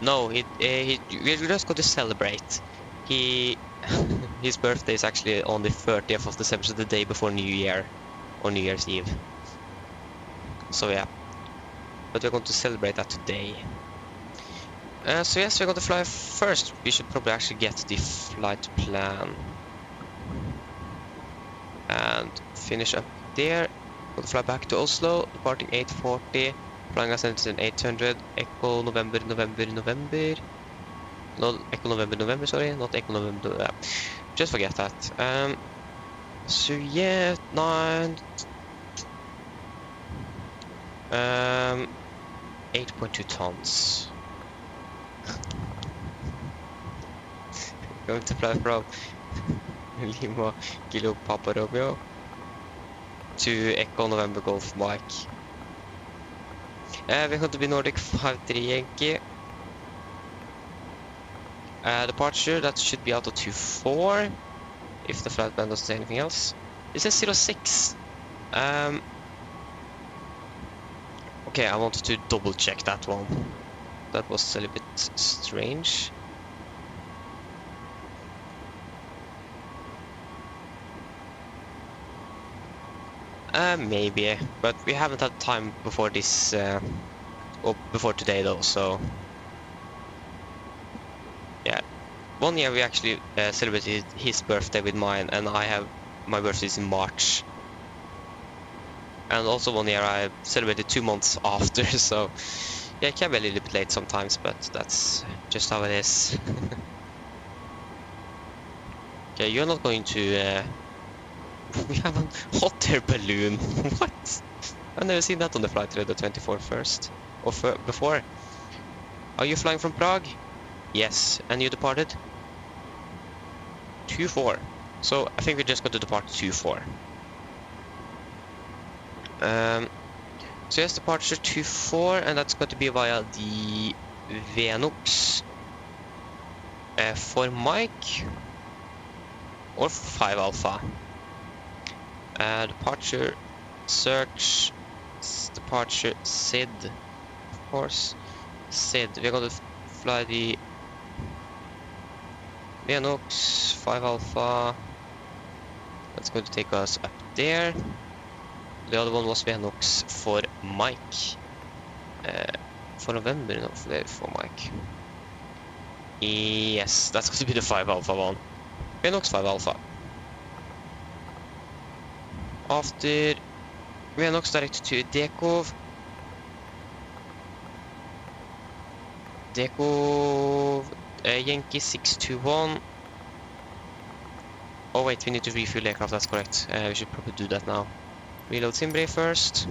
Speaker 1: No, we're just going to celebrate. His birthday is actually on the 30th of December, so the day before New Year, or New Year's Eve. So yeah, but we're going to celebrate that today. So yes, we're going to fly first. We should probably actually get the flight plan and finish up there. Going to fly back to Oslo, departing 8:40. Flying ascending 800, Echo November. No, Echo November, sorry, not Echo November. Just forget that. So yeah, 8.2 tons. Going to fly from Lima Kilo Papa Romeo to Echo November Golf Mike. We're going to be Nordic 53 Yankee. Departure, that should be out of 24, if the flight plan doesn't say anything else. It says 06. Okay, I wanted to double check that one. That was a little bit strange. Maybe, but we haven't had time before this, or before today though, so yeah. One year we actually celebrated his birthday with mine, and my birthday is in March. And also one year I celebrated 2 months after, so yeah, it can be a little bit late sometimes, but that's just how it is. Okay, you're not going to we have a hot air balloon. What? I've never seen that on the flight radar 24 first. Or before. Are you flying from Prague? Yes. And you departed? 2-4. So I think we're just going to depart 2-4. So yes, departure 2-4, and that's going to be via the Venox for Mike or 5 Alpha. Departure search, departure SID, of course. SID, we're going to fly the Venox 5 Alpha. That's going to take us up there. The other one was Venox for Mike. For November, no, for Mike. Yes, that's going to be the 5 Alpha one. Venox 5 Alpha. After Venox direct to Dekov. Dekov, Yankee 621. Oh wait, we need to refuel aircraft, that's correct. We should probably do that now. Reload Simbre first.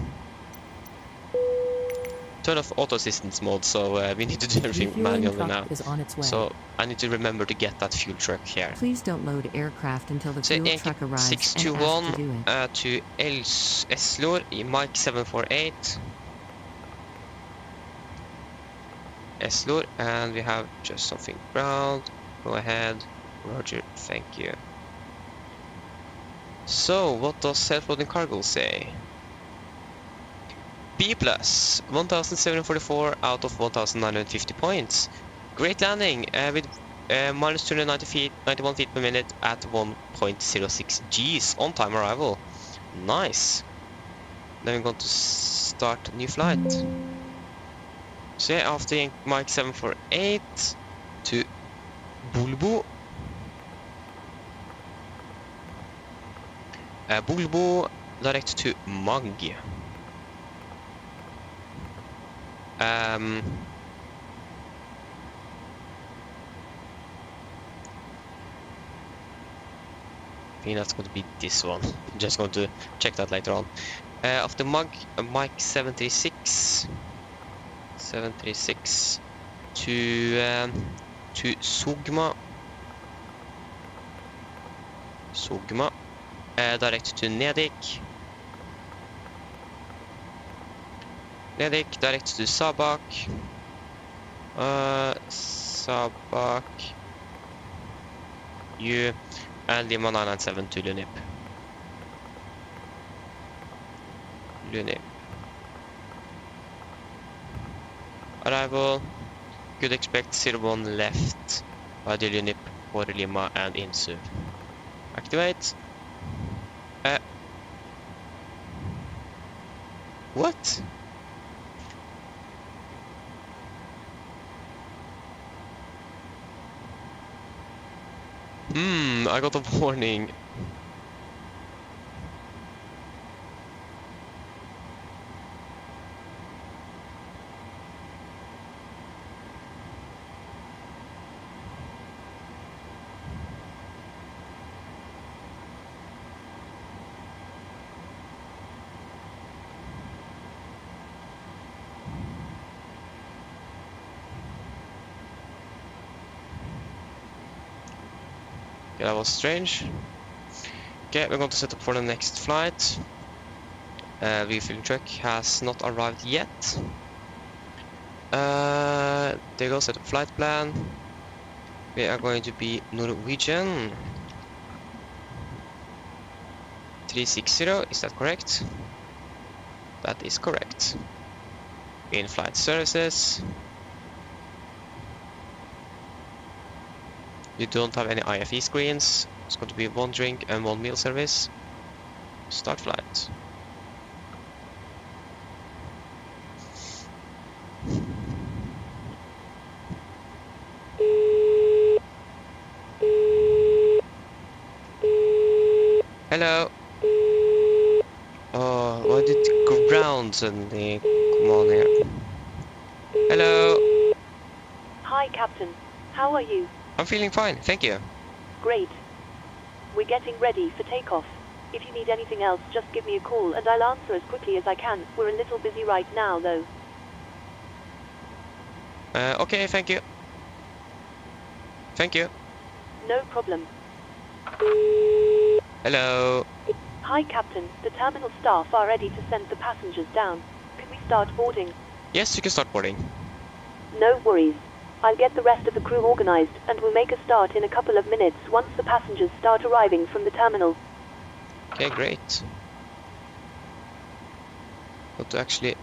Speaker 1: Turn off auto assistance mode, so we need to do everything manually now.
Speaker 2: Is on its way.
Speaker 1: So I need to remember to get that fuel truck here.
Speaker 2: Please don't load aircraft until the
Speaker 1: So
Speaker 2: fuel truck arrives and ask to do
Speaker 1: 621
Speaker 2: it.
Speaker 1: to Oslo, Mike 748. Oslo, and we have just something ground. Go ahead. Roger, thank you. So, what does self-loading cargo say? B+, 1,744 out of 1,950 points. Great landing with minus 290 feet, 91 feet per minute at 1.06 Gs on time arrival. Nice. Then we're going to start a new flight. So yeah, after Mike 748 to Bulbo. Bulbo direct to Mag. I think that's going to be this one. I'm just going to check that later on. After Mike 736 to Sogma. Direct to Nedik. Nedik direct to Sabak. Sabak. You and Lima 997 to Lunip. Arrival. Could expect 01 left by the Lunip for Lima and Insu. Activate. What? I got a warning. Okay, that was strange. Okay, we're going to set up for the next flight. Refueling truck has not arrived yet. There goes set up flight plan. We are going to be Norwegian 360, is that correct? That is correct. In-flight services. You don't have any IFE screens. It's going to be 1 drink and 1 meal service. Start flight. Hello. Oh, why did it go ground suddenly? Come on here. Hello.
Speaker 3: Hi, Captain. How are you?
Speaker 1: I'm feeling fine, thank you.
Speaker 3: Great. We're getting ready for takeoff. If you need anything else, just give me a call and I'll answer as quickly as I can. We're a little busy right now, though.
Speaker 1: Okay, thank you. Thank you.
Speaker 3: No problem.
Speaker 1: Hello.
Speaker 3: Hi, Captain. The terminal staff are ready to send the passengers down. Can we start boarding?
Speaker 1: Yes, you can start boarding.
Speaker 3: No worries. I'll get the rest of the crew organized and we'll make a start in a couple of minutes once the passengers start arriving from the terminal.
Speaker 1: Okay, great. Got to actually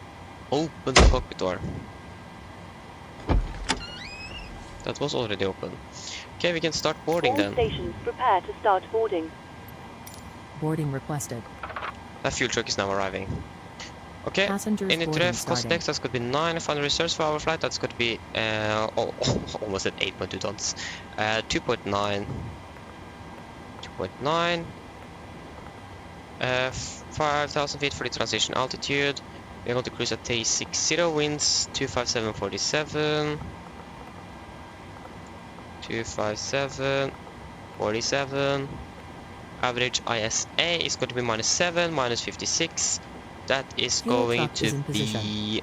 Speaker 1: open the cockpit door. That was already open. Okay, we can start boarding
Speaker 3: All
Speaker 1: then.
Speaker 3: stations, prepare to start boarding.
Speaker 2: Boarding requested.
Speaker 1: That fuel truck is now arriving. Okay,
Speaker 2: Passengers
Speaker 1: in the
Speaker 2: boarding
Speaker 1: ref
Speaker 2: starting.
Speaker 1: context, that's going to be 9. Final reserves for our flight, that's going to be almost at 8.2 tons. 2.9. 2.9. 5,000 feet for the transition altitude. We're going to cruise at 360, winds 257.47. 257, 47. Average ISA is going to be -7, -56. That is
Speaker 2: Fuel
Speaker 1: going
Speaker 2: truck is
Speaker 1: to
Speaker 2: in position.
Speaker 1: be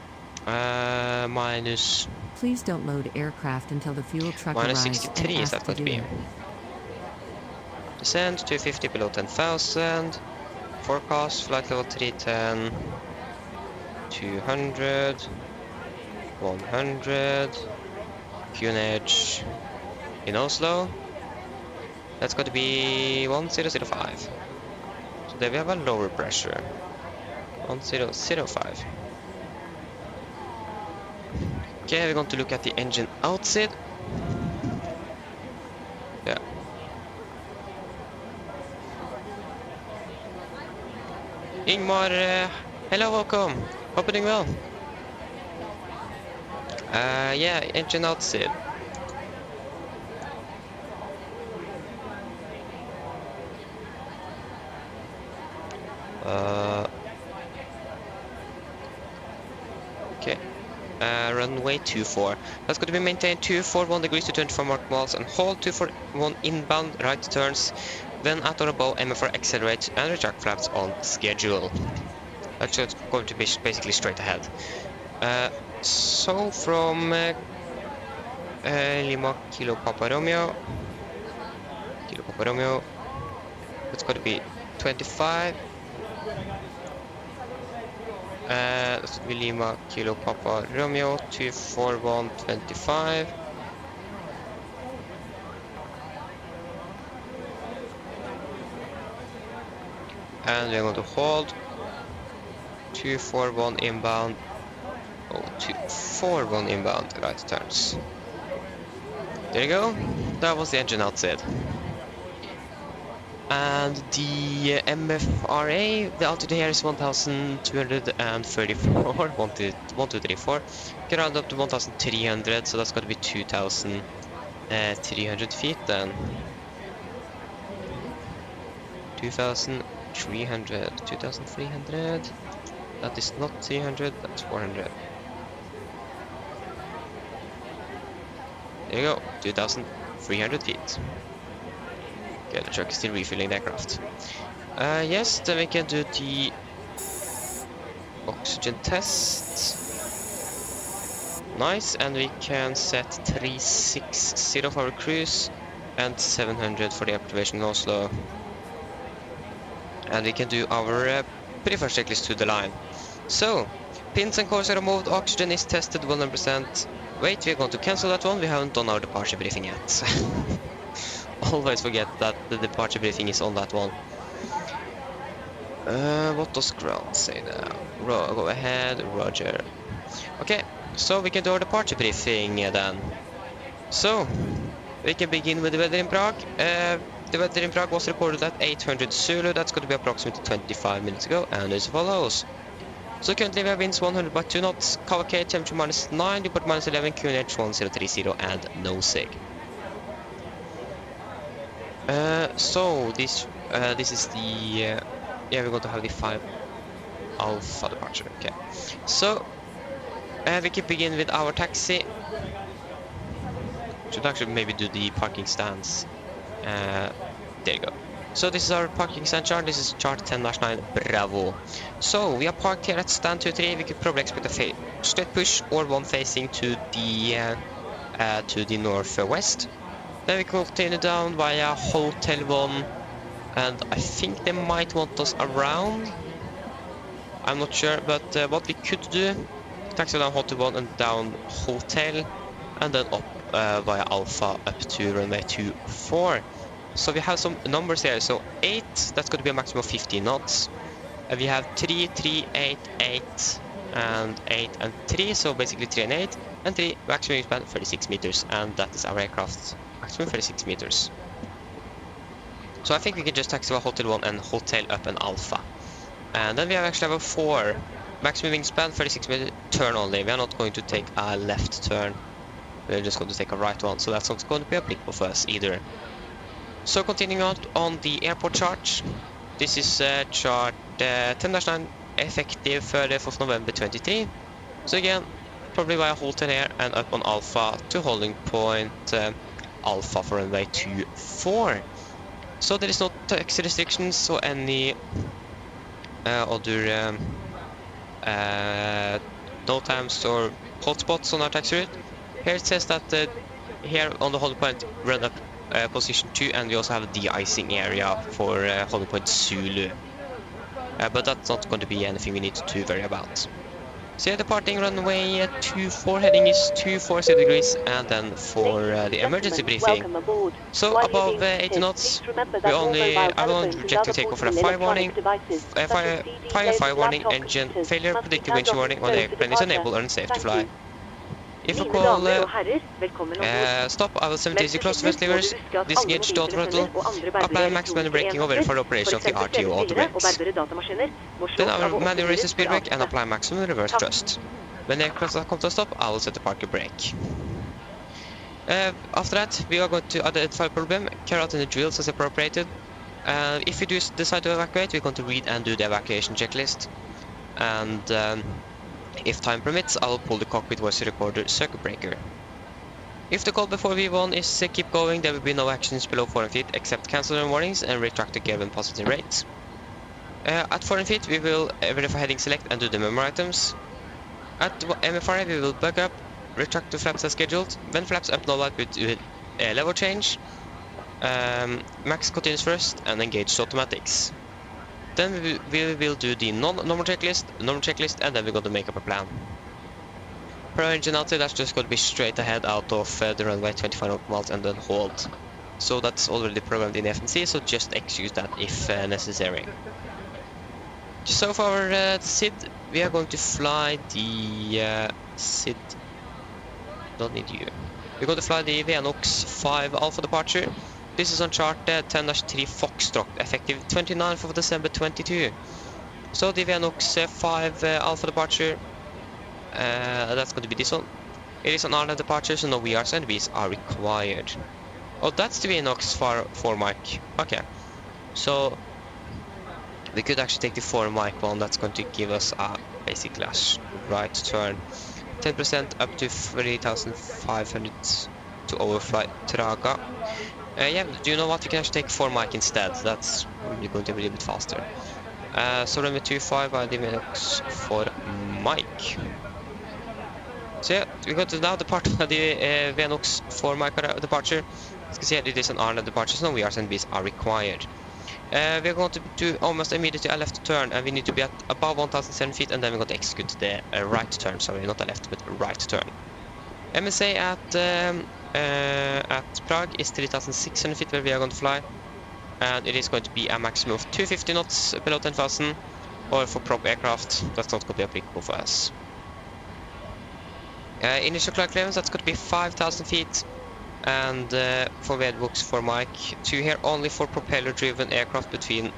Speaker 1: minus
Speaker 2: Please don't load aircraft until the fuel truck
Speaker 1: minus
Speaker 2: arrives
Speaker 1: 63.
Speaker 2: and
Speaker 1: Is that
Speaker 2: ask to
Speaker 1: going to
Speaker 2: do
Speaker 1: be?
Speaker 2: it.
Speaker 1: Descent 250 below 10,000. Forecast flight level 310. 200. 100. QNH in Oslo. That's going to be 1005. So there we have a lower pressure. 1005. Okay, we're going to look at the engine outside. Yeah. Ingmar, hello, welcome. Hope you're doing well. Yeah, engine outside. Okay. Runway 24. That's going to be maintained 241 degrees to 24 mark miles and hold 241 inbound right turns. Then at or above MFR accelerate and retract flaps on schedule. That's just going to be basically straight ahead. So from Lima Kilo Papa Romeo, that's going to be 25. That's going to be Lima Kilo Papa Romeo 24125. And we're going to hold 241 inbound. Oh, 241 inbound right turns. There you go. That was the engine outside. And the MFRA, the altitude here is 1,234. 1, 2, 3, 4. Can round up to 1,300, so that's going to be 2,300 feet then. 2,300. 2,300. That is not 300, that's 400. There you go, 2,300 feet. Okay, the truck is still refilling the aircraft. Yes, then we can do the oxygen test. Nice, and we can set 360 for our cruise and 700 for the activation in Oslo. And we can do our preferred checklist to the line. So, pins and cores are removed, oxygen is tested 100%. Wait, we're going to cancel that one, we haven't done our departure briefing yet. Always forget that the departure briefing is on that one. What does ground say now? Go ahead, Roger. Okay, so we can do our departure briefing then. So, we can begin with the weather in Prague. The weather in Prague was recorded at 800 Zulu, that's going to be approximately 25 minutes ago, and as follows. So currently we have winds 100 by 2 knots, KVK temperature -9, report -11, QNH 1030, and no sig. So this is the yeah, we're going to have the 5 Alpha departure. Okay, so we can begin with our taxi. Should actually maybe do the parking stands. There you go. So this is our parking stand chart. This is chart 10-9 Bravo. So we are parked here at stand 2-3. We could probably expect a straight push or one facing to the northwest. Then we continue down via Hotel 1, and I think they might want us around. I'm not sure, but what we could do taxi down Hotel 1 and down Hotel, and then up via Alpha up to runway 24. So we have some numbers here. So 8, that's going to be a maximum of 15 knots. And we have 3, 3, 8, 8, and 8 and 3, so basically 3 and 8, and 3 maximum wingspan 36 meters, and that is our aircraft maximum 36 meters. So I think we can just taxi over Hotel 1 and Hotel up and Alpha. And then we have actually have a 4 maximum wingspan 36 meter turn only. We are not going to take a left turn, we're just going to take a right one, so that's not going to be applicable for us either. So continuing on the airport chart, this is chart 10-9 effective 30th of November 23. So again, probably via Hotel here and up on Alpha to holding point Alpha for runway 24. So there is no taxi restrictions or any other no times or hotspots on our taxi route. Here it says that here on the holding point run up position 2, and we also have a de-icing area for holding point Zulu. But that's not going to be anything we need to worry about. So yeah, departing runway 24, heading is 240 degrees, and then for the emergency briefing. So above 80 knots, I will reject the takeoff for a fire warning, fire warning, engine failure, predicted winch warning on the airplane is unable or unsafe to fly. If you call stop, I will 70 easy close to first levers, disengage the auto throttle, apply maximum braking over for the operation of the RTO auto brakes. Then I will manually raise the speed brake and apply maximum reverse thrust. When the aircraft comes to a stop, I will set the parking brake. After that, we are going to identify the problem, carry out any drills as appropriated. If we do decide to evacuate, we're going to read and do the evacuation checklist. And if time permits, I'll pull the cockpit voice recorder circuit breaker. If the call before V1 is keep going, there will be no actions below 400 feet except cancel warnings and retract the gear when positive rates. At 400 feet, we will verify heading select and do the memo items. At MFRA, we will back up, retract the flaps as scheduled. When flaps up null out, we do a level change. Max continues first and engage automatics. Then we will do the normal checklist, and then we're going to make up a plan. Per engine outside, that's just going to be straight ahead out of the runway 25 miles and then hold. So that's already programmed in FNC, so just execute that if necessary. So for our SID, we are going to fly the SID. Don't need you. We're going to fly the VNOX 5 Alpha departure. This is on chart 10-3 Foxtrot, effective 29th of December 22. So the VNOX 5 Alpha departure, that's going to be this one. It is an Arland departure, so no VRs and Vs are required. Oh, that's the VNOX 4 mic. Okay, so we could actually take the 4 mic one. That's going to give us a basically a right turn. 10% up to 3,500 to overfly Prague. Yeah, do you know what? You can actually take 4 mic instead. That's really going to be a little bit faster. So runway 25 by the VNOX 4 mic. So yeah, we're going to now depart the VNOX 4 mic departure. As you can see, it is an Arland departure, so no VRs and Bs are required. We're going to do almost immediately a left turn, and we need to be at above 1,007 feet, and then we're going to execute the right turn. Sorry, not a left, but a right turn. MSA at Prague is 3,600 feet where we are going to fly, and it is going to be a maximum of 250 knots below 10,000, or for prop aircraft, that's not going to be applicable for us. Initial climb clearance, that's going to be 5,000 feet, and for VNOX for Mike 2 here, only for propeller driven aircraft between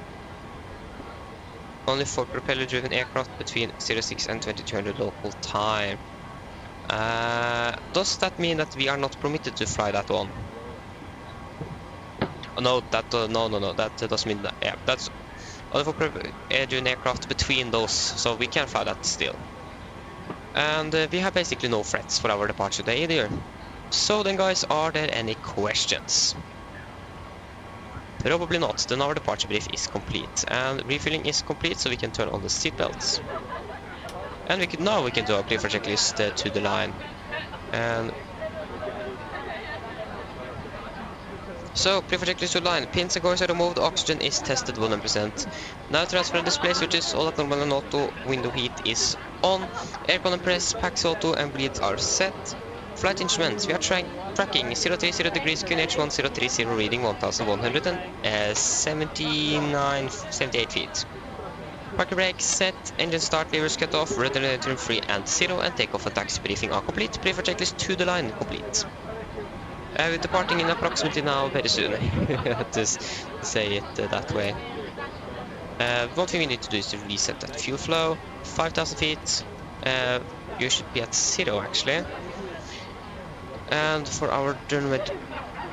Speaker 1: 06 and 2200 local time. Does that mean that we are not permitted to fly that one? No, no, that doesn't mean that. Yeah, that's only for air-driven aircraft between those, so we can fly that still. And we have basically no threats for our departure day either. So then guys, are there any questions? Probably not, then our departure brief is complete. And refilling is complete, so we can turn on the seatbelts. And we can do our clear for checklist to the line. And So, pre-for checklist to line. Pins and cores are removed, oxygen is tested 100%. Now transfer display switches, all at normal and auto, window heat is on. Aircon and press, packs auto and bleeds are set. Flight instruments, we are tracking 030 degrees QNH 1030 reading 1178 feet. Parking brake set, engine start, levers cut off, rudder free and 0, and takeoff and taxi briefing are complete. Pre-for checklist to the line complete. We're departing in approximately now very soon. Just say it that way. One thing we need to do is to reset that fuel flow. 5,000 feet. You should be at 0 actually. And for our runway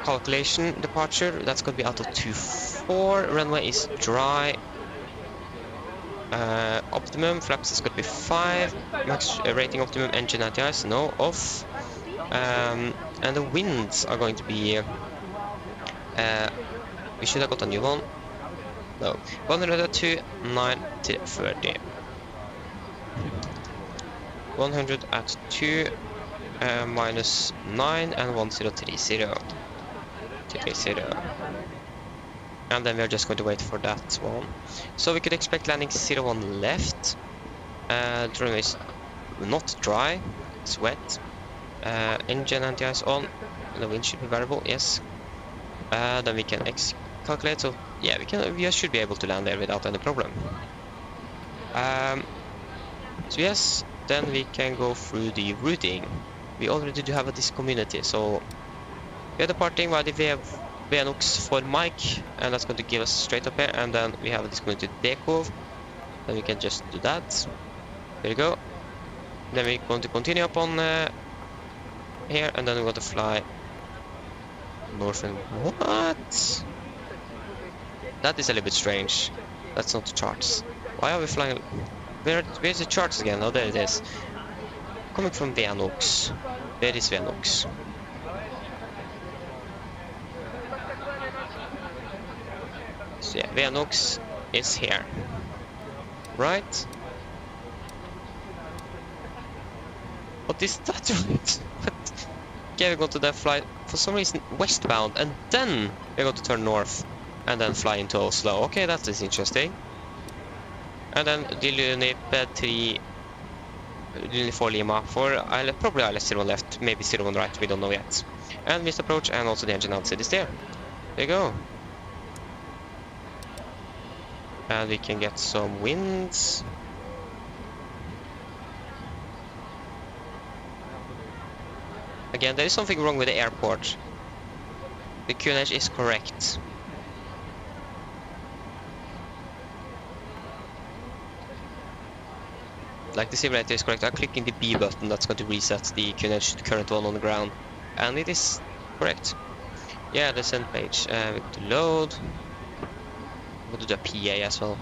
Speaker 1: calculation departure, that's going to be out of 24. Runway is dry. Optimum flaps is going to be 5. Max rating optimum, engine anti-ice, no, off. And the winds are going to be we should have got a new one. No, 102, 90, 30. 100 at 2 minus 9 and 1030. And then we're just going to wait for that one. So we could expect landing 01 left. The runway is not dry, it's wet. Engine anti-ice on, the wind should be variable, yes. Then we can calculate, so yeah, we should be able to land there without any problem. So yes, then we can go through the routing. We already do have this community, so we are departing via the Venux for Mike, and that's going to give us straight up here, and then we have this community Dekov, then we can just do that. There you go. Then we're going to continue up on here, and then we're going to fly north and what? That is a little bit strange. That's not the charts. Why are we flying? Where's the charts again? Oh, there it is. Coming from Venux. Where is Venux? So yeah, Venux is here. Right? What is that? Okay, we're going to then fly for some reason westbound, and then we're going to turn north and then fly into Oslo. Okay, that is interesting. And then Dilunip 3 for Lima for probably ILS 01 left, maybe 01 right, we don't know yet. And missed approach, and also the engine outside is there. There you go. And we can get some winds. Again, there is something wrong with the airport. The QNH is correct. Like the simulator is correct. I'm clicking the B button, that's going to reset the QNH to the current one on the ground. And it is correct. Yeah, the send page. We go to load. I'm going to do a PA as well.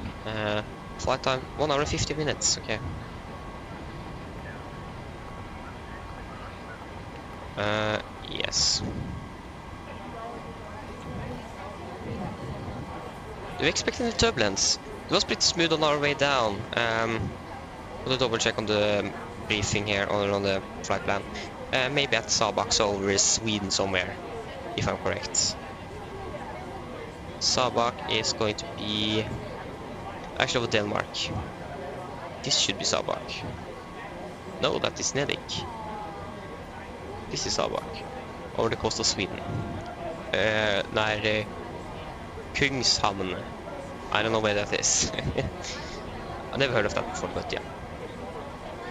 Speaker 1: Flight time 1 hour and 50 minutes. Okay. Yes. Do we expect any turbulence? It was pretty smooth on our way down. We'll double check on the briefing here, or on the flight plan. Maybe at Sabak over Sweden somewhere, if I'm correct. Sabak is going to be actually over Denmark. This should be Sabak. No, that is Nedik. This is Sabak, over the coast of Sweden. Nær Kungshamn. I don't know where that is. I never heard of that before, but yeah.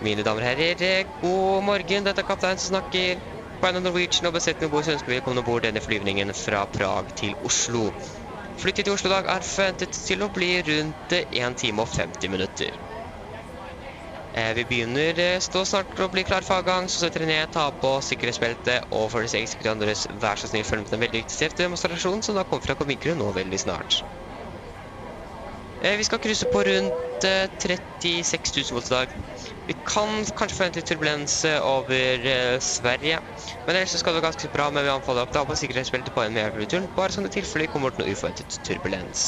Speaker 1: Mine damer og herrer, god morgen, dette er kaptein som snakker. På Oslo Norwegian og besetning ombord, så ønsker vi velkommen ombord denne flyvningen fra Prag til Oslo. Flyttet til Oslo i dag er forventet til å bli rundt 1 time og 50 minutter. Vi begynner stå snart å bli klar for avgang, så setter dere ned, ta på sikkerhetsbeltet, og for disse eksekute andres vær så snill følge med den veldig viktige demonstrasjonen som da kommer fra Komikru nå veldig snart. Vi skal krysse på rundt 36 000 volt i dag. Vi kan kanskje forvente litt turbulens over Sverige, men ellers skal det gå ganske bra, men vi anbefaler å ta på sikkerhetsbeltet på en med turen, bare som det tilfelle kommer til noe uforventet turbulens.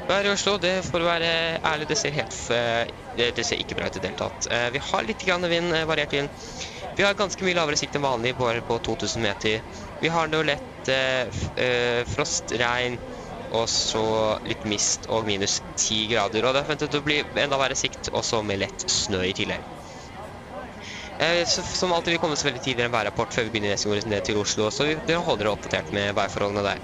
Speaker 1: Vær i Oslo, det får være ærlig, det ser ikke bra ut i det hele tatt. Vi har litt grann vind, variert vind. Vi har ganske mye lavere sikt enn vanlig, bare på 2000 meter. Vi har noe lett frost, regn, og så litt mist og minus 10 grader. Og det er ventet å bli enda verre sikt, også med lett snø i tillegg. Som alltid, vi kommer så veldig tidligere en værrapport før vi begynner nesten går ned til Oslo, så dere holder dere oppdatert med værforholdene der.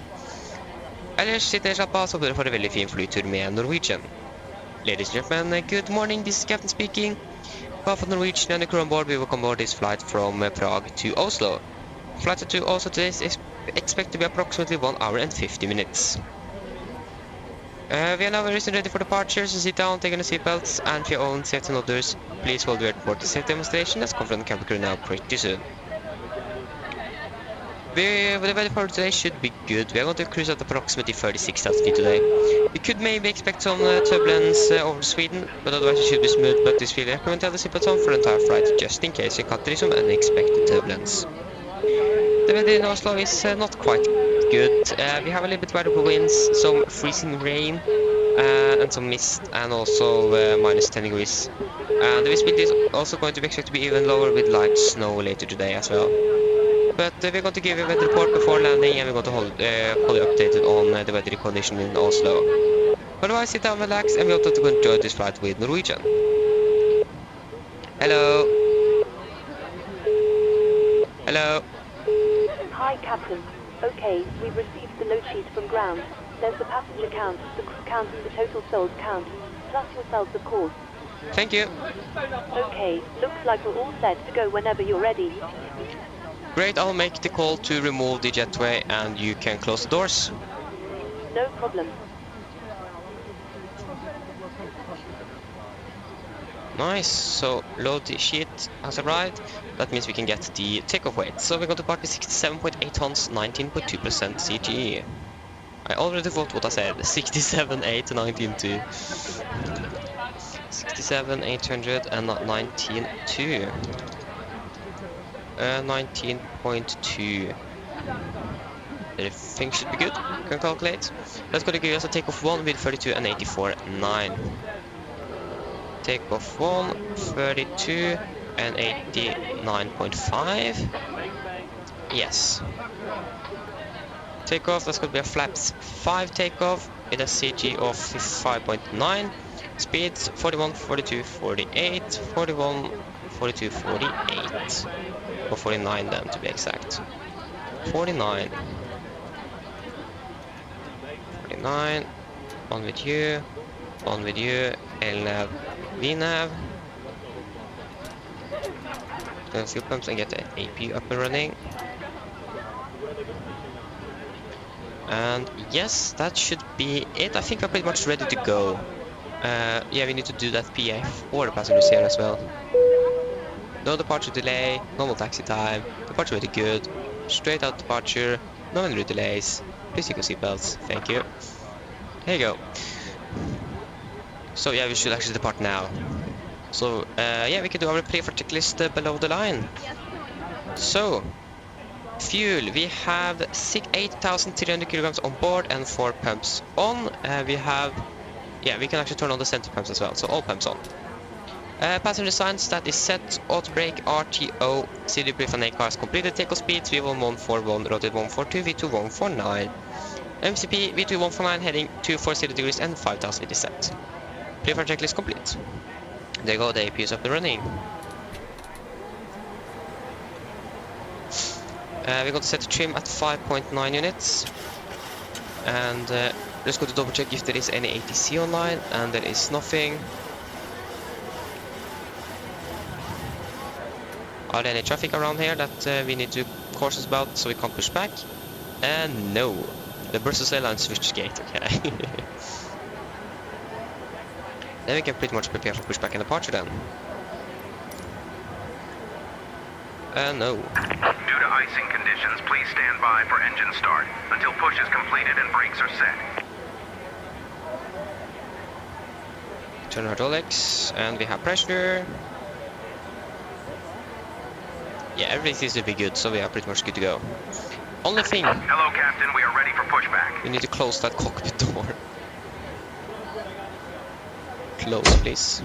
Speaker 1: Ellers sitter dere slapp av, så dere får en veldig fin flytur med Norwegian. Ladies and gentlemen, good morning, this is Captain speaking. Behalf of Norwegian and the crew on board, we will come aboard this flight from Prague to Oslo. Flight to Oslo today is expected to be approximately 1 hour and 50 minutes. We are now very soon ready for departure, so sit down, take on the seatbelts, and for your own safety and others, please hold your airport safety demonstration as confirmed cabin crew now pretty soon. The weather for today should be good. We are going to cruise at approximately 36,000 feet today. We could maybe expect some turbulence over Sweden, but otherwise it should be smooth. But this will recommend to have the seatbelts on for the entire flight, just in case you encounter some unexpected turbulence. The weather in Oslo is not quite good. We have a little bit variable winds, some freezing rain, and some mist, and also minus 10 degrees. And the visibility is also going to be expected to be even lower with light snow later today as well. But we're going to give you a weather report before landing, and we're going to hold you updated on the weather condition in Oslo. Otherwise, sit down, relax, and we hope that you enjoy this flight with Norwegian. Hello. Hello.
Speaker 3: Hi, Captain. Okay, we've received the load sheet from ground. There's the passenger count, the crew count, and the total souls count, plus yourselves, of course.
Speaker 1: Thank you.
Speaker 3: Okay, looks like we're all set to go whenever you're ready.
Speaker 1: Great, I'll make the call to remove the jetway, and you can close the doors.
Speaker 3: No problem.
Speaker 1: Nice, so load sheet has arrived. That means we can get the takeoff weight. So we're going to part with 67.8 tons, 19.2% CG. I already thought what I said, 67.8 to 19.2. 67,800 and not 19.2. 19.2. Everything should be good. Can calculate. That's going to give us a takeoff 1 with 32 and 84.9. Takeoff 1, 32 and 89.5. Yes. Takeoff, that's going to be a flaps 5 takeoff with a CG of 5.9. Speeds 41, 42, 48, 41, 42, 48. Or 49 then, to be exact. 49. 49. On with you. On with you. LNAV, VNAV. Fuel pumps and get the AP up and running. And yes, that should be it. I think I'm pretty much ready to go. Yeah, we need to do that PA for the passengers here as well. No departure delay, normal taxi time, departure really good, straight out departure, no any delays, please take your seatbelts, thank you. There you go. So yeah, we should actually depart now. So yeah, we can do our play for checklist below the line. So, fuel, we have 8,300 kilograms on board and 4 pumps on. We have, yeah, we can actually turn on the center pumps as well, so all pumps on. Passenger signs, that is set, auto brake, RTO, CD brief and A cars completed, takeoff speeds, V1141, rotate 142, V2149. MCP, V2149, heading 240 degrees and 5,000 feet is set. Pre-flight checklist complete. There you go, the AP is up and running. We're going to set the trim at 5.9 units. And let's go to double check if there is any ATC online, and there is nothing. Are there any traffic around here that we need to cautious about so we can't push back? No. The Brussels Airlines switch gate, okay. Then we can pretty much prepare for pushback and departure then. No.
Speaker 8: Due to icing conditions, please stand by for engine start until push is completed and brakes are set.
Speaker 1: Turn hydraulics, and we have pressure. Yeah, everything seems to be good, so we are pretty much good to go. Only thing...
Speaker 8: Hello, Captain. We are ready for pushback.
Speaker 1: We need to close that cockpit door. Close, please.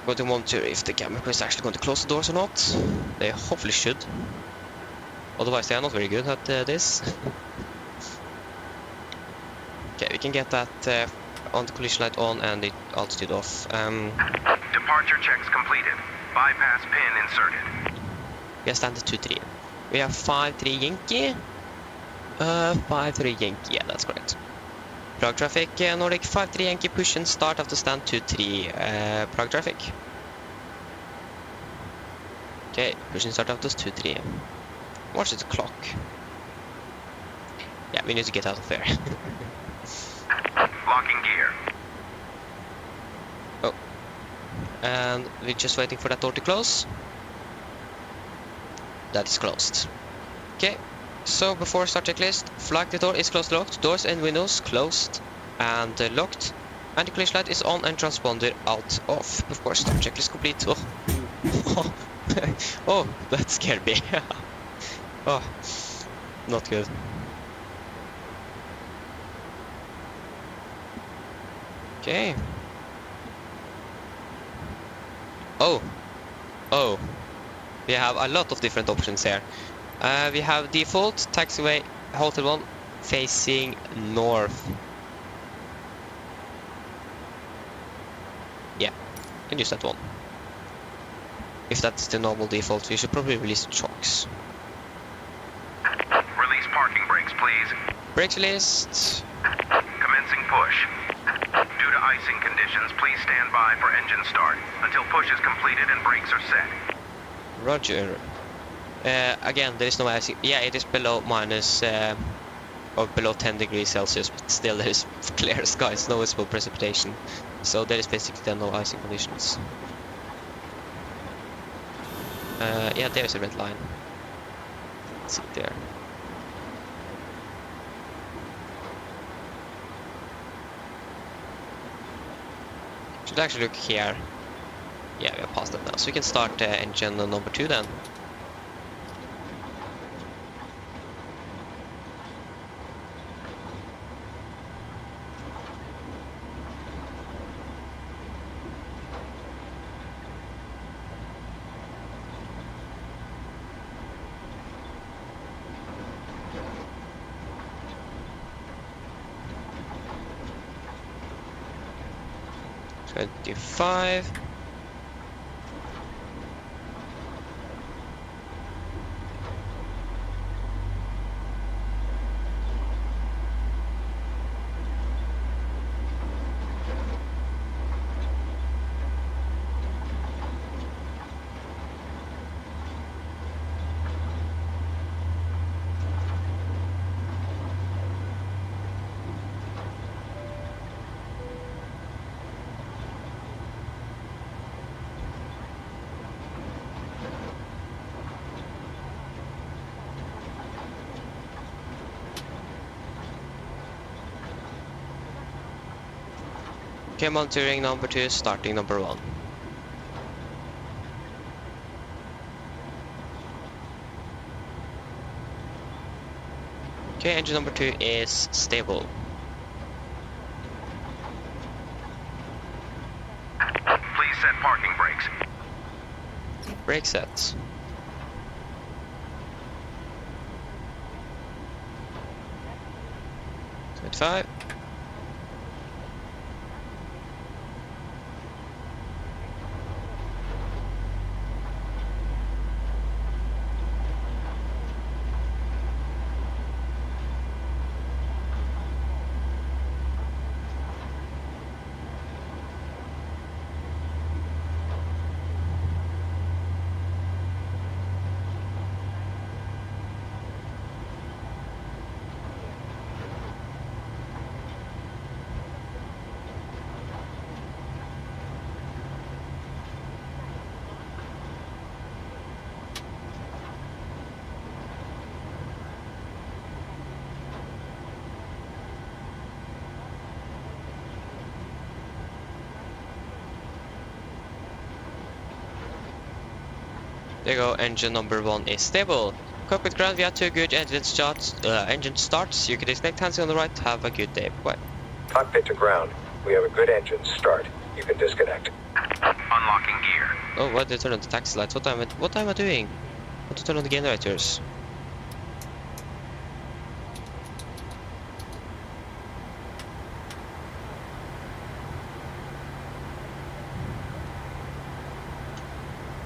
Speaker 1: Going to monitor if the camera crew is actually going to close the doors or not. They hopefully should. Otherwise they are not very good at this. Okay, we can get that on the collision light on and the altitude off.
Speaker 8: Departure checks completed. Bypass pin inserted.
Speaker 1: We are standard 2-3. We have 5-3 Yankee. 5-3 Yankee, yeah, that's correct. Prague traffic, Nordic 5-3 Yankee, push and start after stand 2-3 Prague traffic. Okay, push and start after 2-3. Watch the clock. Yeah, we need to get out of there.
Speaker 8: Locking gear.
Speaker 1: Oh. And we're just waiting for that door to close. That is closed. Okay. So before start checklist, flag the door is closed locked, doors and windows closed and locked, and the collision light is on and transponder out off. Before start checklist complete. Oh, oh, that scared me. Oh, not good. Okay. Oh, we have a lot of different options here. We have default, taxiway, hotel 1, facing north. Yeah, you can use that one. If that's the normal default, we should probably release chocks.
Speaker 8: Release parking brakes, please.
Speaker 1: Brakes released.
Speaker 8: Commencing push. Due to icing conditions, please stand by for engine start until push is completed and brakes are set.
Speaker 1: Roger. Again, there is no icing. Yeah, it is below minus or below 10 degrees Celsius, but still there is clear skies, no visible precipitation. So there is basically then no icing conditions. Yeah, there's a red line. Let's see there. Should actually look here. Yeah, we are past that now, so we can start engine number 2 then. $25. Okay, monitoring number 2, starting number 1. Okay, engine number 2 is stable.
Speaker 8: Please set parking brakes.
Speaker 1: Brake set. $25. There you go, engine number 1 is stable. Cockpit ground, we have 2 good engine starts. You can disconnect, hands on the right, have a good day. Bye.
Speaker 9: Cockpit to ground, we have a good engine start. You can disconnect.
Speaker 8: Unlocking gear.
Speaker 1: Oh, why did I turn on the taxi lights? What am I doing? I want to turn on the generators.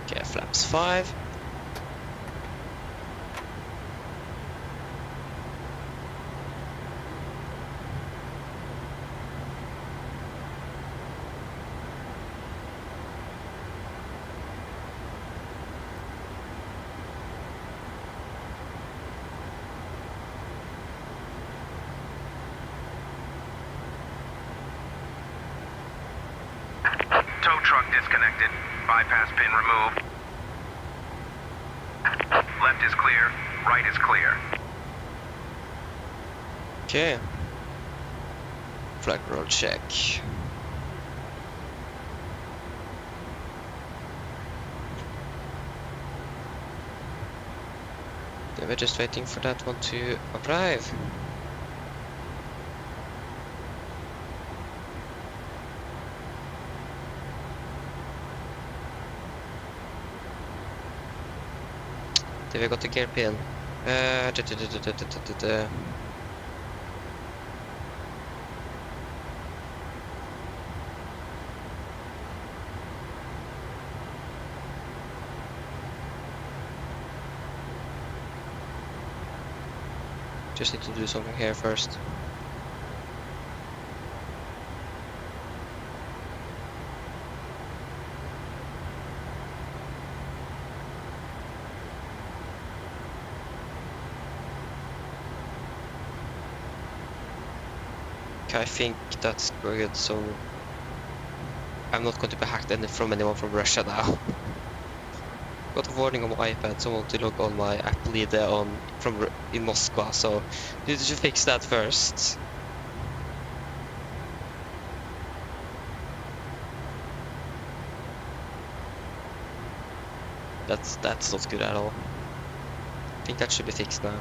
Speaker 1: Okay, flaps 5.
Speaker 8: Tow truck disconnected. Bypass pin removed. Left is clear. Right is clear.
Speaker 1: Okay. Flag roll check. Then we're just waiting for that one to arrive. Then we got the gear pin. Just need to do something here first. Okay, I think that's good, so I'm not going to be hacked from anyone from Russia now. Got a warning on my iPad, someone to log on my Apple ID in Moscow, so you should fix that first. That's not good at all. I think that should be fixed now.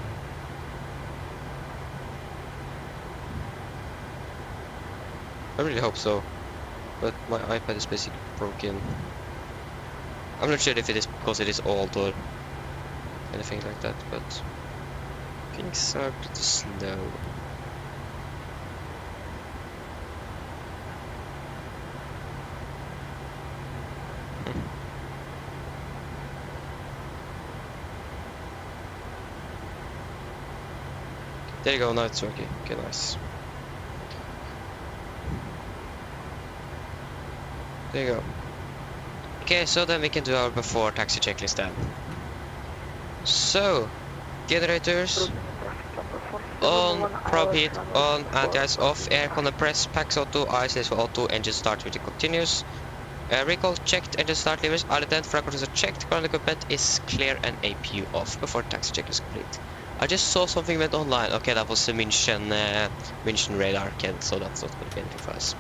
Speaker 1: I really hope so, but my iPad is basically broken. I'm not sure if it is because it is old or anything like that, but things are pretty slow. There you go, now it's working. Okay, nice. There you go. Okay, so then we can do our before taxi checklist then. So, generators on, probe heat on, anti-ice off, aircon and press, packs auto, ice is for auto, engine start with continuous. Recall checked, engine start levers, island flag controls are checked, ground equipment is clear and APU off before taxi checklist complete. I just saw something went online. Okay, that was the München radar, Kent, so that's not going to be anything for us.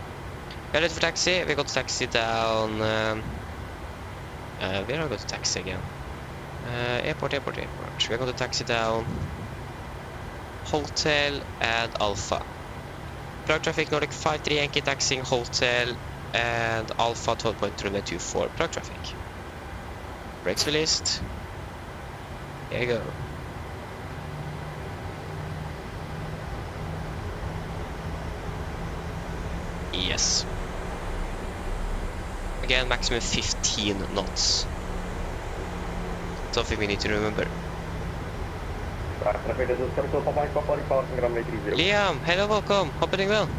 Speaker 1: We are ready for taxi. We got taxi down. We are going to taxi again. Airport. We are going to taxi down. Hotel and Alpha. Prague traffic Nordic 53 Yankee taxiing Hotel and Alpha 12.324 Prague traffic. Brakes released. Here you go. Yes. Again, maximum 15 knots. Something we need to remember. Liam, hello, welcome. Hope you're doing well.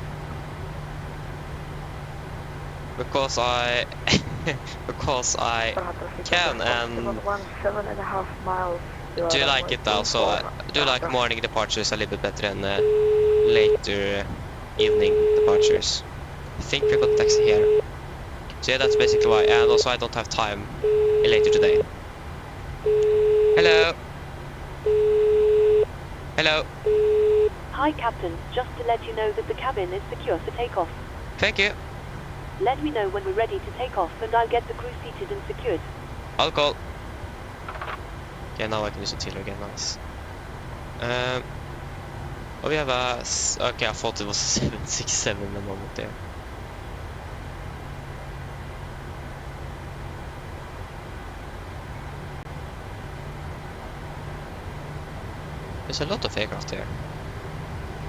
Speaker 1: Because I can, and
Speaker 9: 7.5 miles.
Speaker 1: do like it also. I do like morning departures a little bit better than later evening departures. I think we got taxi here. So yeah, that's basically why, and also I don't have time later today. Hello. Hello.
Speaker 3: Hi, Captain. Just to let you know that the cabin is secure for takeoff.
Speaker 1: Thank you.
Speaker 3: Let me know when we're ready to take off, and I'll get the crew seated and secured.
Speaker 1: I'll call. Yeah, now I can use the tiller again. Nice. Oh, we have a. Okay, I thought it was 767 the moment there. There's a lot of aircraft here.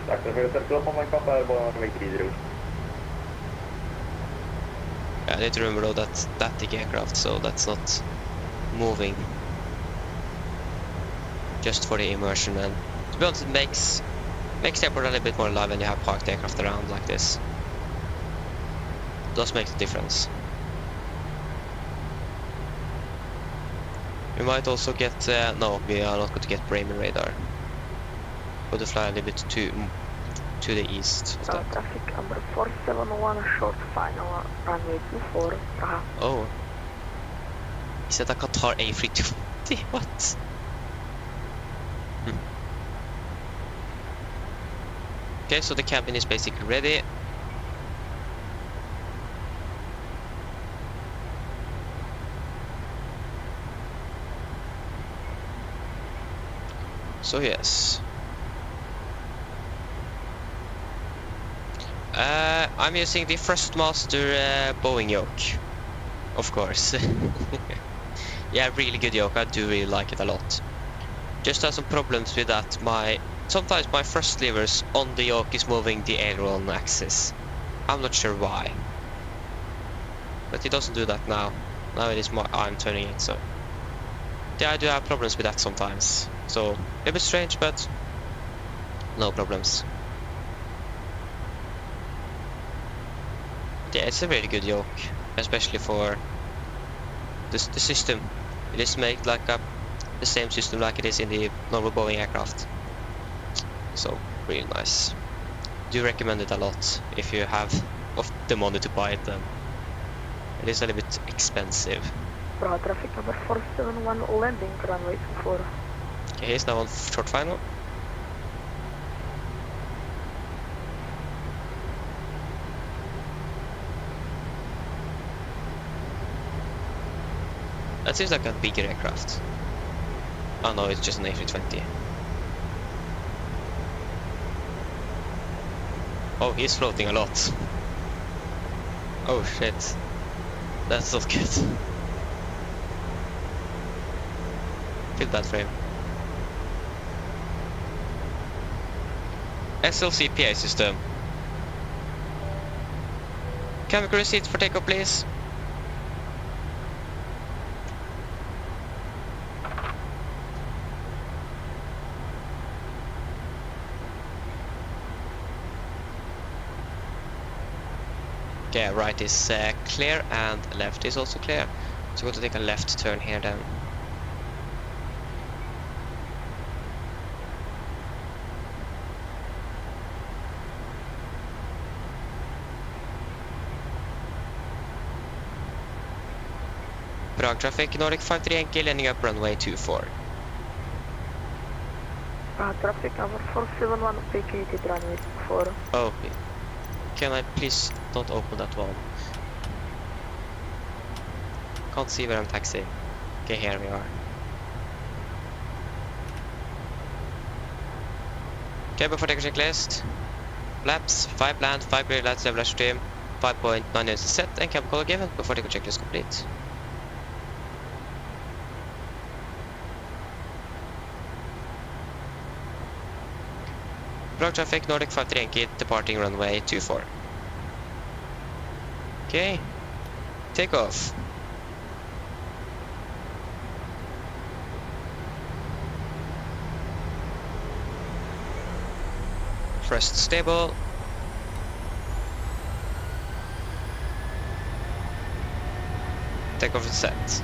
Speaker 1: Yeah, I need to remember though that's static aircraft, so that's not moving. Just for the immersion, and to be honest, it makes the airport a little bit more alive when you have parked aircraft around like this. It does make a difference. We might also get no, we are not going to get Bremen radar. Going to fly a little bit to the east of that.
Speaker 9: Traffic number 471, short final, runway 24, Prague.
Speaker 1: Oh. Is that a Qatar A320? What? Okay, so the cabin is basically ready. So yes. I'm using the Thrustmaster Boeing yoke, of course. Yeah, really good yoke. I do really like it a lot. Just have some problems with that. Sometimes my thrust levers on the yoke is moving the aileron axis. I'm not sure why, but it doesn't do that now. Now it is I'm turning it, so yeah, I do have problems with that sometimes. So a little bit strange, but no problems. Yeah, it's a really good yoke, especially for the system. It is made like the same system like it is in the normal Boeing aircraft. So really nice. Do recommend it a lot if you have the money to buy it. Then it is a little bit expensive.
Speaker 9: Prague traffic number 471, landing runway 24.
Speaker 1: Okay, he's now on short final. That seems like a bigger aircraft. Oh no, it's just an A320. Oh, he's floating a lot. Oh shit. That's not good. Feel bad for him. SLC PA system. Can we crew seats for takeoff, please? Okay, right is clear and left is also clear. So we're going to take a left turn here then. Prague traffic, Nordic 53 Yankee, landing up runway 24.
Speaker 9: Prague traffic number 471, vacated runway 24.
Speaker 1: Oh, can I please don't open that one? Can't see where I'm taxiing. Okay, here we are. Okay, before takeoff checklist. Flaps, 5 land, 5 rear lights, level stream, 5.9 is set, and cab color given before takeoff checklist complete. Prague traffic, Nordic 53 Yankee, departing runway 24. Okay, take off. Thrust stable. Takeoff is set.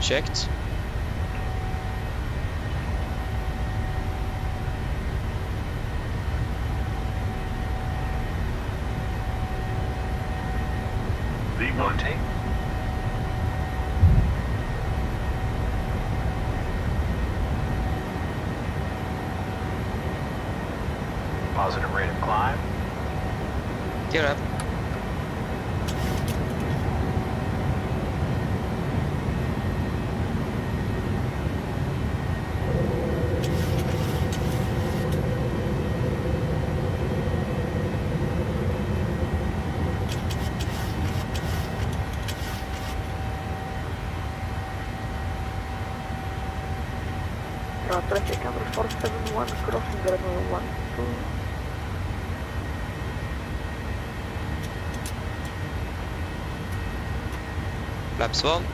Speaker 1: Checked.
Speaker 8: V1 take.
Speaker 10: Positive rate of climb.
Speaker 1: Gear up.
Speaker 9: traffic number 471 crossing runway 12.
Speaker 1: Flaps 1.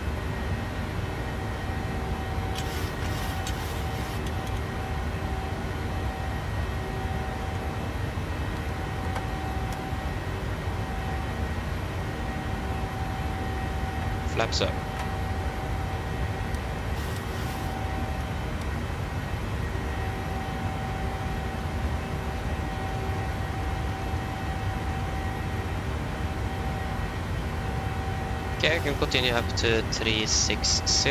Speaker 1: Flaps up. Okay, I can continue up to 360.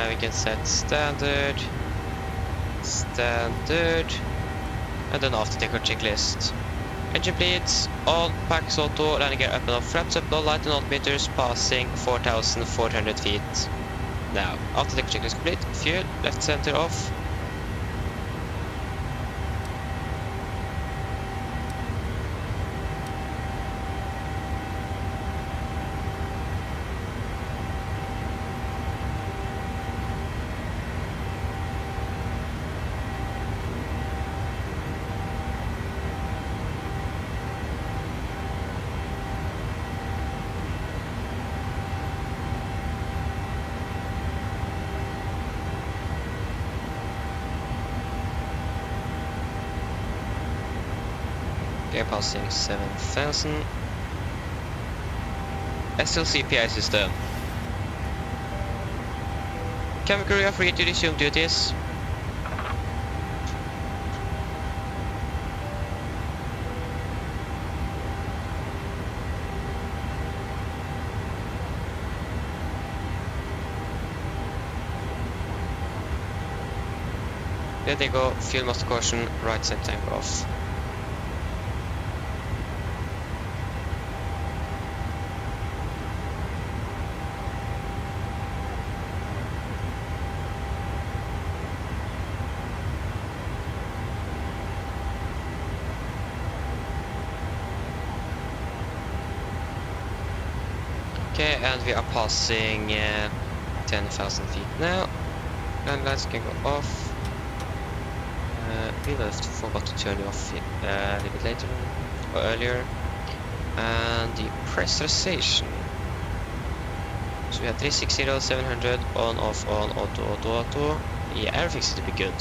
Speaker 1: We can set standard, and then after takeoff checklist. Engine bleeds, all packs auto, landing gear up and off, flaps up, no light and altimeters, passing 4,400 feet. Now, after takeoff checklist complete, fuel, left center off. Okay, passing 7,000. SLC PI system. Cabin crew are free to resume duties. There they go, fuel master caution, right side tank off. Okay, and we are passing 10,000 feet now. Land lights can go off. We left, forgot to turn it off a little bit later or earlier. And the pressurization. So we have 360, 700, on, off, on, auto. Yeah, everything seems to be good.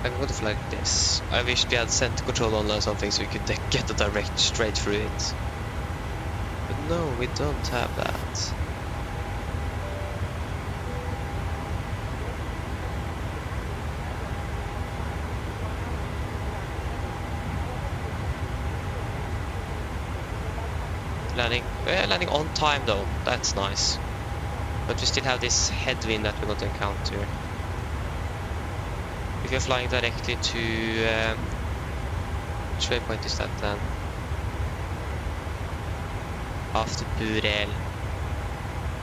Speaker 1: I would have liked this. I wish we had center control on or something so we could get a direct straight through it. But no, we don't have that. Landing on time though, that's nice. But we still have this headwind that we're going to encounter. If you're flying directly to which waypoint is that then? After Burel.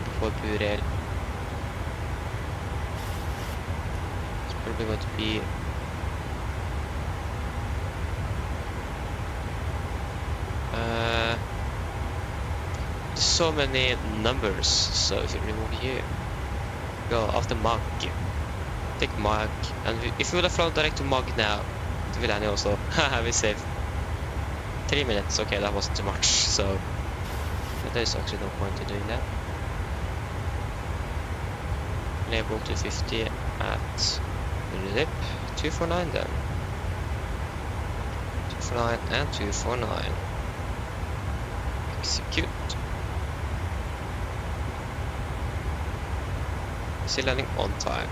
Speaker 1: Before Burel. It's probably going to be so many numbers, so if you remove here, go after Mag. Take Mag, and if we would have flown direct to Mag now, to Villani also, haha, we saved 3 minutes. Okay, that wasn't too much, so there's actually no point in doing that. Label 250 at zip 249 then. 249 and 249. Execute. Still landing on time.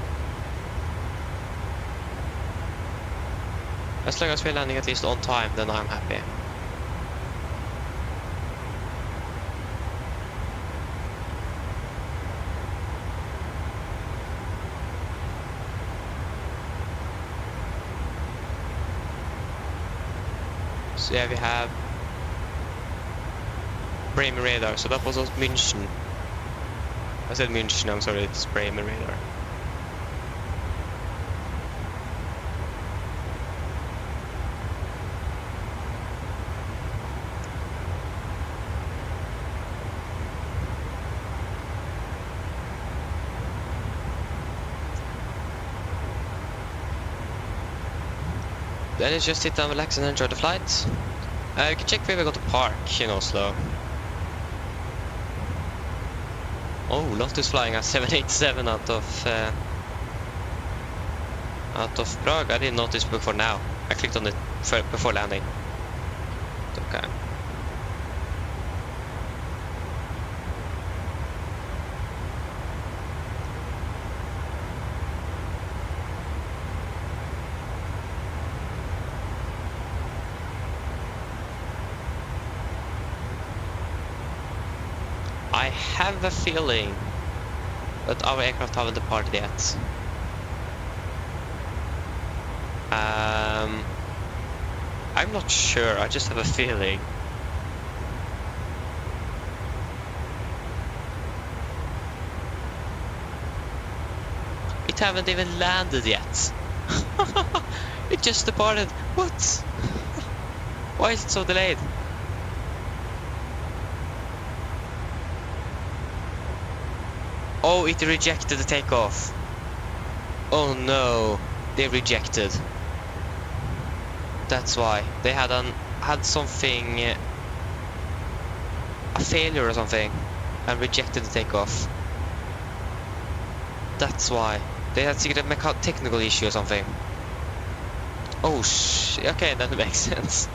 Speaker 1: As long as we're landing at least on time, then I'm happy. So yeah, we have Bremen radar. So that was also München. I said München, I'm sorry, it's Bremen radar. Then it's just sit down, relax and enjoy the flight. You can check where we got to park in Oslo. Oh, Lotus flying a 787 out of Prague. I didn't notice before now. I clicked on it before landing. Okay. I have a feeling that our aircraft haven't departed yet. I'm not sure, I just have a feeling. It haven't even landed yet. It just departed. What? Why is it so delayed? Oh, it rejected the takeoff. Oh no, they rejected. That's why they had something, a failure or something, and rejected the takeoff. That's why they had a technical issue or something. Oh okay, that makes sense.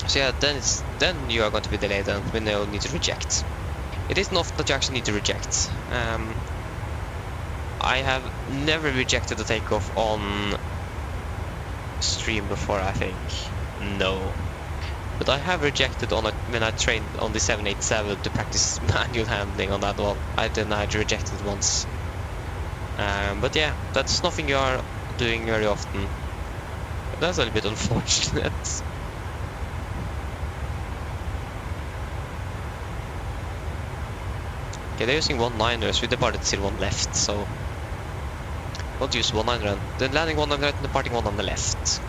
Speaker 1: So yeah, then you are going to be delayed, then we now need to reject. It is not that you actually need to reject. I have never rejected the takeoff on stream before, I think. No. But I have rejected when I trained on the 787 to practice manual handling on that one. I rejected once. But yeah, that's nothing you are doing very often. That's a little bit unfortunate. Okay, they're using 1-9ers, we departed 01 left, so won't use 1-9er then. Then landing 1 on the right and departing 1 on the left.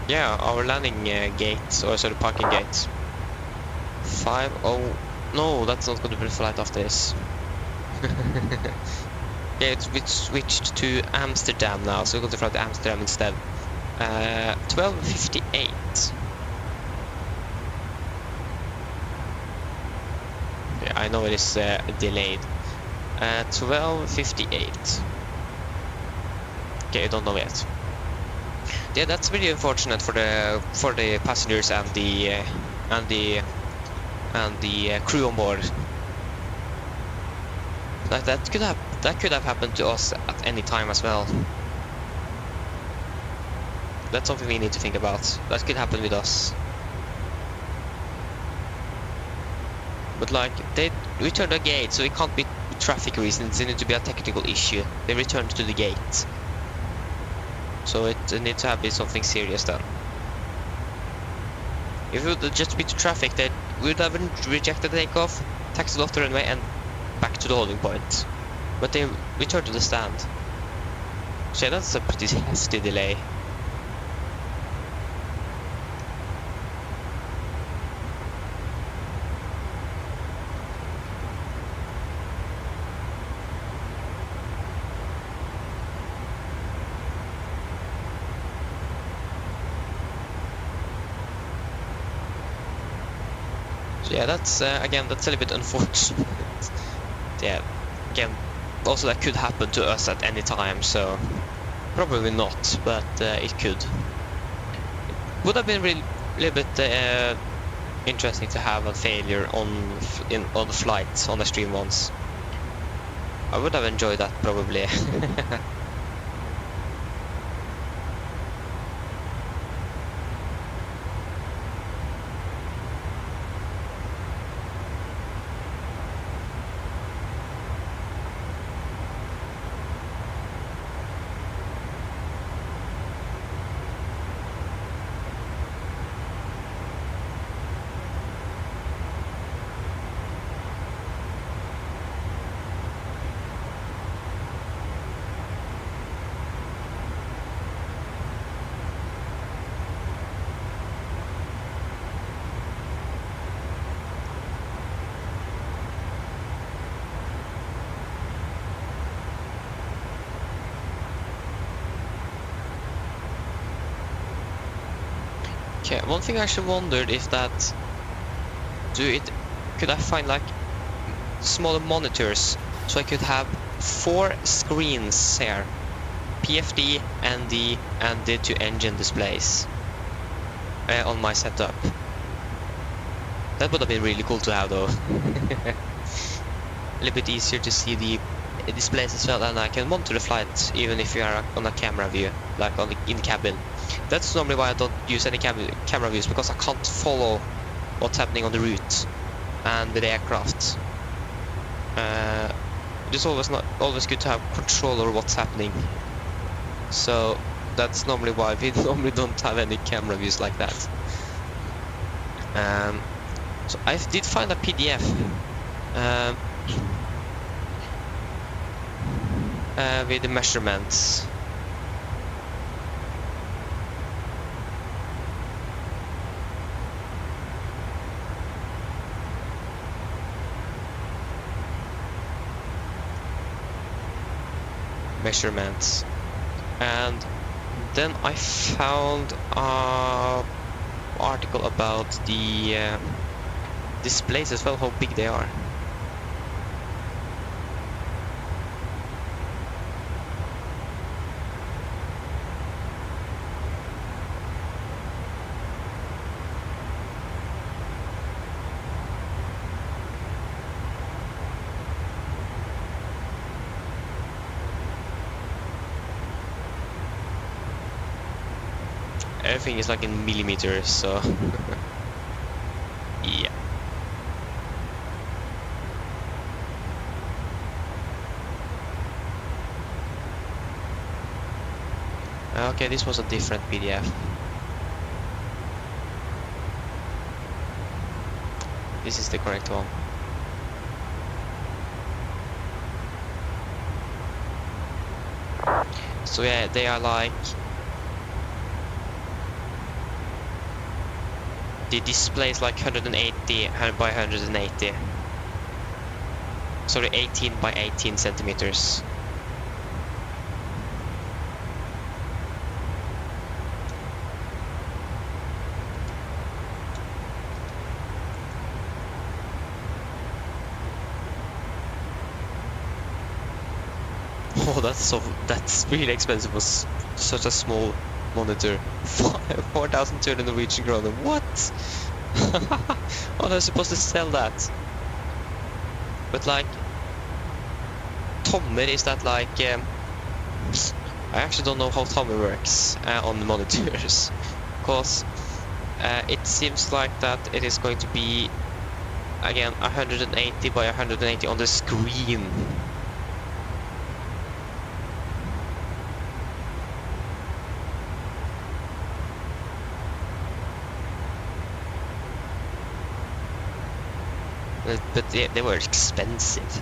Speaker 1: Yeah, our landing gate, or sorry, parking gate. 5-0. No, that's not going to be the flight after this. Yeah, it's switched to Amsterdam now, so we're going to fly to Amsterdam instead. 12:58. Yeah, I know it is delayed. 12:58. Okay, I don't know yet. Yeah, that's really unfortunate for the passengers and the crew on board. Like that could have happened to us at any time as well. That's something we need to think about. That could happen with us. But like, they returned the gate, so it can't be traffic reasons. It needs to be a technical issue. They returned to the gate, so it needs to have been something serious then. If it would just be to traffic, they would have rejected the takeoff, taxied off the runway, and back to the holding point. But they returned to the stand. So yeah, that's a pretty hefty delay. So yeah, that's again, that's a little bit unfortunate. Yeah, again, also that could happen to us at any time, so probably not, but it could. It would have been really a little bit interesting to have a failure on the flight on the stream once. I would have enjoyed that probably. Okay, one thing I actually wondered if that could I find like smaller monitors so I could have 4 screens here, PFD, ND, and the 2 engine displays on my setup. That would have been really cool to have though. A little bit easier to see the displays as well, and I can monitor the flight even if you are on a camera view, like in the cabin. That's normally why I don't use any camera views, because I can't follow what's happening on the route and with the aircraft. It's always good to have control over what's happening. So that's normally why we normally don't have any camera views like that. So I did find a PDF with the measurements. And then I found an article about the displays as well, how big they are. Everything is like in millimeters, so yeah. Okay, this was a different PDF. This is the correct one. So yeah, they are like, the display is like 180 by 180. Sorry, 18 by 18 centimeters. Oh, that's really expensive for such a small monitor. 4,200 Norwegian kroner. What? Oh, they're supposed to sell that. But like, tommer, is that like? I actually don't know how tommer works on the monitors, because it seems like that it is going to be again 180 by 180 on the screen. But they were expensive.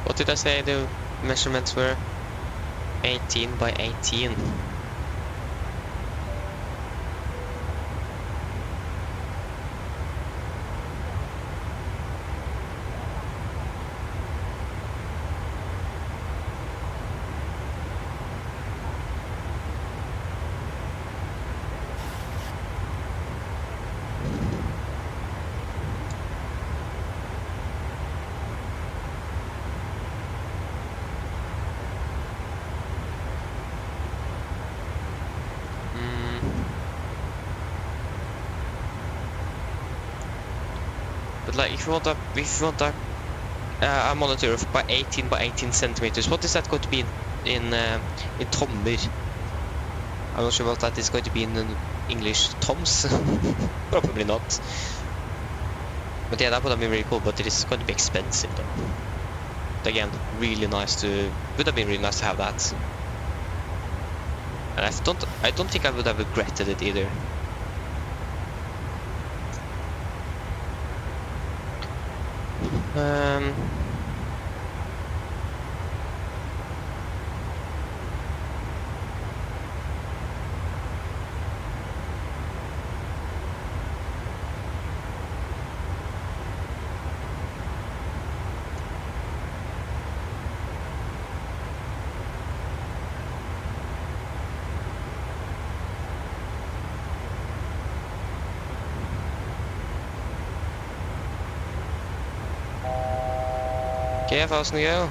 Speaker 1: What did I say the measurements were? 18 by 18. But like, if you want a monitor by 18 by 18 centimeters, what is that going to be in tommer? I'm not sure what that is going to be in English. Toms? Probably not. But yeah, that would have been really cool. But it is going to be expensive though. But again, really nice to. Would have been really nice to have that. And I don't think I would have regretted it either. Okay, 1,000 to go.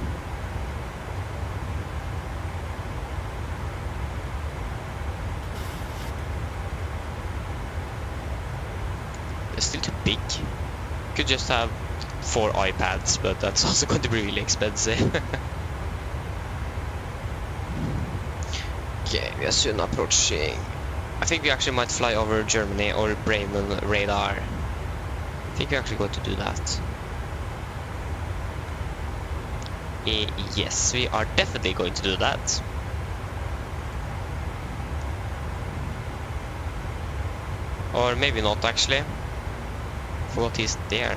Speaker 1: It's still too big. Could just have 4 iPads, but that's also going to be really expensive. Okay, we are soon approaching. I think we actually might fly over Germany or Bremen radar. I think we're actually going to do that. Yes, we are definitely going to do that. Or maybe not actually. What is there?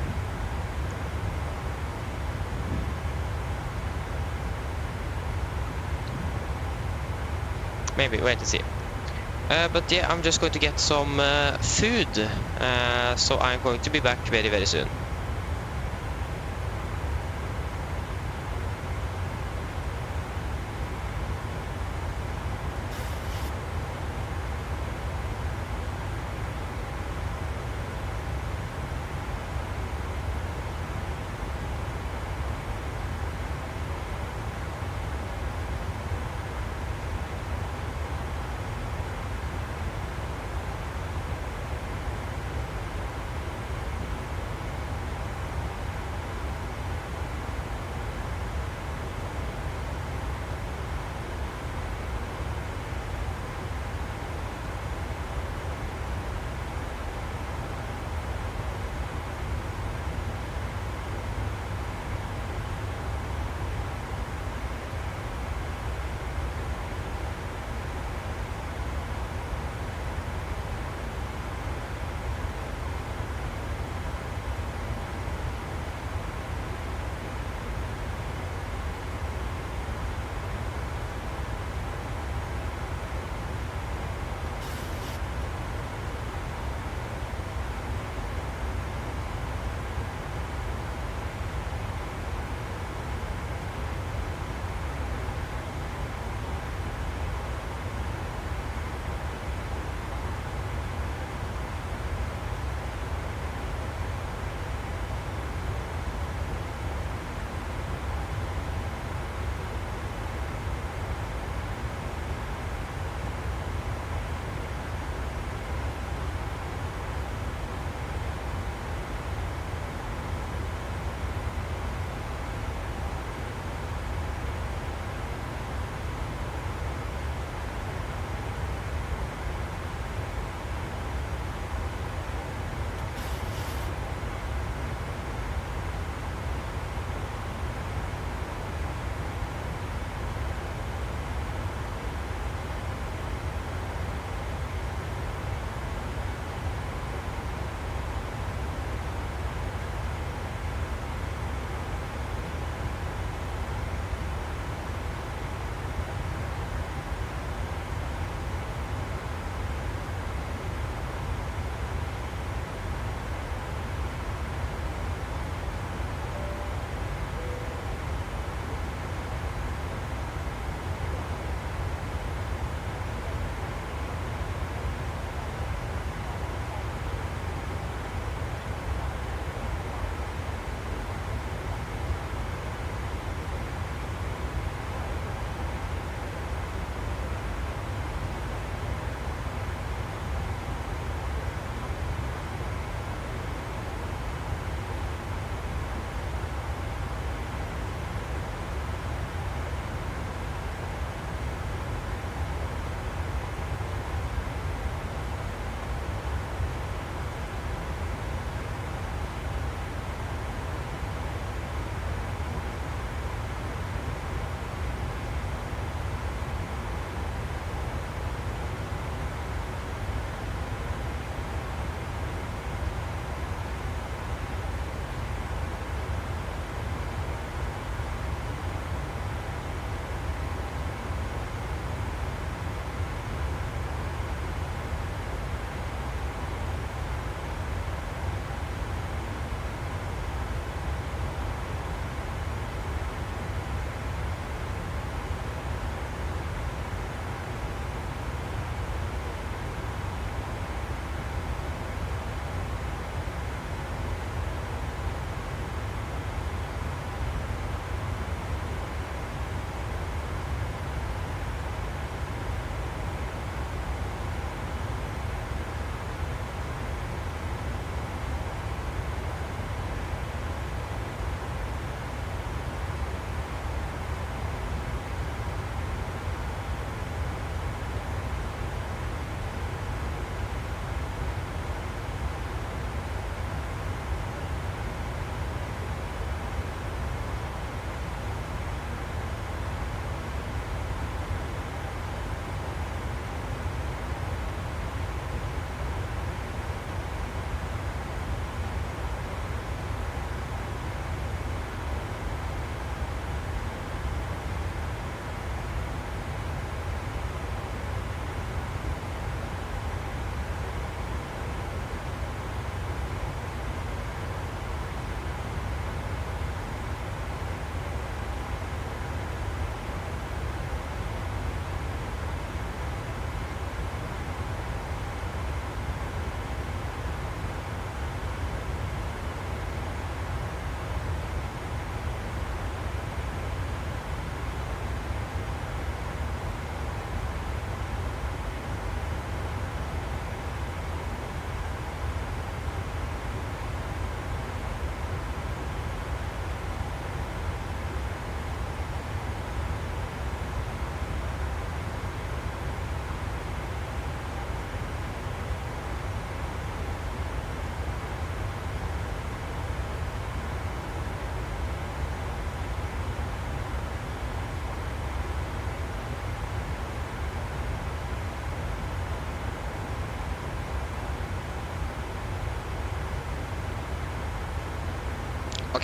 Speaker 1: Maybe, wait and see. But yeah, I'm just going to get some food. So I'm going to be back very, very soon.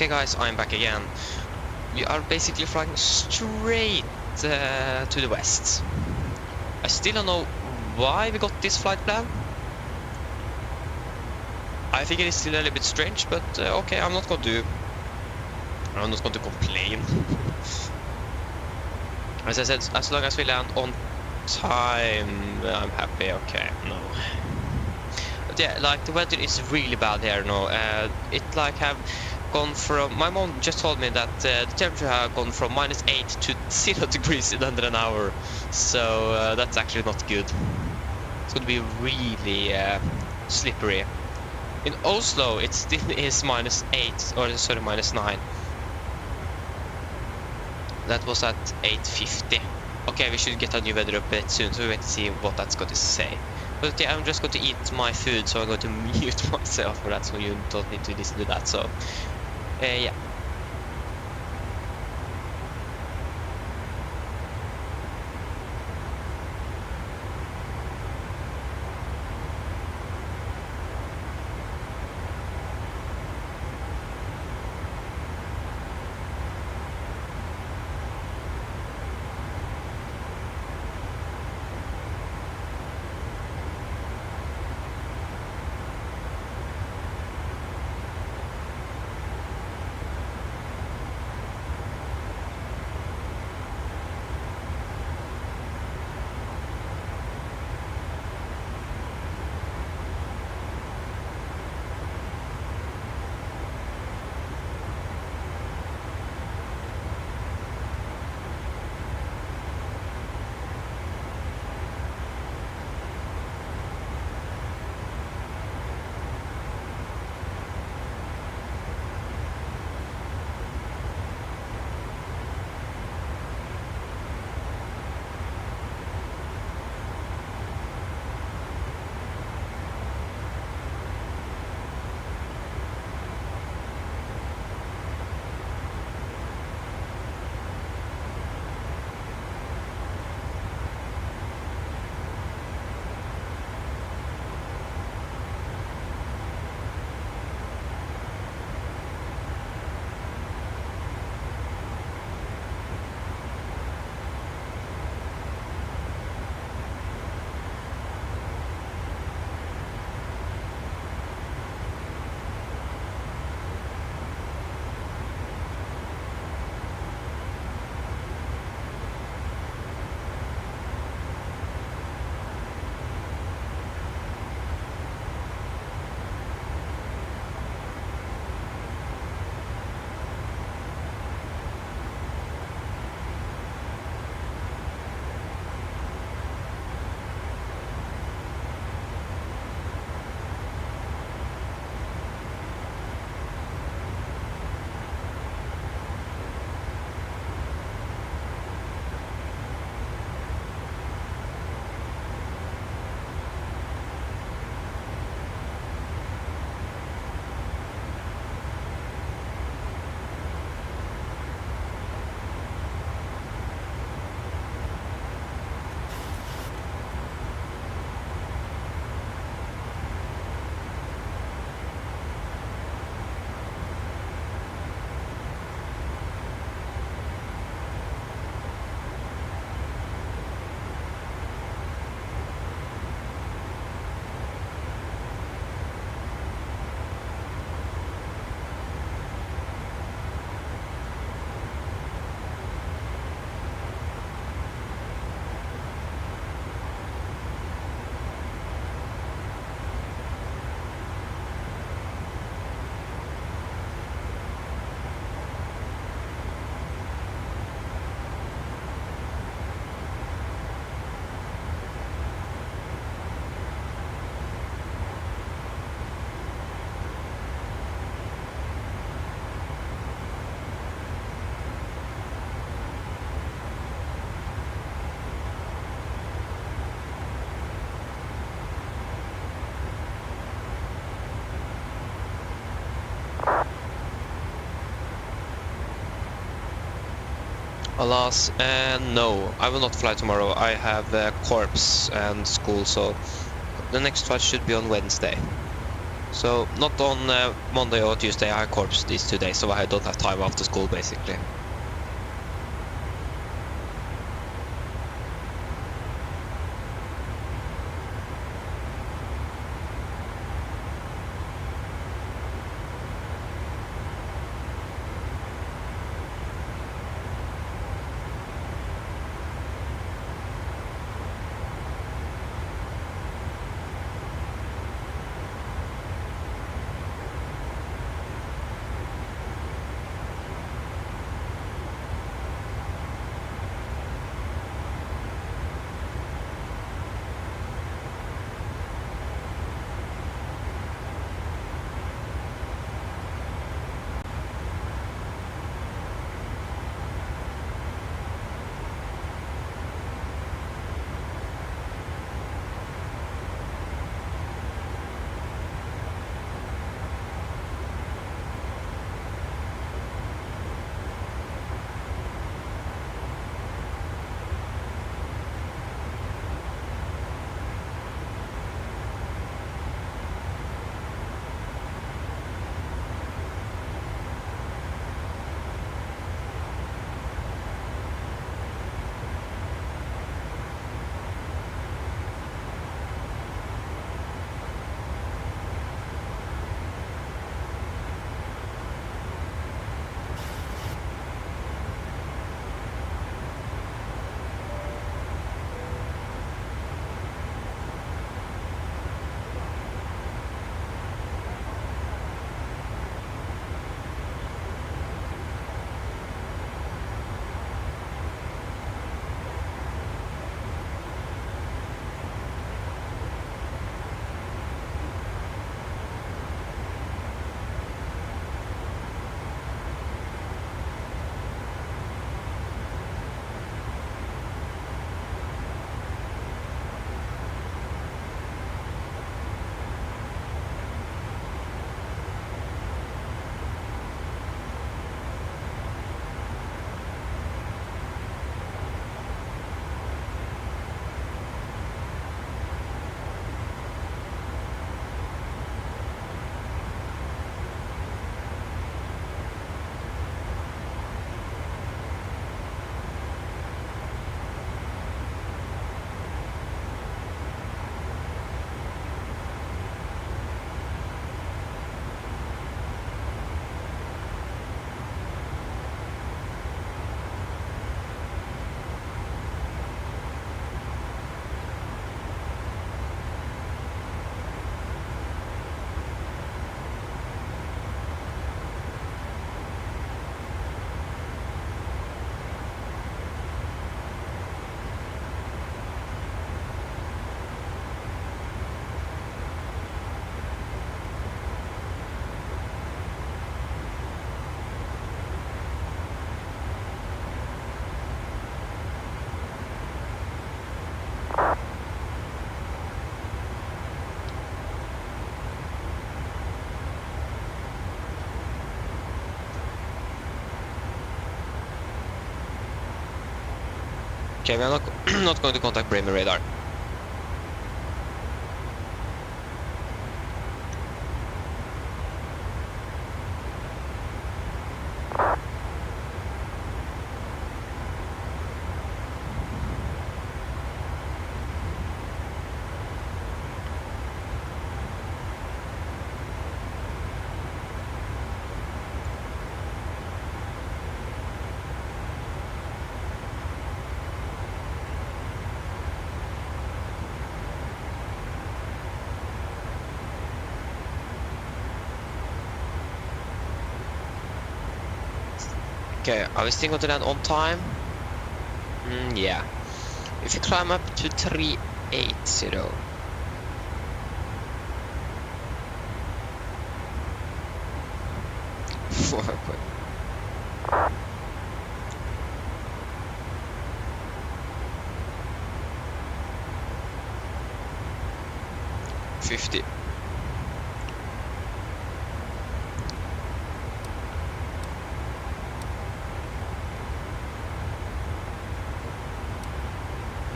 Speaker 1: Okay guys, I'm back again. We are basically flying straight to the west. I still don't know why we got this flight plan. I think it is still a little bit strange, but okay, I'm not going to complain. As I said, as long as we land on time, I'm happy. Okay, no. But yeah, like the weather is really bad here now. It like have gone from, my mom just told me that the temperature have gone from -8 to 0 degrees in under an hour. So that's actually not good. It's going to be really slippery. In Oslo, it still is -8, or sorry, -9. That was at 8:50. Okay, we should get a new weather update soon, so we wait to see what that's going to say. But yeah, I'm just going to eat my food, so I'm going to mute myself for that, so you don't need to listen to that. So, yeah. Alas, no, I will not fly tomorrow. I have corps and school, so the next flight should be on Wednesday. So not on Monday or Tuesday. I corpse these 2 days, so I don't have time after school basically. Okay, we are not going to contact Bremen radar. Okay, are we still going to land on time? Yeah. If you climb up to 380. $50.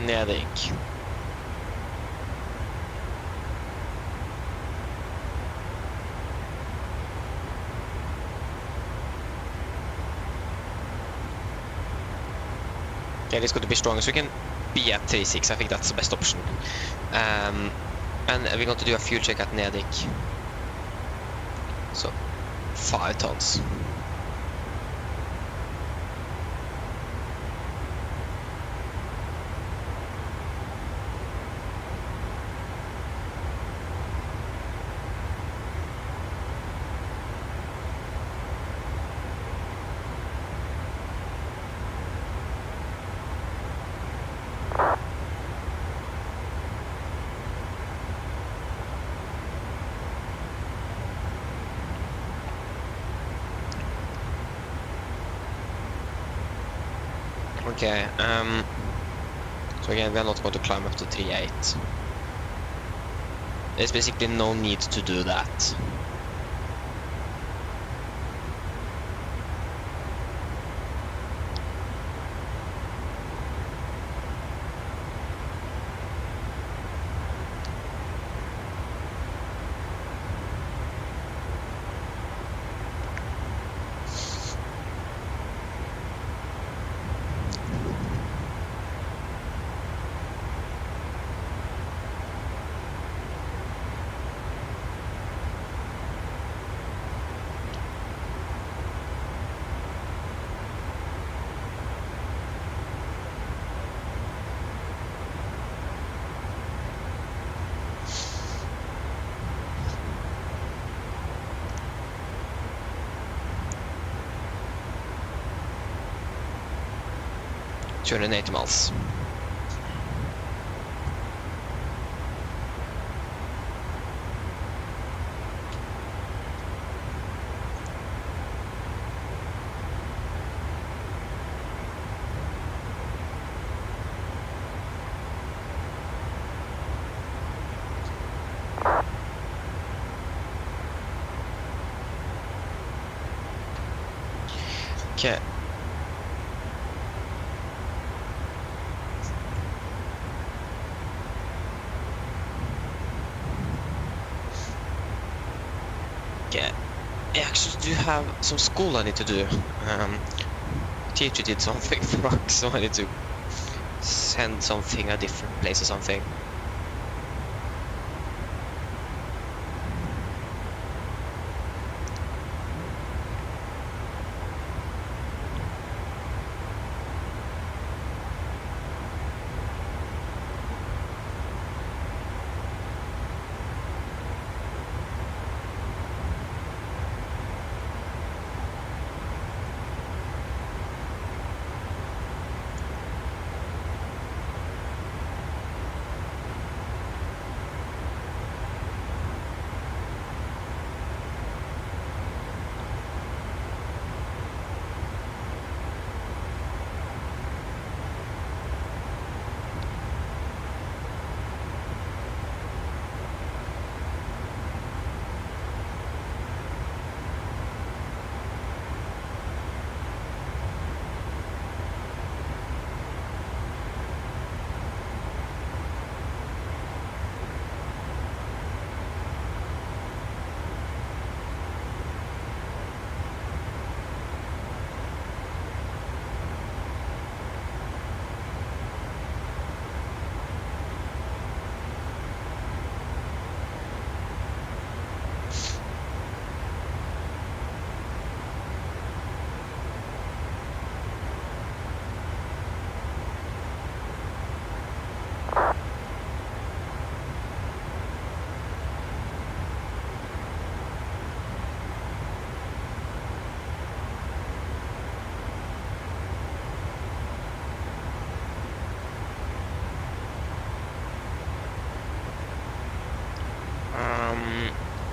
Speaker 1: Nedink. Okay, it's going to be strong, so we can be at 3.6. I think that's the best option. And we're going to do a fuel check at Nedic. So, 5 tons. Okay, so again, we are not going to climb up to 3.8. There's basically no need to do that. $280 miles. Okay. Okay, I actually do have some school I need to do. Teacher did something wrong, so I need to send something a different place or something.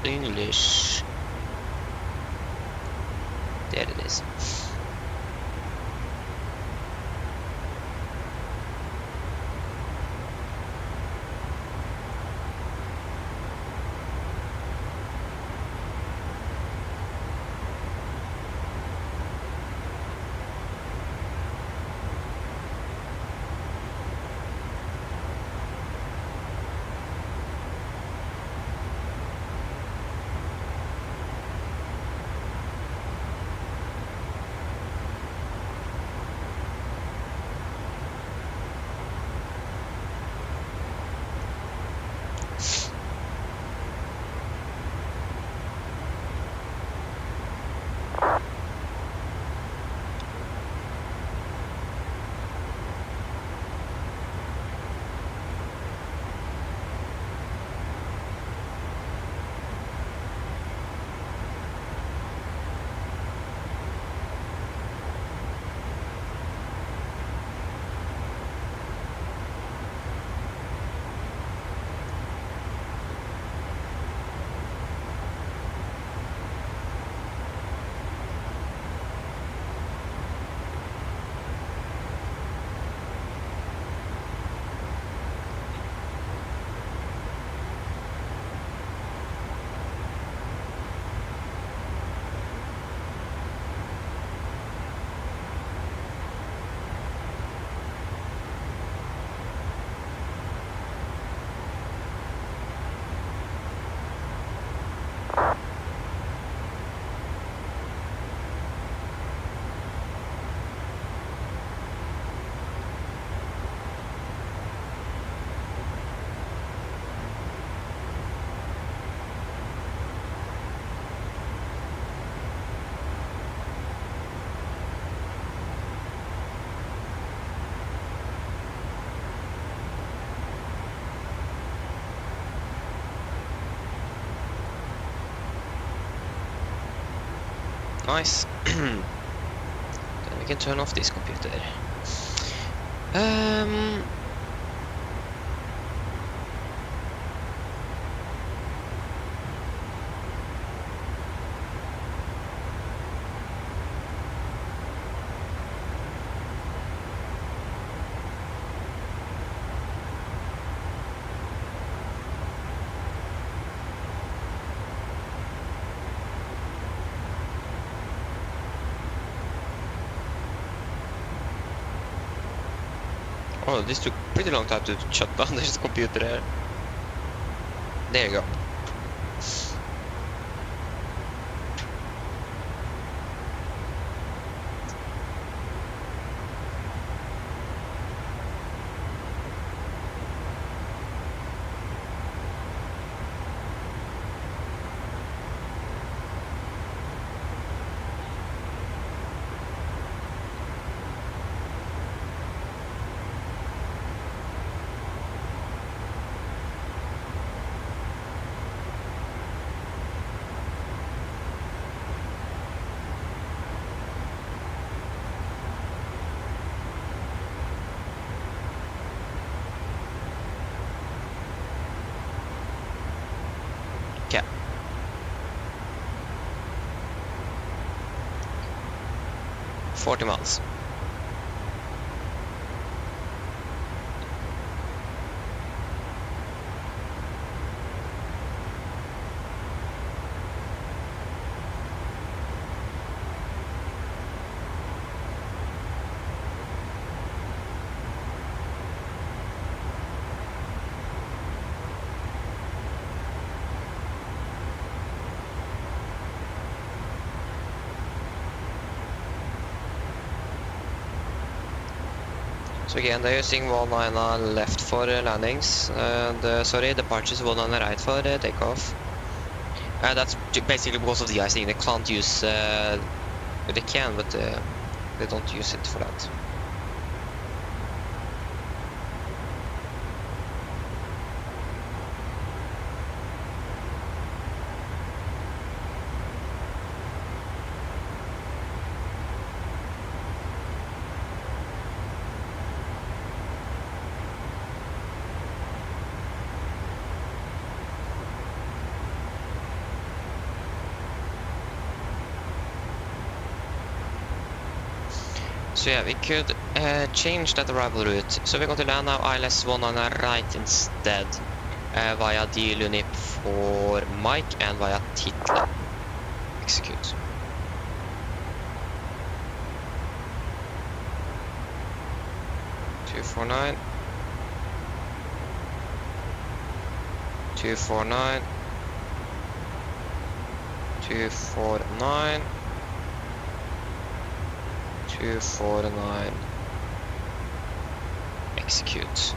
Speaker 1: English. There it is. Nice. Then we can turn off this computer. Oh, this took pretty long time to shut down this computer there. There you go. Okay. 40 miles. So again, they're using 199 left for landings, and sorry, departures 199 right for takeoff. That's basically because of the icing. They can't use, they can, but they don't use it for that. So yeah, we could change that arrival route. So we're going to land now ILS 199 right instead, via the Lunip for Mike and via Titla. Execute. Two 249. 249. 249. 249. Execute.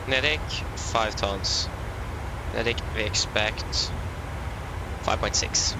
Speaker 1: Kinetic 5 tons. Kinetic we expect 5.6.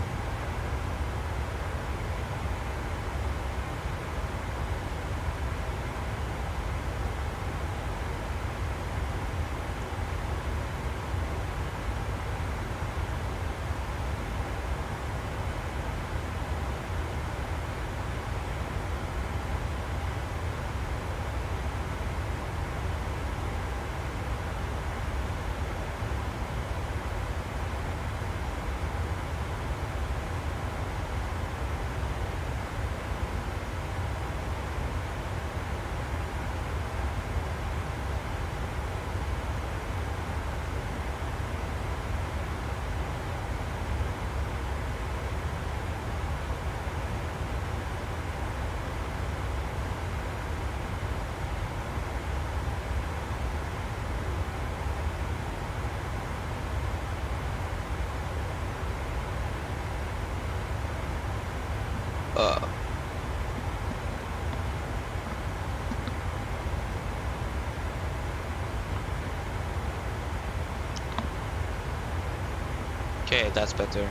Speaker 1: Okay, that's better.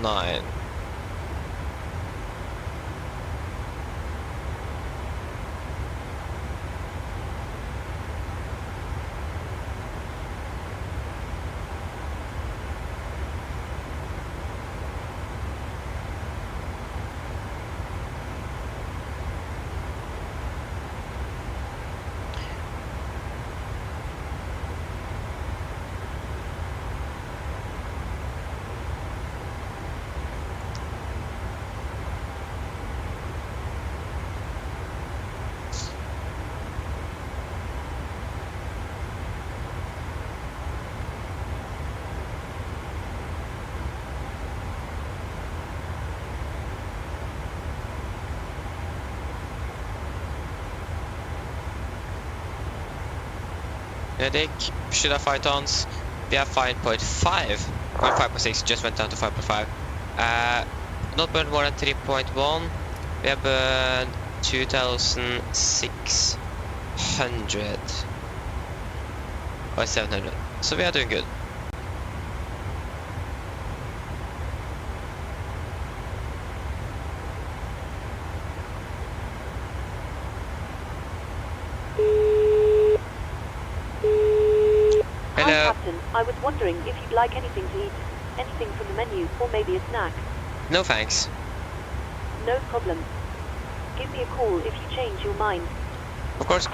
Speaker 1: Nine. Medic, should have 5 tons. We have 5.5. Or 5.6, just went down to 5.5. Not burned more than 3.1. We have burned 2,600. Or 700. So we are doing good.
Speaker 3: Hi, Captain. I was wondering if you'd like anything to eat. Anything from the menu, or maybe a snack.
Speaker 1: No thanks.
Speaker 3: No problem. Give me a call if you change your mind.
Speaker 1: Of course.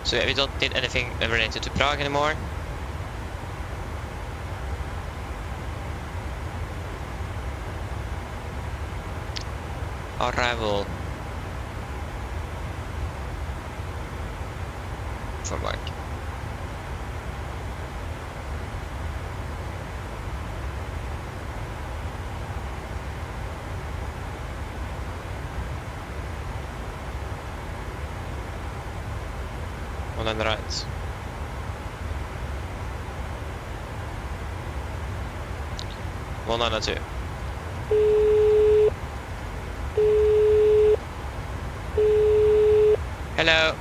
Speaker 1: So yeah, we don't need anything related to Prague anymore. Arrival from Prague. On the right. One on two. Hello.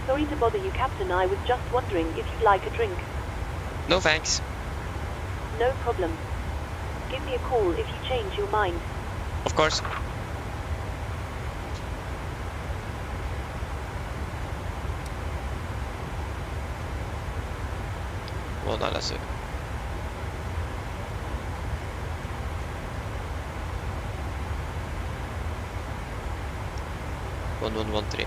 Speaker 3: Sorry to bother you, Captain. I was just wondering if you'd like a drink.
Speaker 1: No thanks.
Speaker 3: No problem. Give me a call if you change your mind.
Speaker 1: Of course. Well, no, that's it. One 3.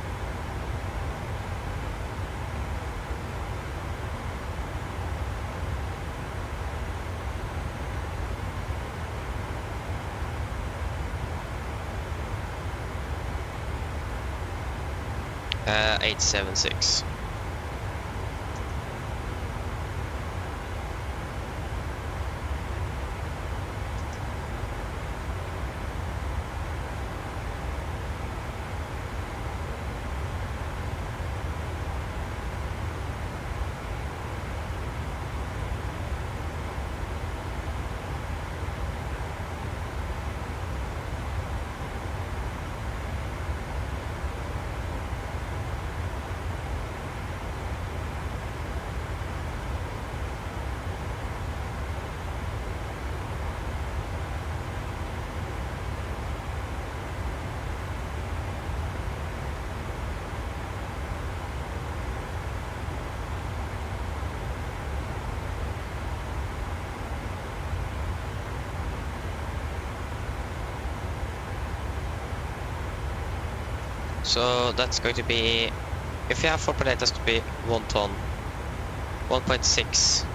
Speaker 1: Uh, 876. So that's going to be, if you have 4.8, that's going to be 1 ton. 1.6.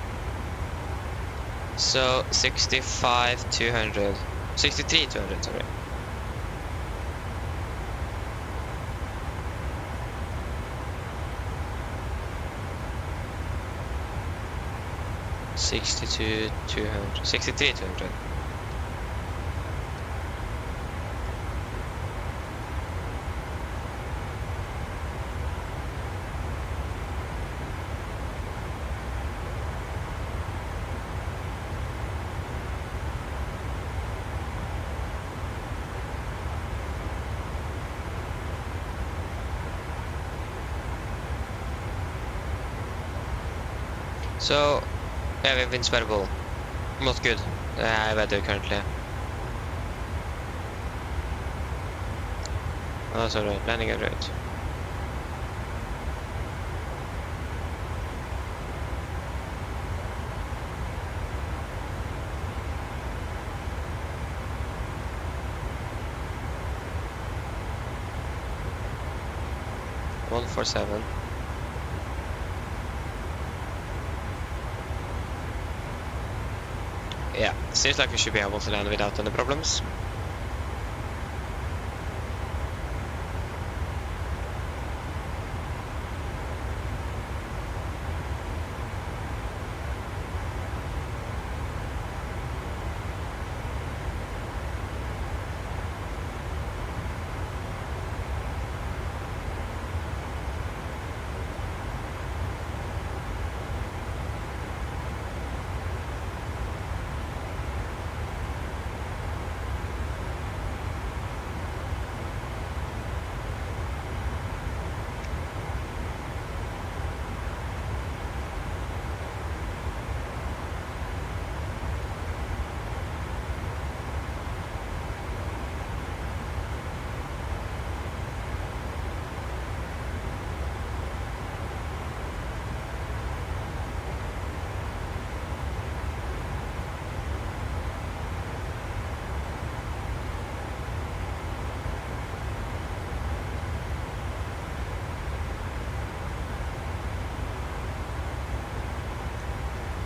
Speaker 1: So 65,200. 63,200, sorry. $62,200. 63,200. So, yeah, we have wind spreadable. Not good. Weather currently. Oh, sorry, landing at rate. One 147. Yeah, seems like we should be able to land without any problems.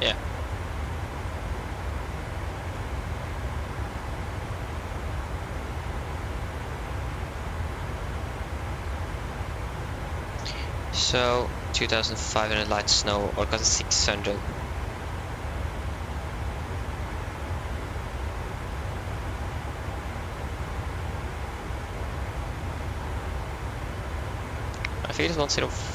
Speaker 1: Yeah. So 2,500 light snow, or got 600. I think it's 1004.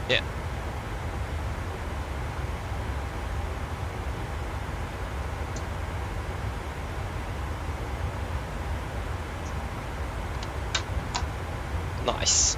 Speaker 1: Yeah. Nice.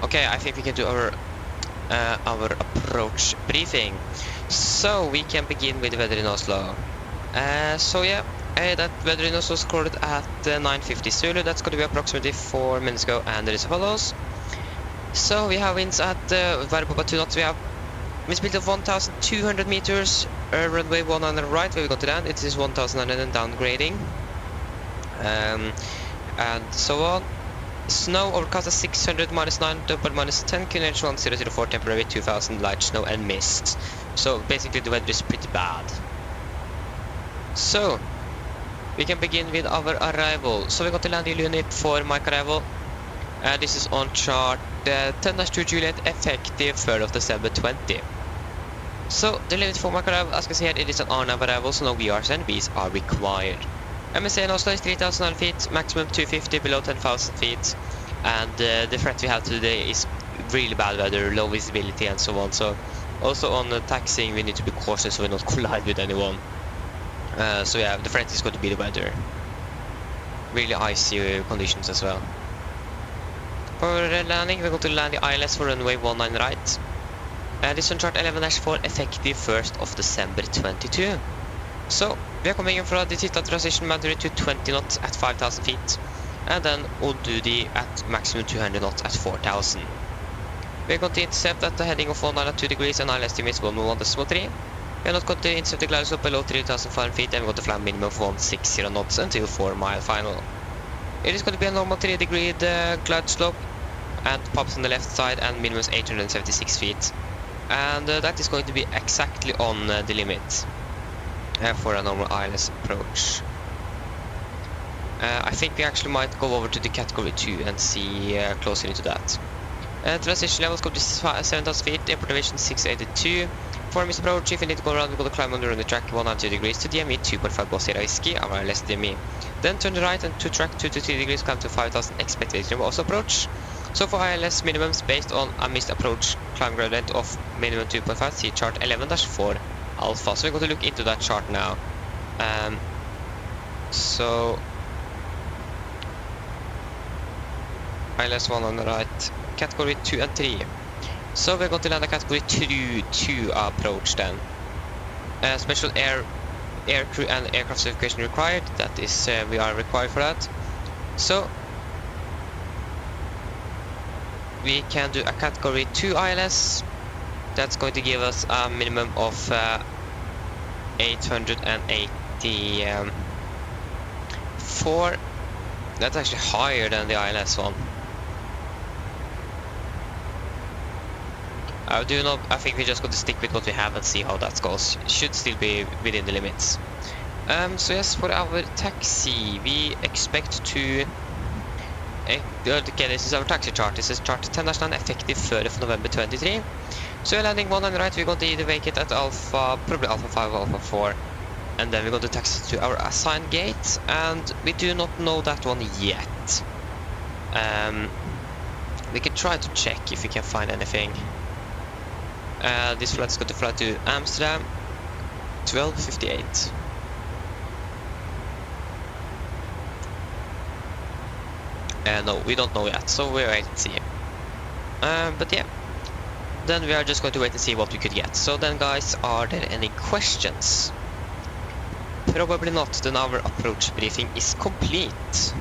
Speaker 1: Okay, I think we can do our approach briefing. So we can begin with the weather in Oslo. So yeah, that weather in Oslo is recorded at 9:50 Zulu. That's going to be approximately 4 minutes ago, and it is as follows. So we have winds at variable by 2 knots. We have visibility of 1,200 meters. Runway 1 on the right, where we got to land. It is 1,900 and downgrading. And so on. Snow overcast at 600, -9, double -10, QNH 1004, temporary 2000, light snow and mist. So basically the weather is pretty bad. So we can begin with our arrival. So we got the landing unit for my arrival. This is on chart 10-2 Juliet, effective 3rd of December 20. So the limit for my arrival, as you can see here, it is an RNAV arrival, so no VRs and Vs are required. MSA in Oslo is 3,009 feet, maximum 250, below 10,000 feet. And the threat we have today is really bad weather, low visibility and so on. So also on taxiing we need to be cautious so we don't collide with anyone. So yeah, the threat is going to be the weather. Really icy conditions as well. For landing, we're going to land the ILS for runway 19 right. This on chart 11-4, effective 1st of December 22. So we are coming in for the Tita transition boundary to 20 knots at 5,000 feet, and then we'll do the at maximum 200 knots at 4,000. We're going to intercept at the heading of 192 degrees and ILS estimates 111.3. We are not going to intercept the glide slope below 3,500 feet, and we're going to fly minimum of 160 knots until 4-mile final. It is going to be a normal 3-degree glide slope and pops on the left side, and minimum is 876 feet. And that is going to be exactly on the limit. For a normal ILS approach. I think we actually might go over to the category 2 and see closer into that. Transition levels go to 7,000 feet, airport elevation 682. For this approach, if you need to go around, we're going to climb on the track 190 degrees to DME 2.5 Bossera Iski, our ILS DME. Then turn to right and to track 2 to 3 degrees, climb to 5,000 expected also approach. So for ILS minimums based on a missed approach climb gradient of minimum 2.5, see chart 11-4. Alpha. So we're going to look into that chart now. So ILS 1 on the right, category 2 and 3. So we're going to land a category 2 approach then. Special air crew and aircraft certification required. That is, we are required for that. So we can do a category 2 ILS. That's going to give us a minimum of 884. That's actually higher than the ILS one. I think we're just going to stick with what we have and see how that goes. Should still be within the limits. So yes, for our taxi, we expect to... Okay, this is our taxi chart. This is chart 10-9, effective 3rd of November 23. So we're landing 1 on the right, we're going to either vacate at Alpha, probably Alpha 5 or Alpha 4. And then we're going to taxi to our assigned gate, and we do not know that one yet. We can try to check if we can find anything. This flight is going to fly to Amsterdam, 12:58. No, we don't know yet, so we're waiting to see. But yeah, then we are just going to wait and see what we could get. So then, guys, are there any questions? Probably not, then our approach briefing is complete.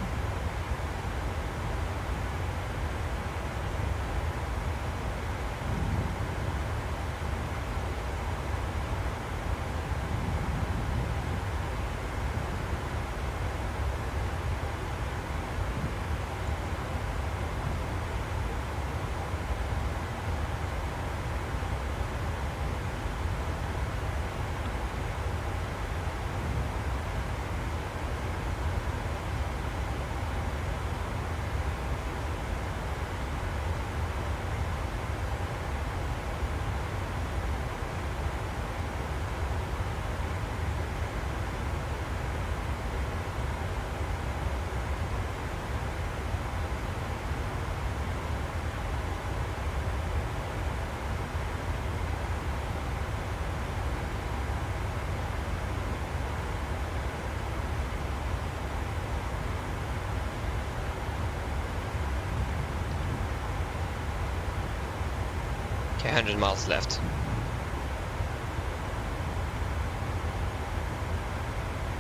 Speaker 1: Okay, 100 miles left.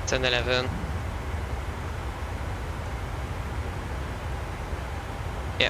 Speaker 1: 10, 11. Yeah.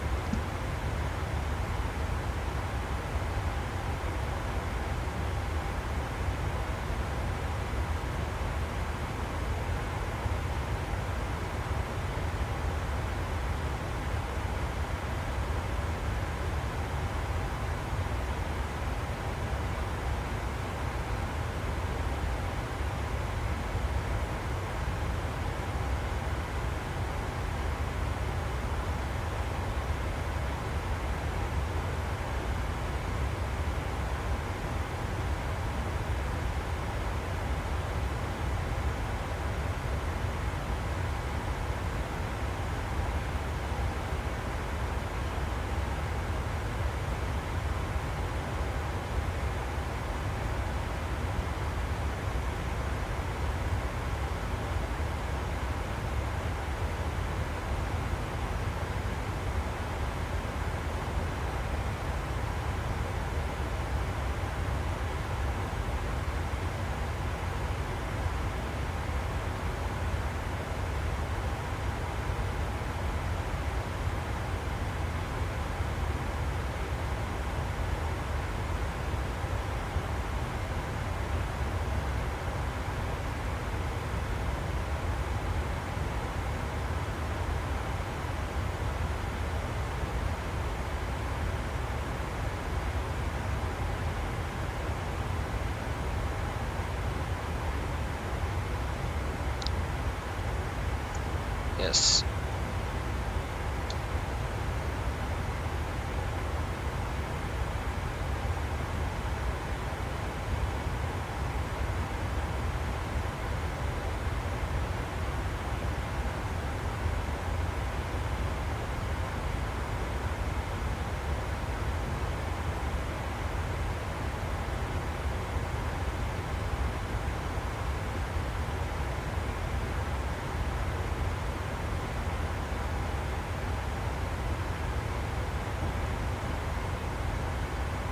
Speaker 1: Yes.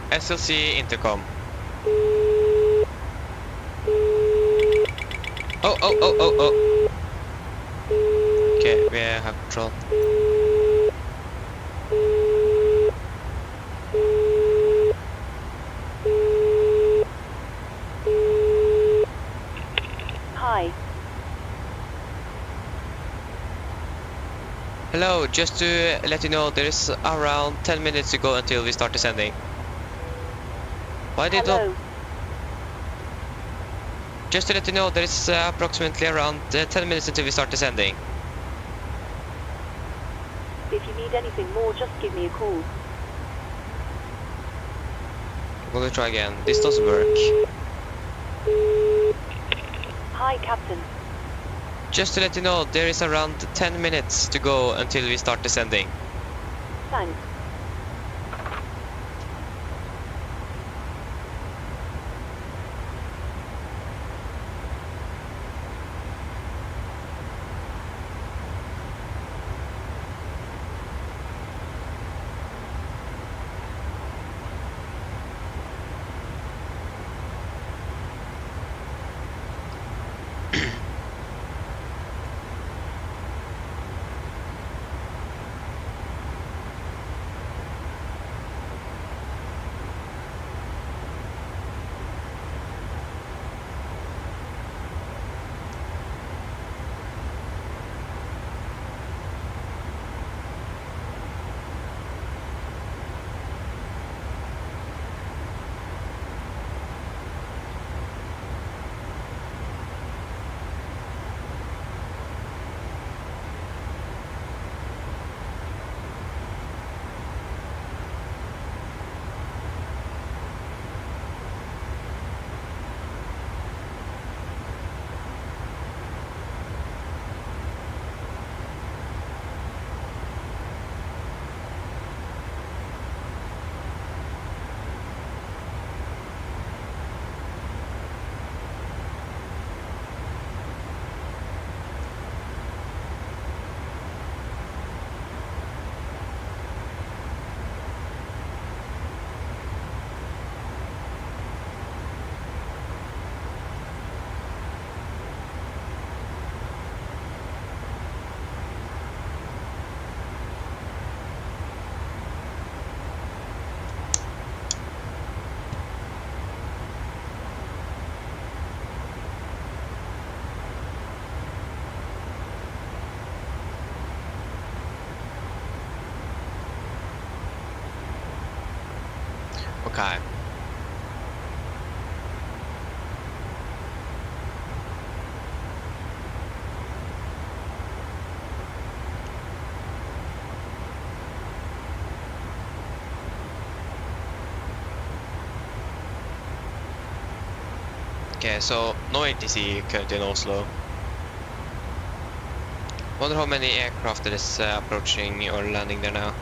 Speaker 1: SLC intercom. Oh. Okay, we have control.
Speaker 3: Hi.
Speaker 1: Hello, just to let you know, there is around 10 minutes to go until we start descending. Why did
Speaker 3: Hello.
Speaker 1: Just to let you know, there is approximately around 10 minutes until we start descending.
Speaker 3: If you need anything more, just give me a call.
Speaker 1: I'm gonna try again. This doesn't work.
Speaker 3: Hi, Captain.
Speaker 1: Just to let you know, there is around 10 minutes to go until we start descending.
Speaker 3: Thanks.
Speaker 1: Okay. Okay, so no ATC currently in Oslo. Wonder how many aircraft that is approaching or landing there now.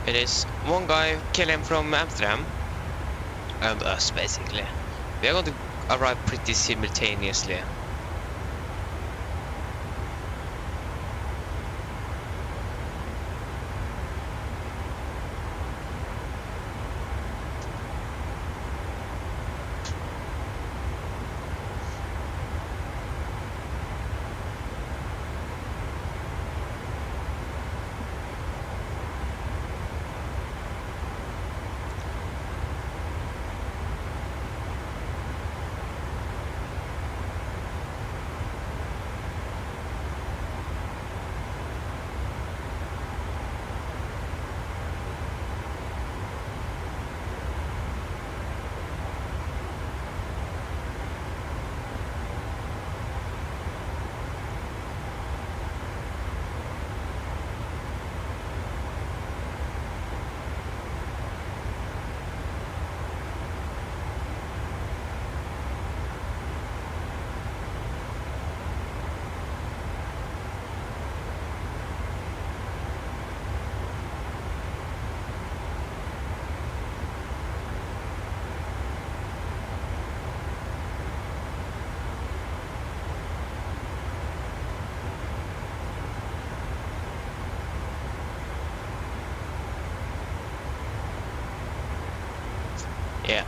Speaker 1: It is one guy, killing from Amsterdam, and us basically. We are going to arrive pretty simultaneously. Yeah.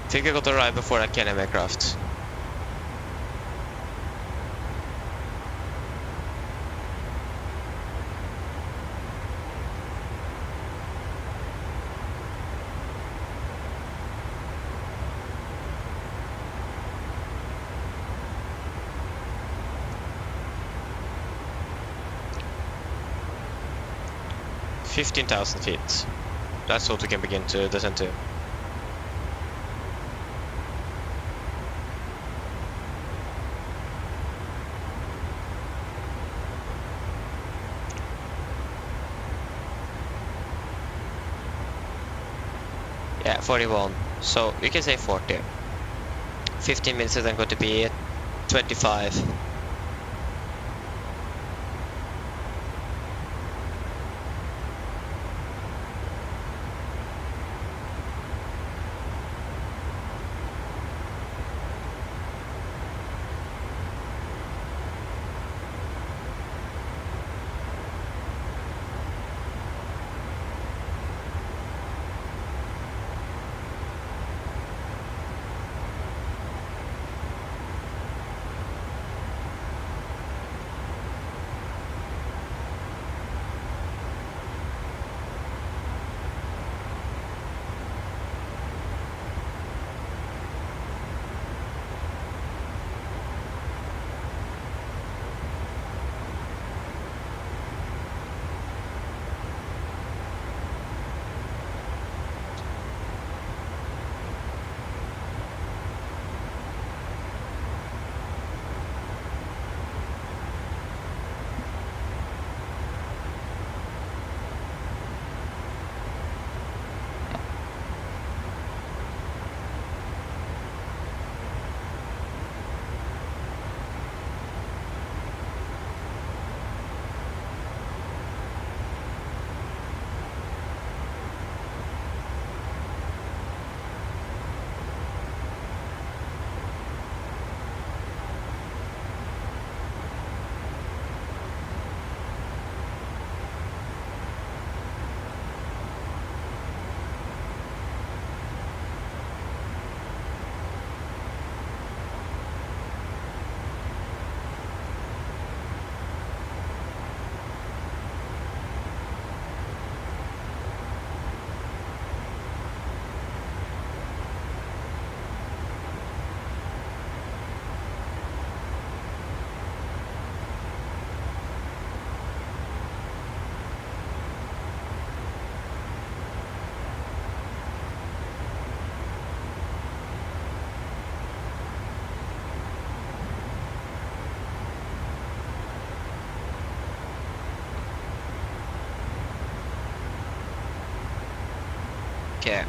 Speaker 1: Think I got to arrive before that KLM aircraft. $15,000 feet. That's what we can begin to descend to. Yeah, 41. So you can say 40. 15 minutes is then going to be 25. Okay.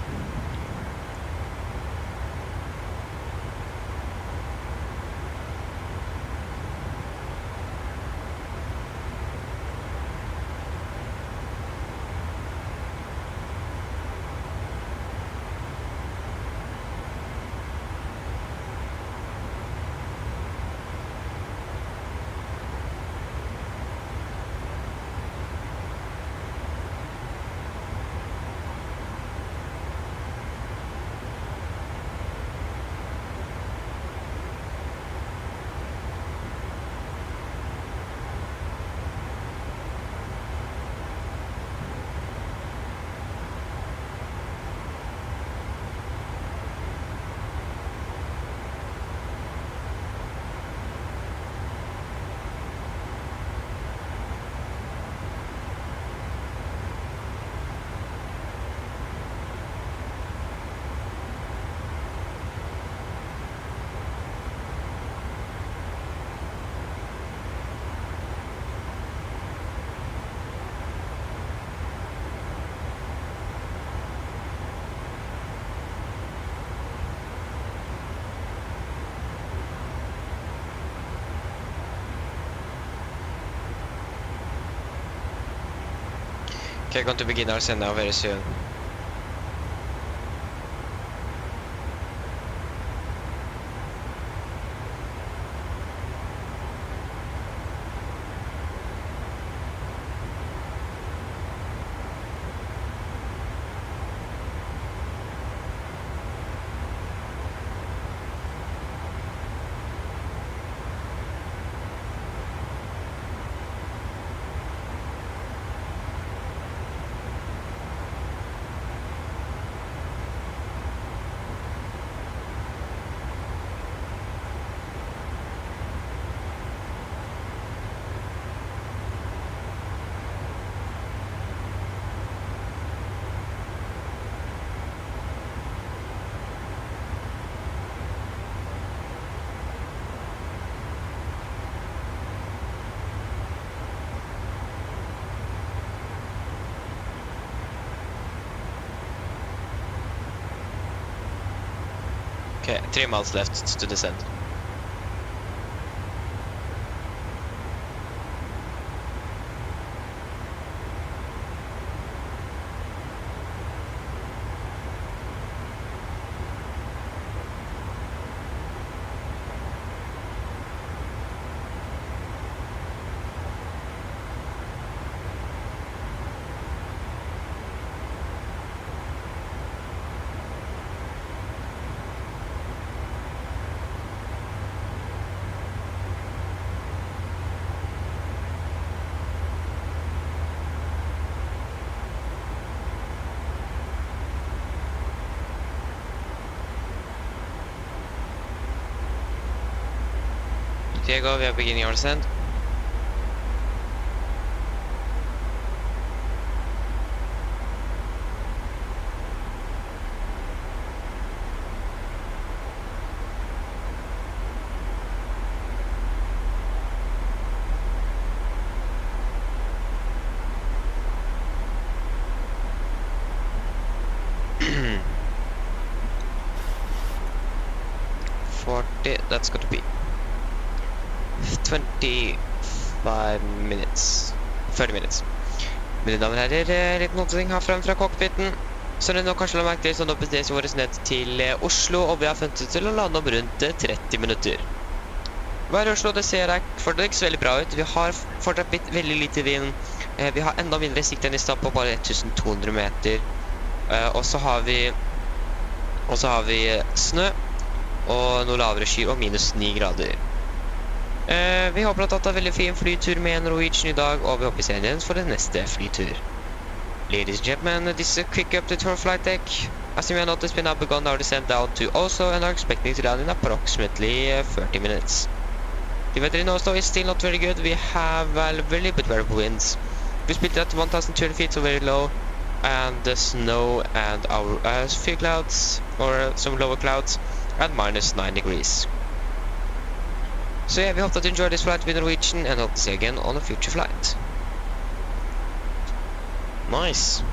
Speaker 1: Okay, going to begin our send now very soon. Okay, 3 miles left to descend. Diego, we are beginning our descent. That's going to be 25 minutes. 30 minutes. Mine damer og herrer, litt noting her frem fra cockpiten. Så dere nå kanskje la merke til, så nå beveger vi oss ned til Oslo, og vi har funnet ut til å lande om rundt 30 minutter. Hva er Oslo? Det ser ikke så veldig bra ut. Vi har fortsatt veldig lite vind. Vi har enda mindre sikt enn i stad på bare 1200 meter. Og så har vi snø, og noe lavere sky, og minus 9 grader. Vi håper at det er veldig fin flytur med Norwegian i dag, og vi håper vi ser igjen for den neste flytur. Ladies and gentlemen, this is a quick update for flight deck. As you may notice, we now begun our descent down to Oslo and are expecting to land in approximately 30 minutes. The weather in Oslo is still not very good. We have very but variable winds. We split at 1,200 feet, so very low, and the snow and our few clouds, or some lower clouds, at minus 9 degrees. So yeah, we hope that you enjoyed this flight with Norwegian, and hope to see you again on a future flight. Nice.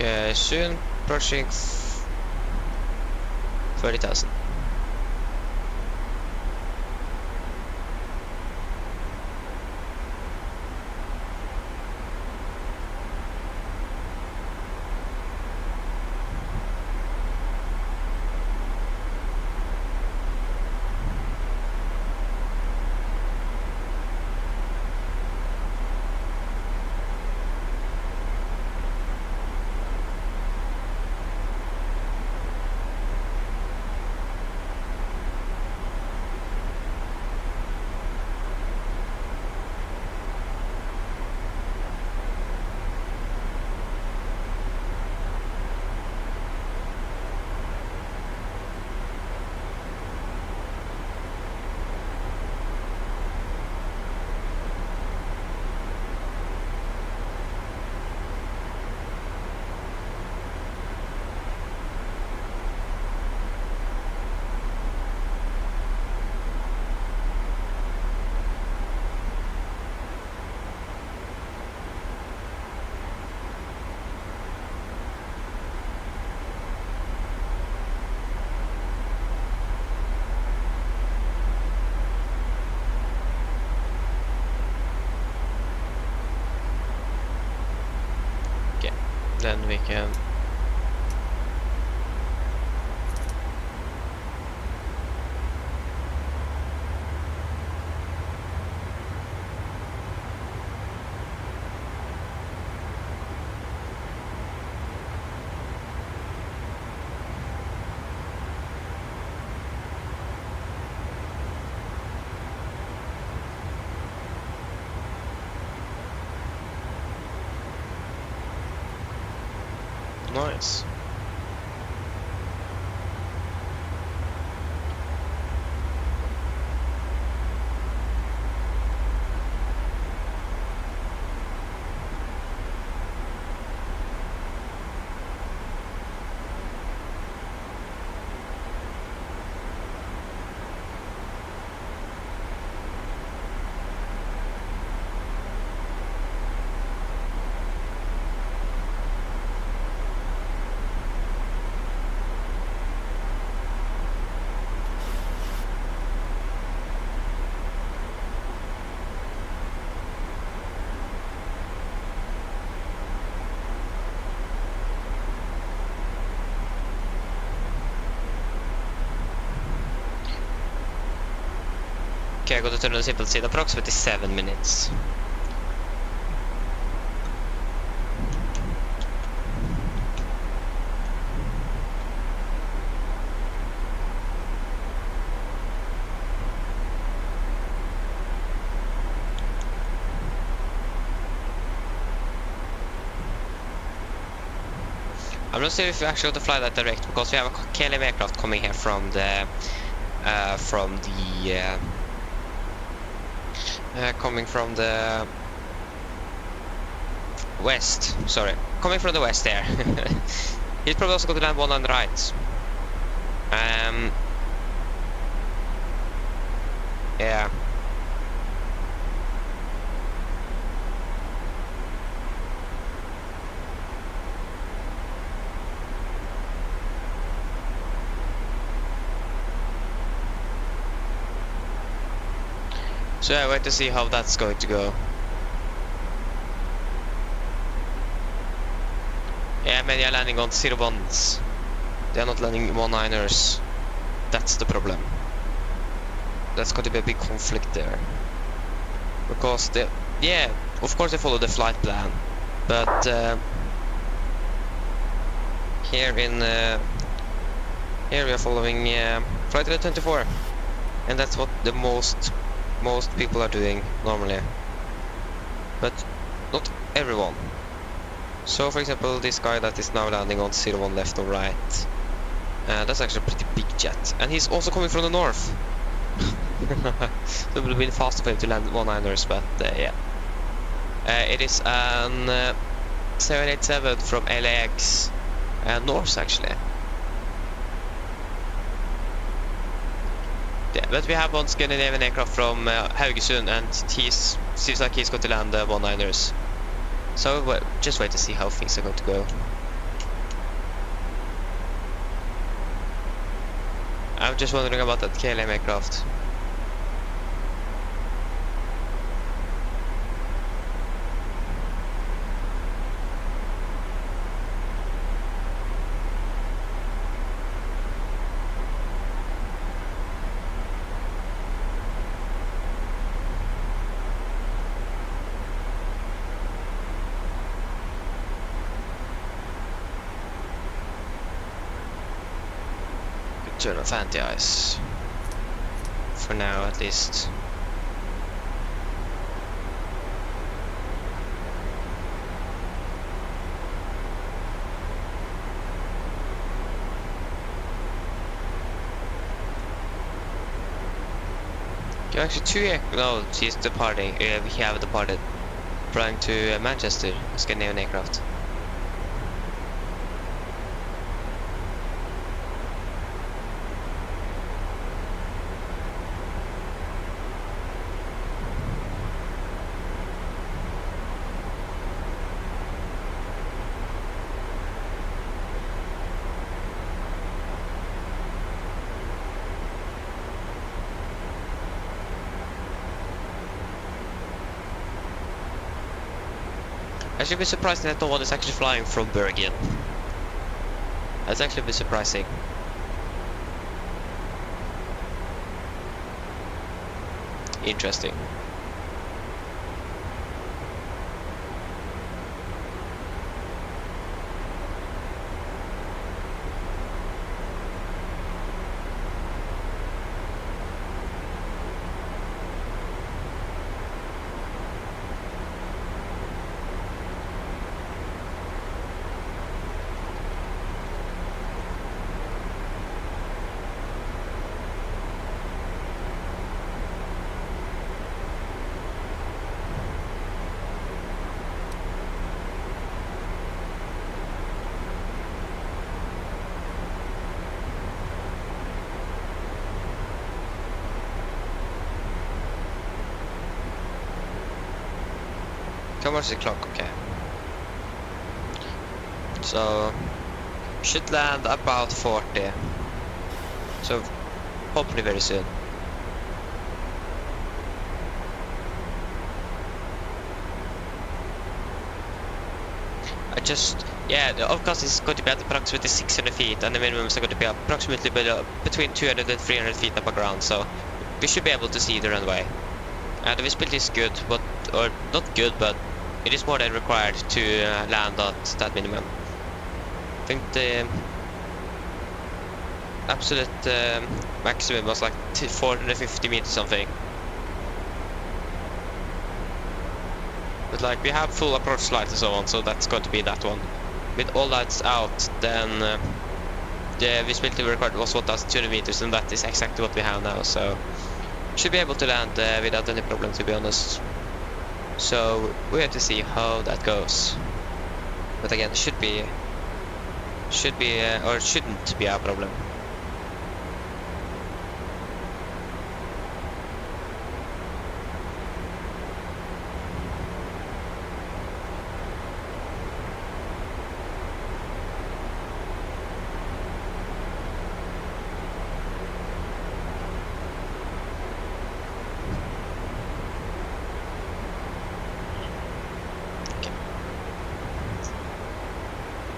Speaker 1: Okay, soon approaching 30,000. Then we can nice. Okay, I got to turn on the simple seat, approximately 7 minutes. I'm not sure if we actually want to fly that direct, because we have a KLM aircraft coming here from the coming from the west. Sorry, coming from the west there. He's probably also going to land one on the right. Yeah. So I wait to see how that's going to go. Yeah, many are landing on 01s. They are not landing 19ers. That's the problem. That's going to be a big conflict there. Because they, yeah, of course they follow the flight plan, but here we are following flight 24, and that's what the most people are doing normally, but not everyone. So for example, this guy that is now landing on 01 left or right, that's actually a pretty big jet, and he's also coming from the north. So it would have been faster for him to land 19ers, but yeah. It is an 787 from LAX, north actually. Yeah, but we have one Scandinavian aircraft from Haugesund, and seems like he's going to land 19ers. So just wait to see how things are going to go. I'm just wondering about that KLM aircraft. Turn off anti-ice. For now, at least. Okay, actually, no, she's departing. We have departed. Flying to Manchester, Scandinavian aircraft. I should be surprised that no one is actually flying from Bergen. That's actually a bit surprising. Interesting. Commerce clock, okay. So should land about 40. So hopefully very soon. Of course it's going to be at approximately 600 feet, and the minimum is going to be approximately between 200 and 300 feet above ground, so we should be able to see the runway. And the visibility is good, or not good, but it is more than required to land at that minimum. I think the absolute maximum was like 450 meters something. But like we have full approach light and so on, so that's going to be that one. With all lights out, then the visibility required was 1,200 meters, and that is exactly what we have now. So should be able to land without any problem, to be honest. So we have to see how that goes. But again, should be or shouldn't be a problem.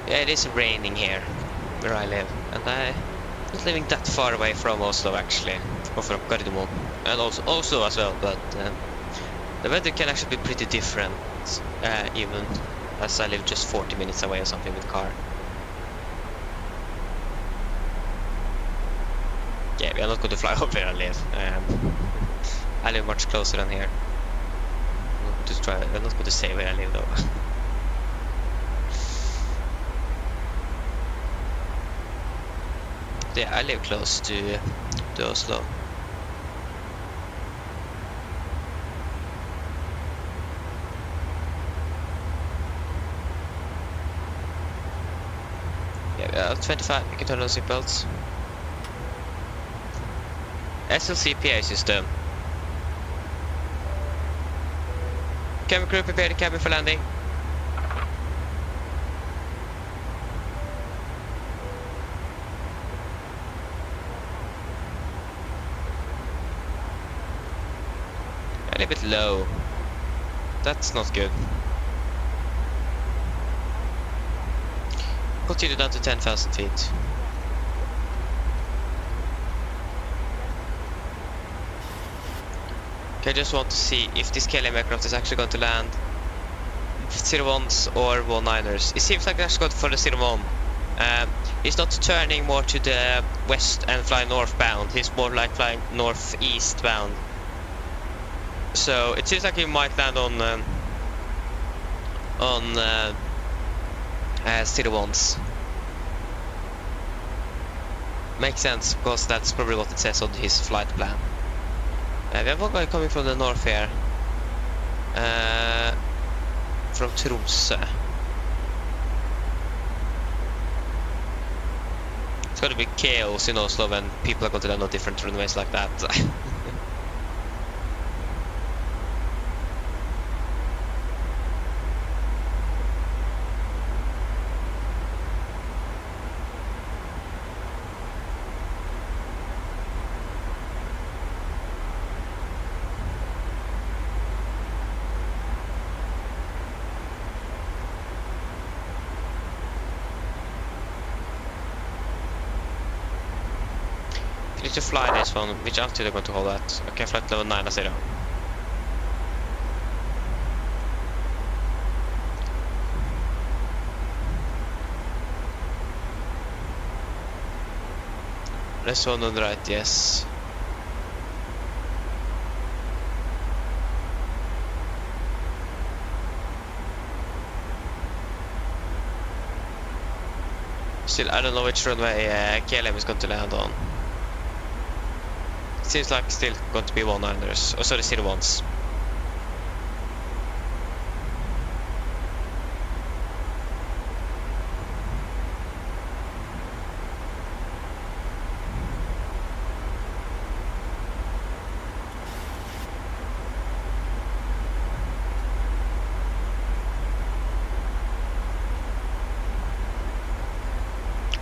Speaker 1: Yeah, it is raining here where I live, and I'm not living that far away from Oslo actually, or from Gardermoen, and also Oslo as well, but the weather can actually be pretty different, even as I live just 40 minutes away or something with car. Yeah, we are not going to fly over where I live. I live much closer than here. I'm not going to say where I live though. Yeah, I live close to Oslo. Yeah, 25, we can turn on seatbelts. SLC PA system. Cabin crew, prepare the cabin for landing. a bit low. That's not good. Continue down to 10,000 feet. Okay, I just want to see if this KLM aircraft is actually going to land 01s or 19ers. It seems like they're actually going for the 01. He's not turning more to the west and flying northbound. He's more like flying northeast bound. So it seems like he might land on 01s. Makes sense, because that's probably what it says on his flight plan. We have one guy coming from the north here. From Tromsø. It's gonna be chaos in Oslo when people are going to land on different runways like that. To fly this one, which altitude are going to hold at? Okay, flight level 9 as zero. This one on the right, yes. Still, I don't know which runway KLM is going to land on. Seems like still going to be 19ers, or sorry, 01s.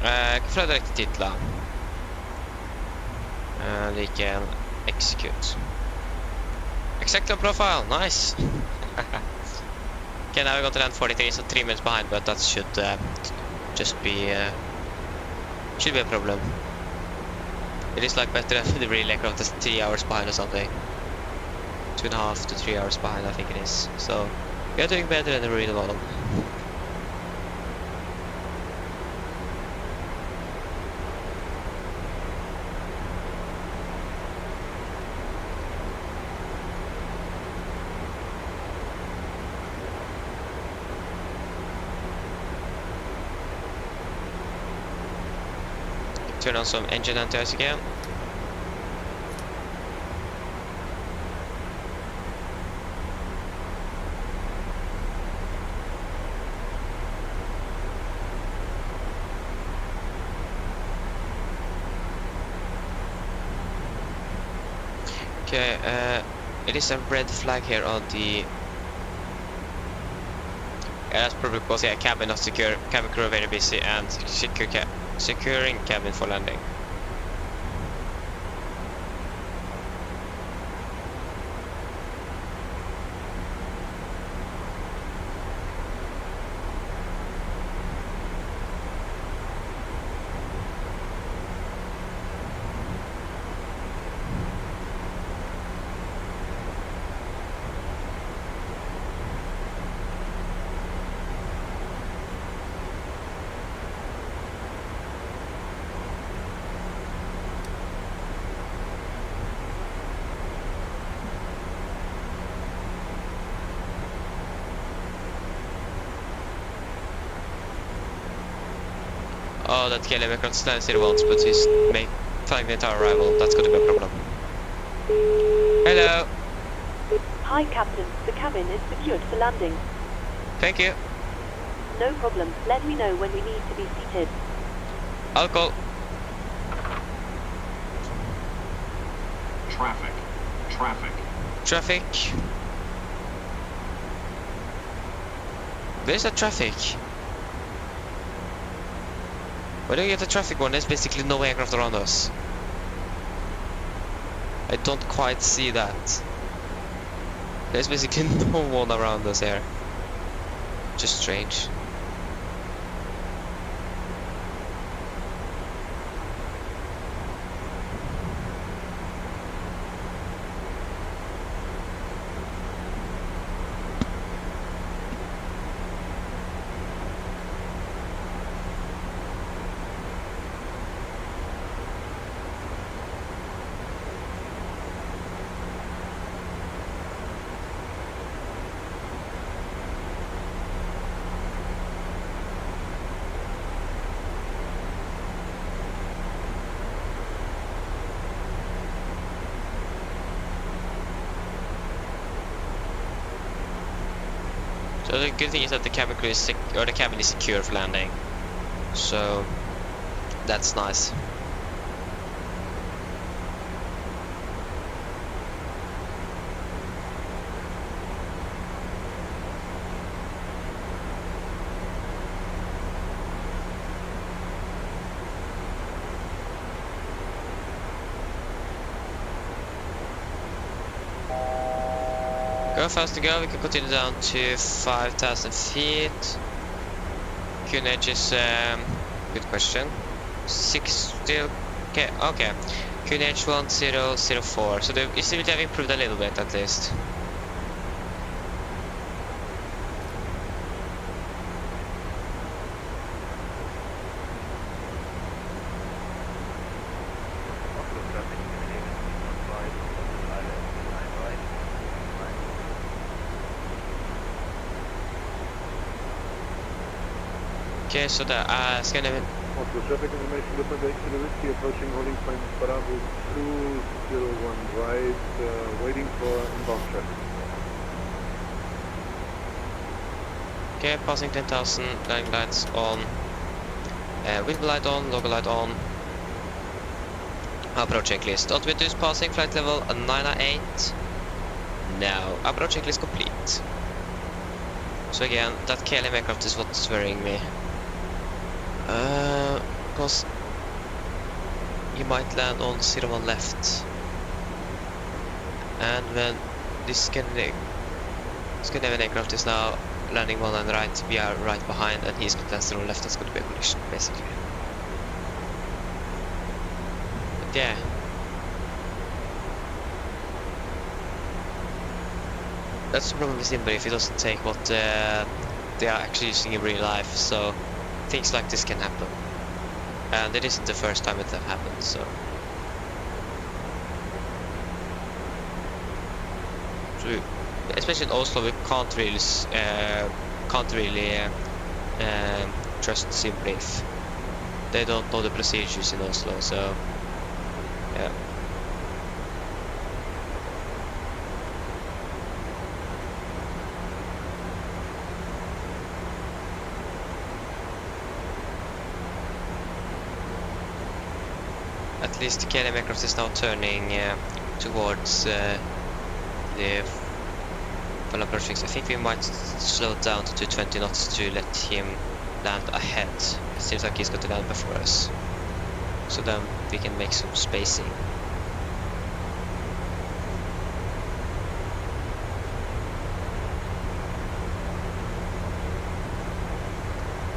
Speaker 1: Jag kan flyga direkt till titlar. We can execute. Exactly on profile, nice. Okay, now we're going to land 43, so 3 minutes behind, but that should just be should be a problem. It is like better than the real aircraft that's 3 hours behind or something. 2.5 to 3 hours behind, I think it is. So we are doing better than the real one. Turn on some engine anti-ice again. Okay, it is a red flag here on the... Yeah, that's probably because, yeah, cabin not secure, cabin crew very busy, and securing cabin for landing. Oh, that KLM aircraft stands here once, but he's flying the entire arrival. That's going to be a problem. Hello.
Speaker 3: Hi, Captain. The cabin is secured for landing.
Speaker 1: Thank you.
Speaker 3: No problem. Let me know when we need to be seated.
Speaker 1: I'll call.
Speaker 8: Traffic. Traffic.
Speaker 1: Traffic. Where's the traffic? Why do you get the traffic one? There's basically no aircraft around us. I don't quite see that. There's basically no one around us here. Just strange. So the good thing is that the cabin crew is the cabin is secure for landing. So that's nice. Go fast to go, we can continue down to 5,000 feet. QNH is, good question. 6 still, okay, QNH 1004, so the visibility have improved a little bit at least. Okay, so the Scandinavian.
Speaker 11: Oslo traffic information, Lufthansa X-ray Whiskey approaching holding point Prague 201 right, waiting for inbound traffic.
Speaker 1: Okay, passing 10,000, landing lights on, window light on, logo light on. Approach checklist. Altimeter is passing, flight level 908. Now, approach checklist complete. So again, that KLM aircraft is what's worrying me. Because you might land on 01 left, and when this Scandinavian aircraft is now landing 1 and right, we are right behind, and he's going to land 01 left. That's going to be a collision basically. But yeah, that's the problem with Simba if he doesn't take what they are actually using in real life. So things like this can happen, and it isn't the first time it has happened. So especially in Oslo, we can't really trust SimBrief. They don't know the procedures in Oslo, so yeah. At least the KLM aircraft is now turning towards the full approach. I think we might slow down to 220 knots to let him land ahead. It seems like he's going to land before us, so then we can make some spacing.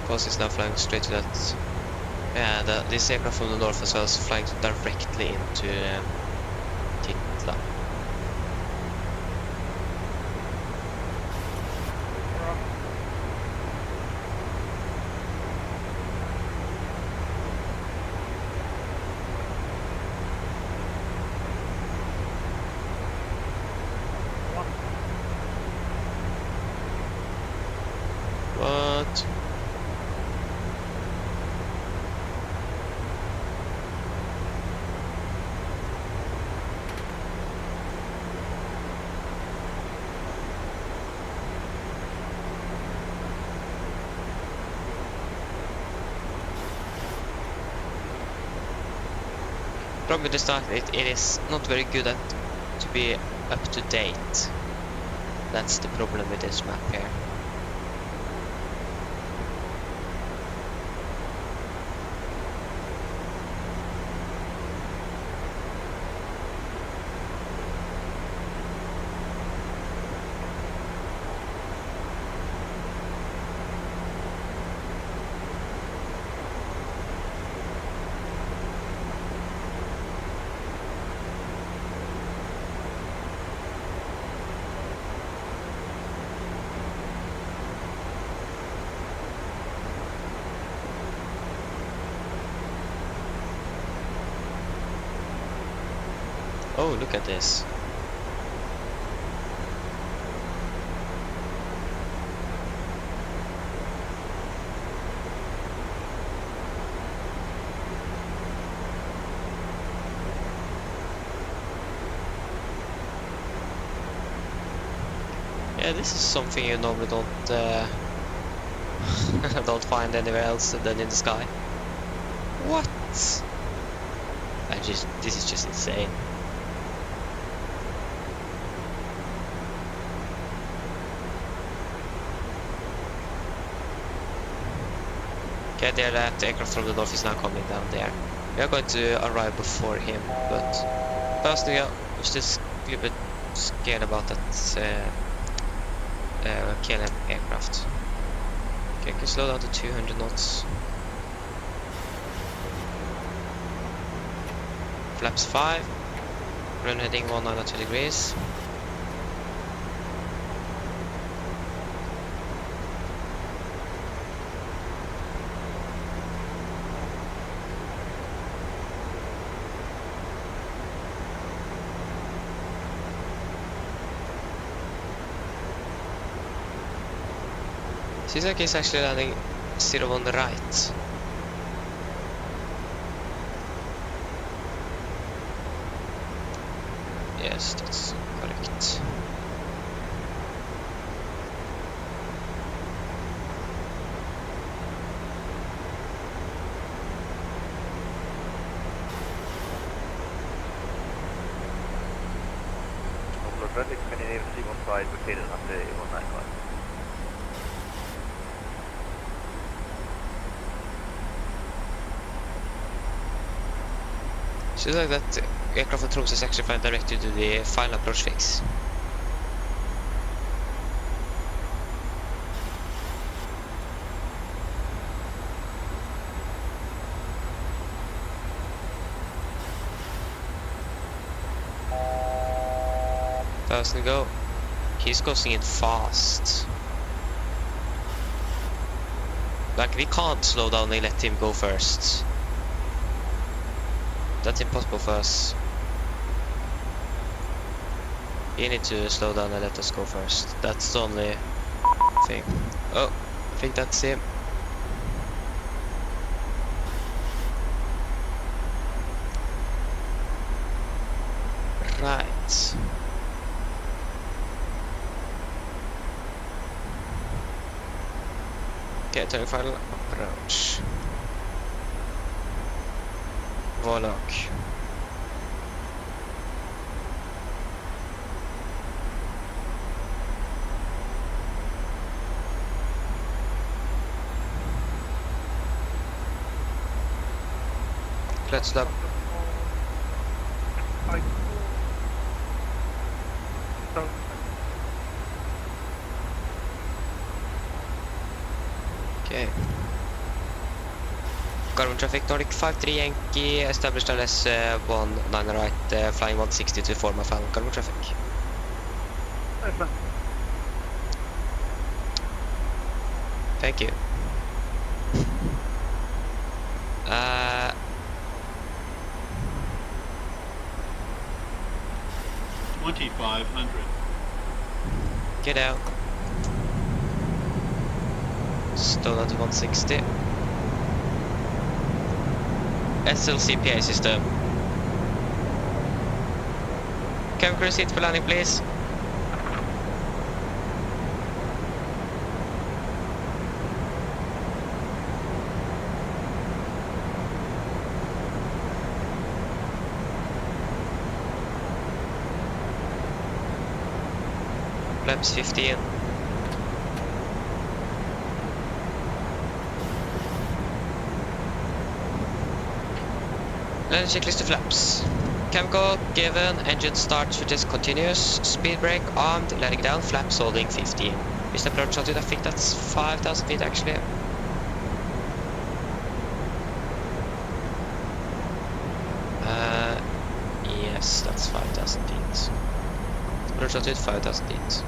Speaker 1: Because he's now flying straight to that. Yeah, this aircraft from the north as well is flying directly into Titla. What? Problem with the start, it is not very good at to be up to date. That's the problem with this map here. Oh, look at this. Yeah, this is something you normally don't don't find anywhere else than in the sky. What? This is just insane. Okay, there, that aircraft from the north is now coming down there. We are going to arrive before him, but personally, I'm just a little bit scared about that KLM aircraft. Okay, I can slow down to 200 knots. Flaps 5. Run heading 192 degrees. Seems like he's actually landing 0 on the right. Yes, that's correct.
Speaker 6: Oslo traffic, Scandinavian 315 located on the 195.
Speaker 1: Seems like that aircraft from Tromsø is actually flying directly to the final approach fix. First and go. He's closing in fast. Like, we can't slow down and let him go first. That's impossible for us. You need to slow down and let us go first. That's the only thing. Oh, I think that's him. Right. Okay, turning final approach. Warlock. Let's stop. Okay. Carbon traffic Nordic 53 Yankee established LS 19 right, flying 160 to form a final carbon traffic. Thank you.
Speaker 7: 2500.
Speaker 1: Get out. Slow down to 160. SLCPA system. Cabin crew seat for landing, please. Flaps 15. Landing checklist to flaps. Camco given, engine start switches continuous, speed brake armed, letting down, flaps holding 15. Missed approach altitude, I think that's 5,000 feet actually. Yes, that's 5,000 feet. Approach altitude 5,000 feet.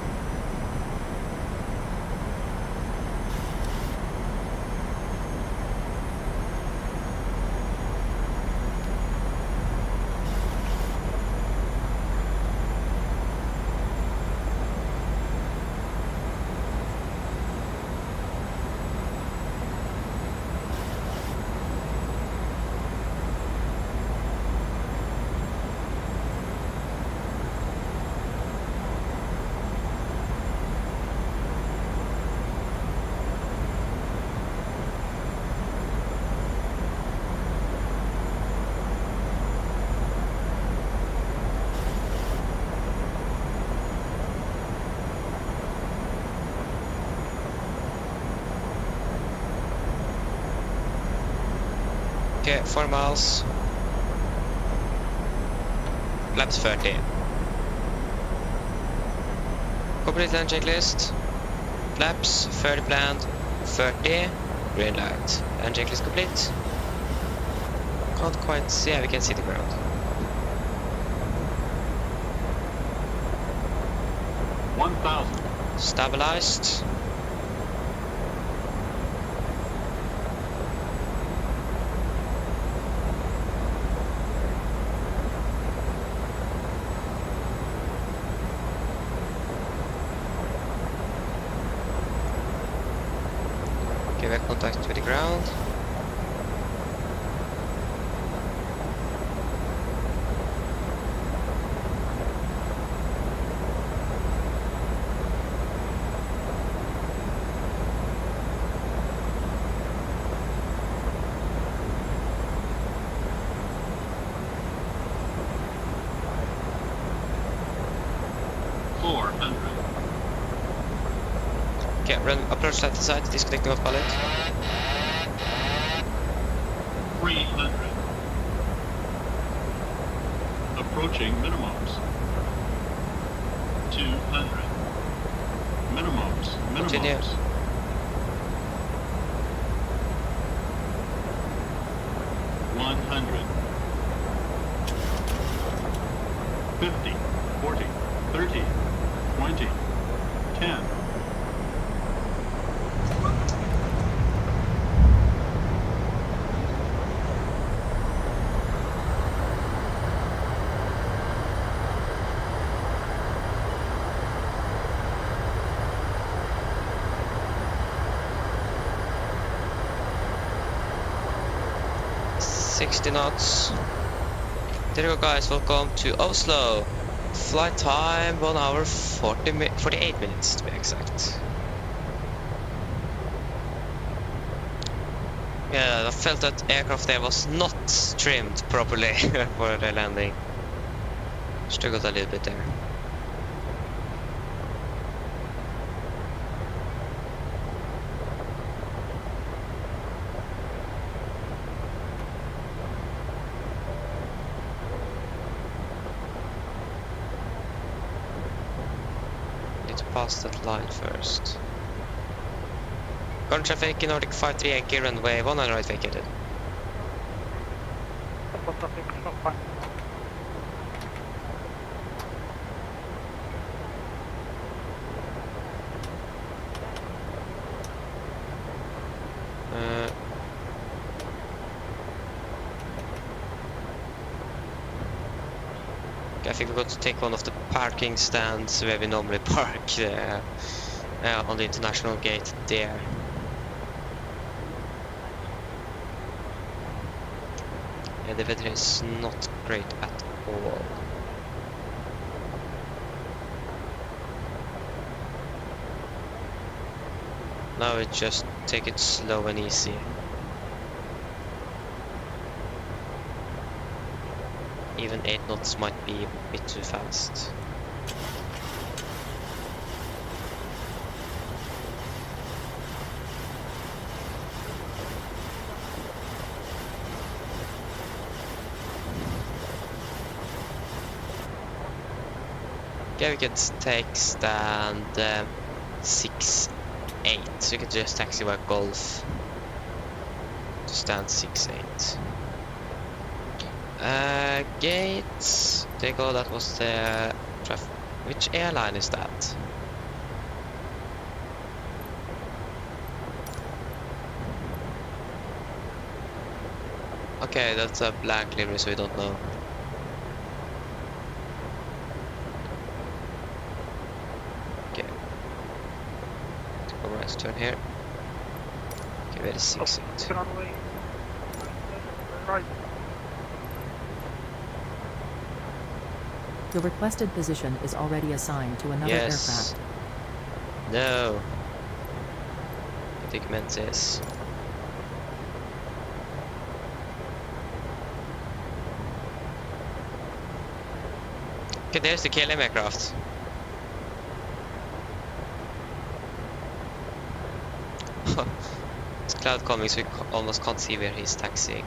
Speaker 1: Okay, 4 miles. Laps 30. Complete land checklist. Laps 30 planned. 30. Green light. Land checklist complete. Can't quite see. Yeah, we can see the ground. Stabilized. Okay, we have contact with the ground. Okay, run approach left side, disconnecting off pilot.
Speaker 7: 300. Approaching minimums. 200. Minimums.
Speaker 1: Continue.
Speaker 7: 100. 50. 40. 30. 20. 10.
Speaker 1: $60 knots. There you go, guys. Welcome to Oslo. Flight time 1 hour 48 minutes to be exact. Yeah, I felt that aircraft there was not trimmed properly for the landing. Struggled a little bit there. Past that line first. Current traffic in Nordic 53 Yankee runway 1 right vacated. I think we're going to take one of the parking stands where we normally park on the international gate there. Yeah, the weather is not great at all. Now we just take it slow and easy. Even 8 knots might be a bit too fast. Okay, we can take stand 6-8, so we can just taxi by Golf to stand 6-8. Gates. There you go, that was the traffic. Which airline is that? Okay, that's a blank livery, so we don't know. Okay. Alright, turn here. Okay, where is 6-8?
Speaker 9: Right.
Speaker 2: The requested position is already assigned to another aircraft.
Speaker 1: No. I think it meant this. Okay, there's the KLM aircraft. It's cloud coming, so we almost can't see where he's taxiing.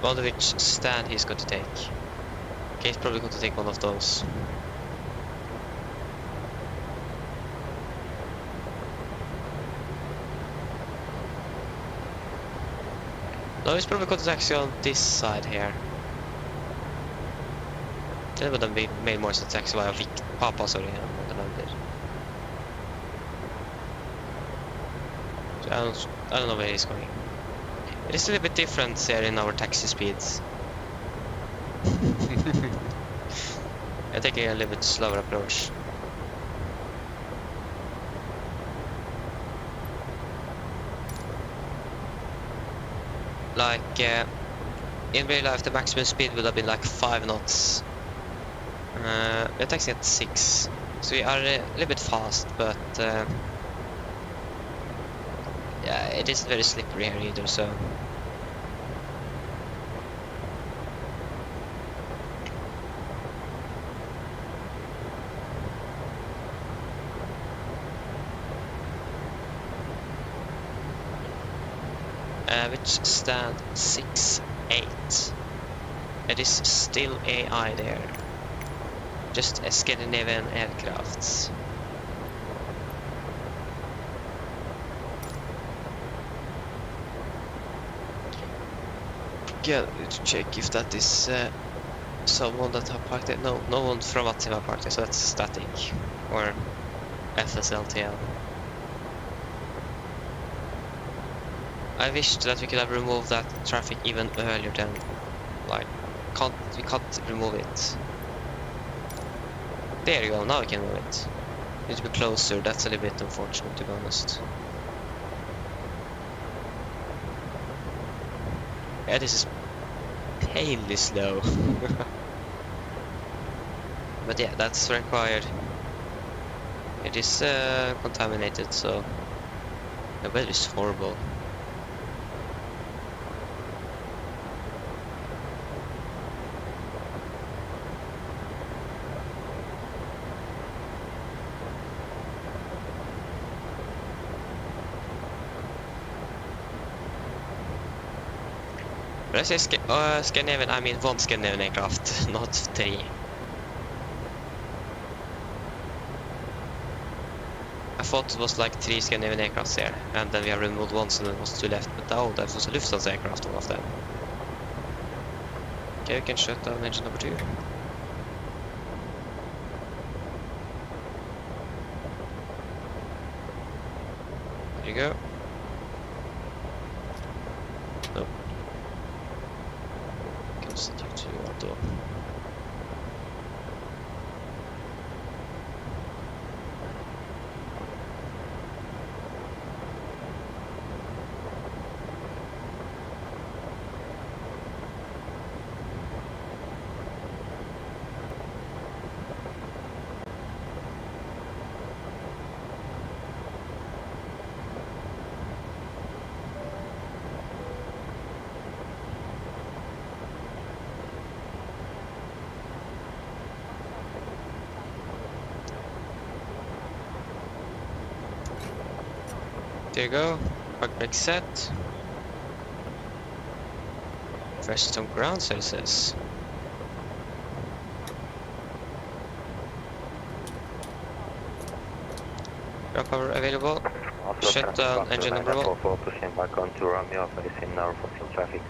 Speaker 1: wonder which stand he's going to take. Okay, he's probably going to take one of those. No, he's probably going to taxi on this side here. That would have made more sense to taxi via Papa, sorry, than I did. So I don't know where he's going. It is a little bit different here in our taxi speeds. I'm taking a little bit slower approach. Like in real life the maximum speed would have been like 5 knots. We're taxiing at 6, so we are a little bit fast, but yeah, it isn't very slippery here either, so which stand 6-8. It is still AI there. Just a Scandinavian aircrafts. Yeah, to check if that is someone that have parked there. No, no one from Vatima parked there, so that's static or FSLTL. I wished that we could have removed that traffic even earlier than, like, we can't remove it. There you go, now we can move it. Need to be closer, that's a little bit unfortunate, to be honest. Yeah, this is painfully slow. But yeah, that's required. It is contaminated, so the weather is horrible. When I say Scandinavian, I mean one Scandinavian aircraft, not 3. I thought it was like 3 Scandinavian aircrafts here, and then we have removed one, so there was 2 left. But oh, that was a Lufthansa aircraft, all of them. Okay, we can shut down engine number 2. There you go. Nope. Substitute to auto. There you go, park brake set. First on ground services. Ground power available. Shut down engine number 1.
Speaker 6: Pushing back onto Romeo, facing northwest in traffic.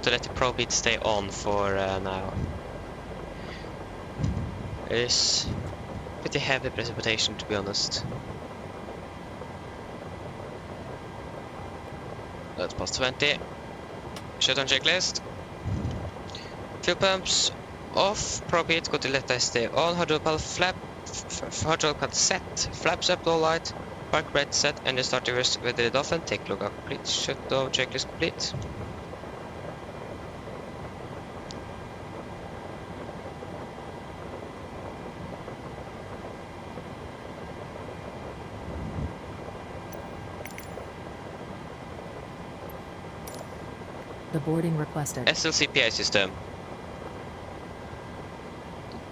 Speaker 1: To let the probe heat stay on for now. It is pretty heavy precipitation, to be honest. That's past 20. Shutdown checklist. Fuel pumps off. Probe heat, go to let that stay on. Hydraulic flap. Hydraulic set. Flaps up, low light. Park brake set. Engine start reverse with it off and take lookout complete. Shutdown checklist complete.
Speaker 2: The boarding requested.
Speaker 1: SLCPA system.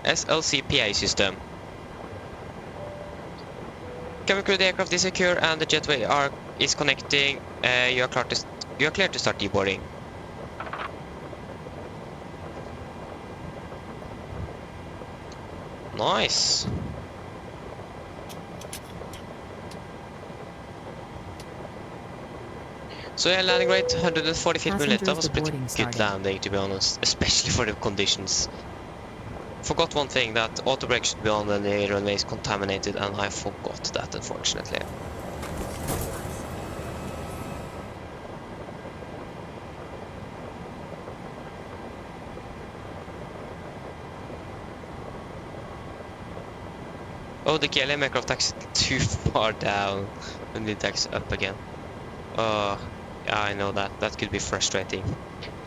Speaker 1: SLCPA system. cabin crew, the aircraft is secure and the jetway is connecting. You are clear to start deboarding. Nice. So yeah, landing rate 140 feet per minute. That was a pretty good landing, to be honest, especially for the conditions. Forgot one thing, that auto brake should be on when the runway is contaminated, and I forgot that, unfortunately. Oh, the KLM aircraft taxi too far down. And we taxi up again. Yeah, I know that. That could be frustrating.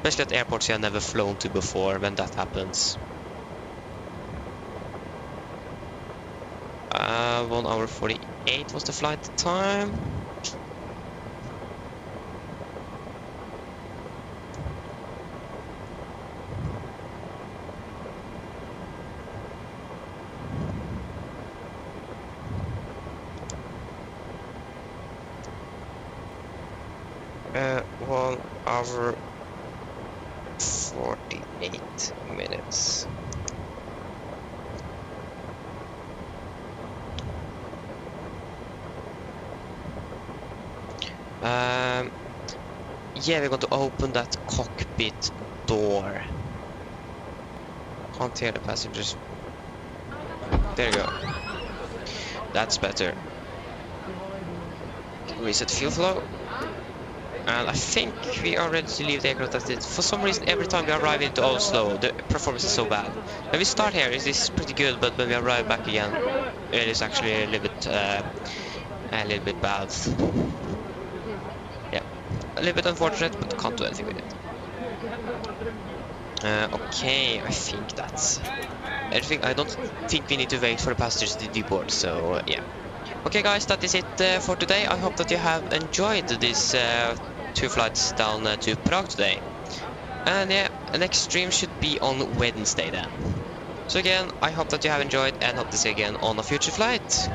Speaker 1: Especially at airports you have never flown to before when that happens. 1 hour 48 was the flight time. One hour 48 minutes. Yeah, we're going to open that cockpit door. Can't hear the passengers. There you go. That's better. Reset fuel flow. And I think we are ready to leave the aircraft. For some reason, every time we arrive into Oslo, the performance is so bad. When we start here, it is pretty good, but when we arrive back again, it is actually a little bit bad. Yeah, a little bit unfortunate, but can't do anything with it. Okay, I think that's everything. I don't think we need to wait for the passengers to deboard, so yeah. Okay guys, that is it for today. I hope that you have enjoyed this 2 flights down to Prague today. And yeah, the next stream should be on Wednesday then. So again, I hope that you have enjoyed and hope to see you again on a future flight.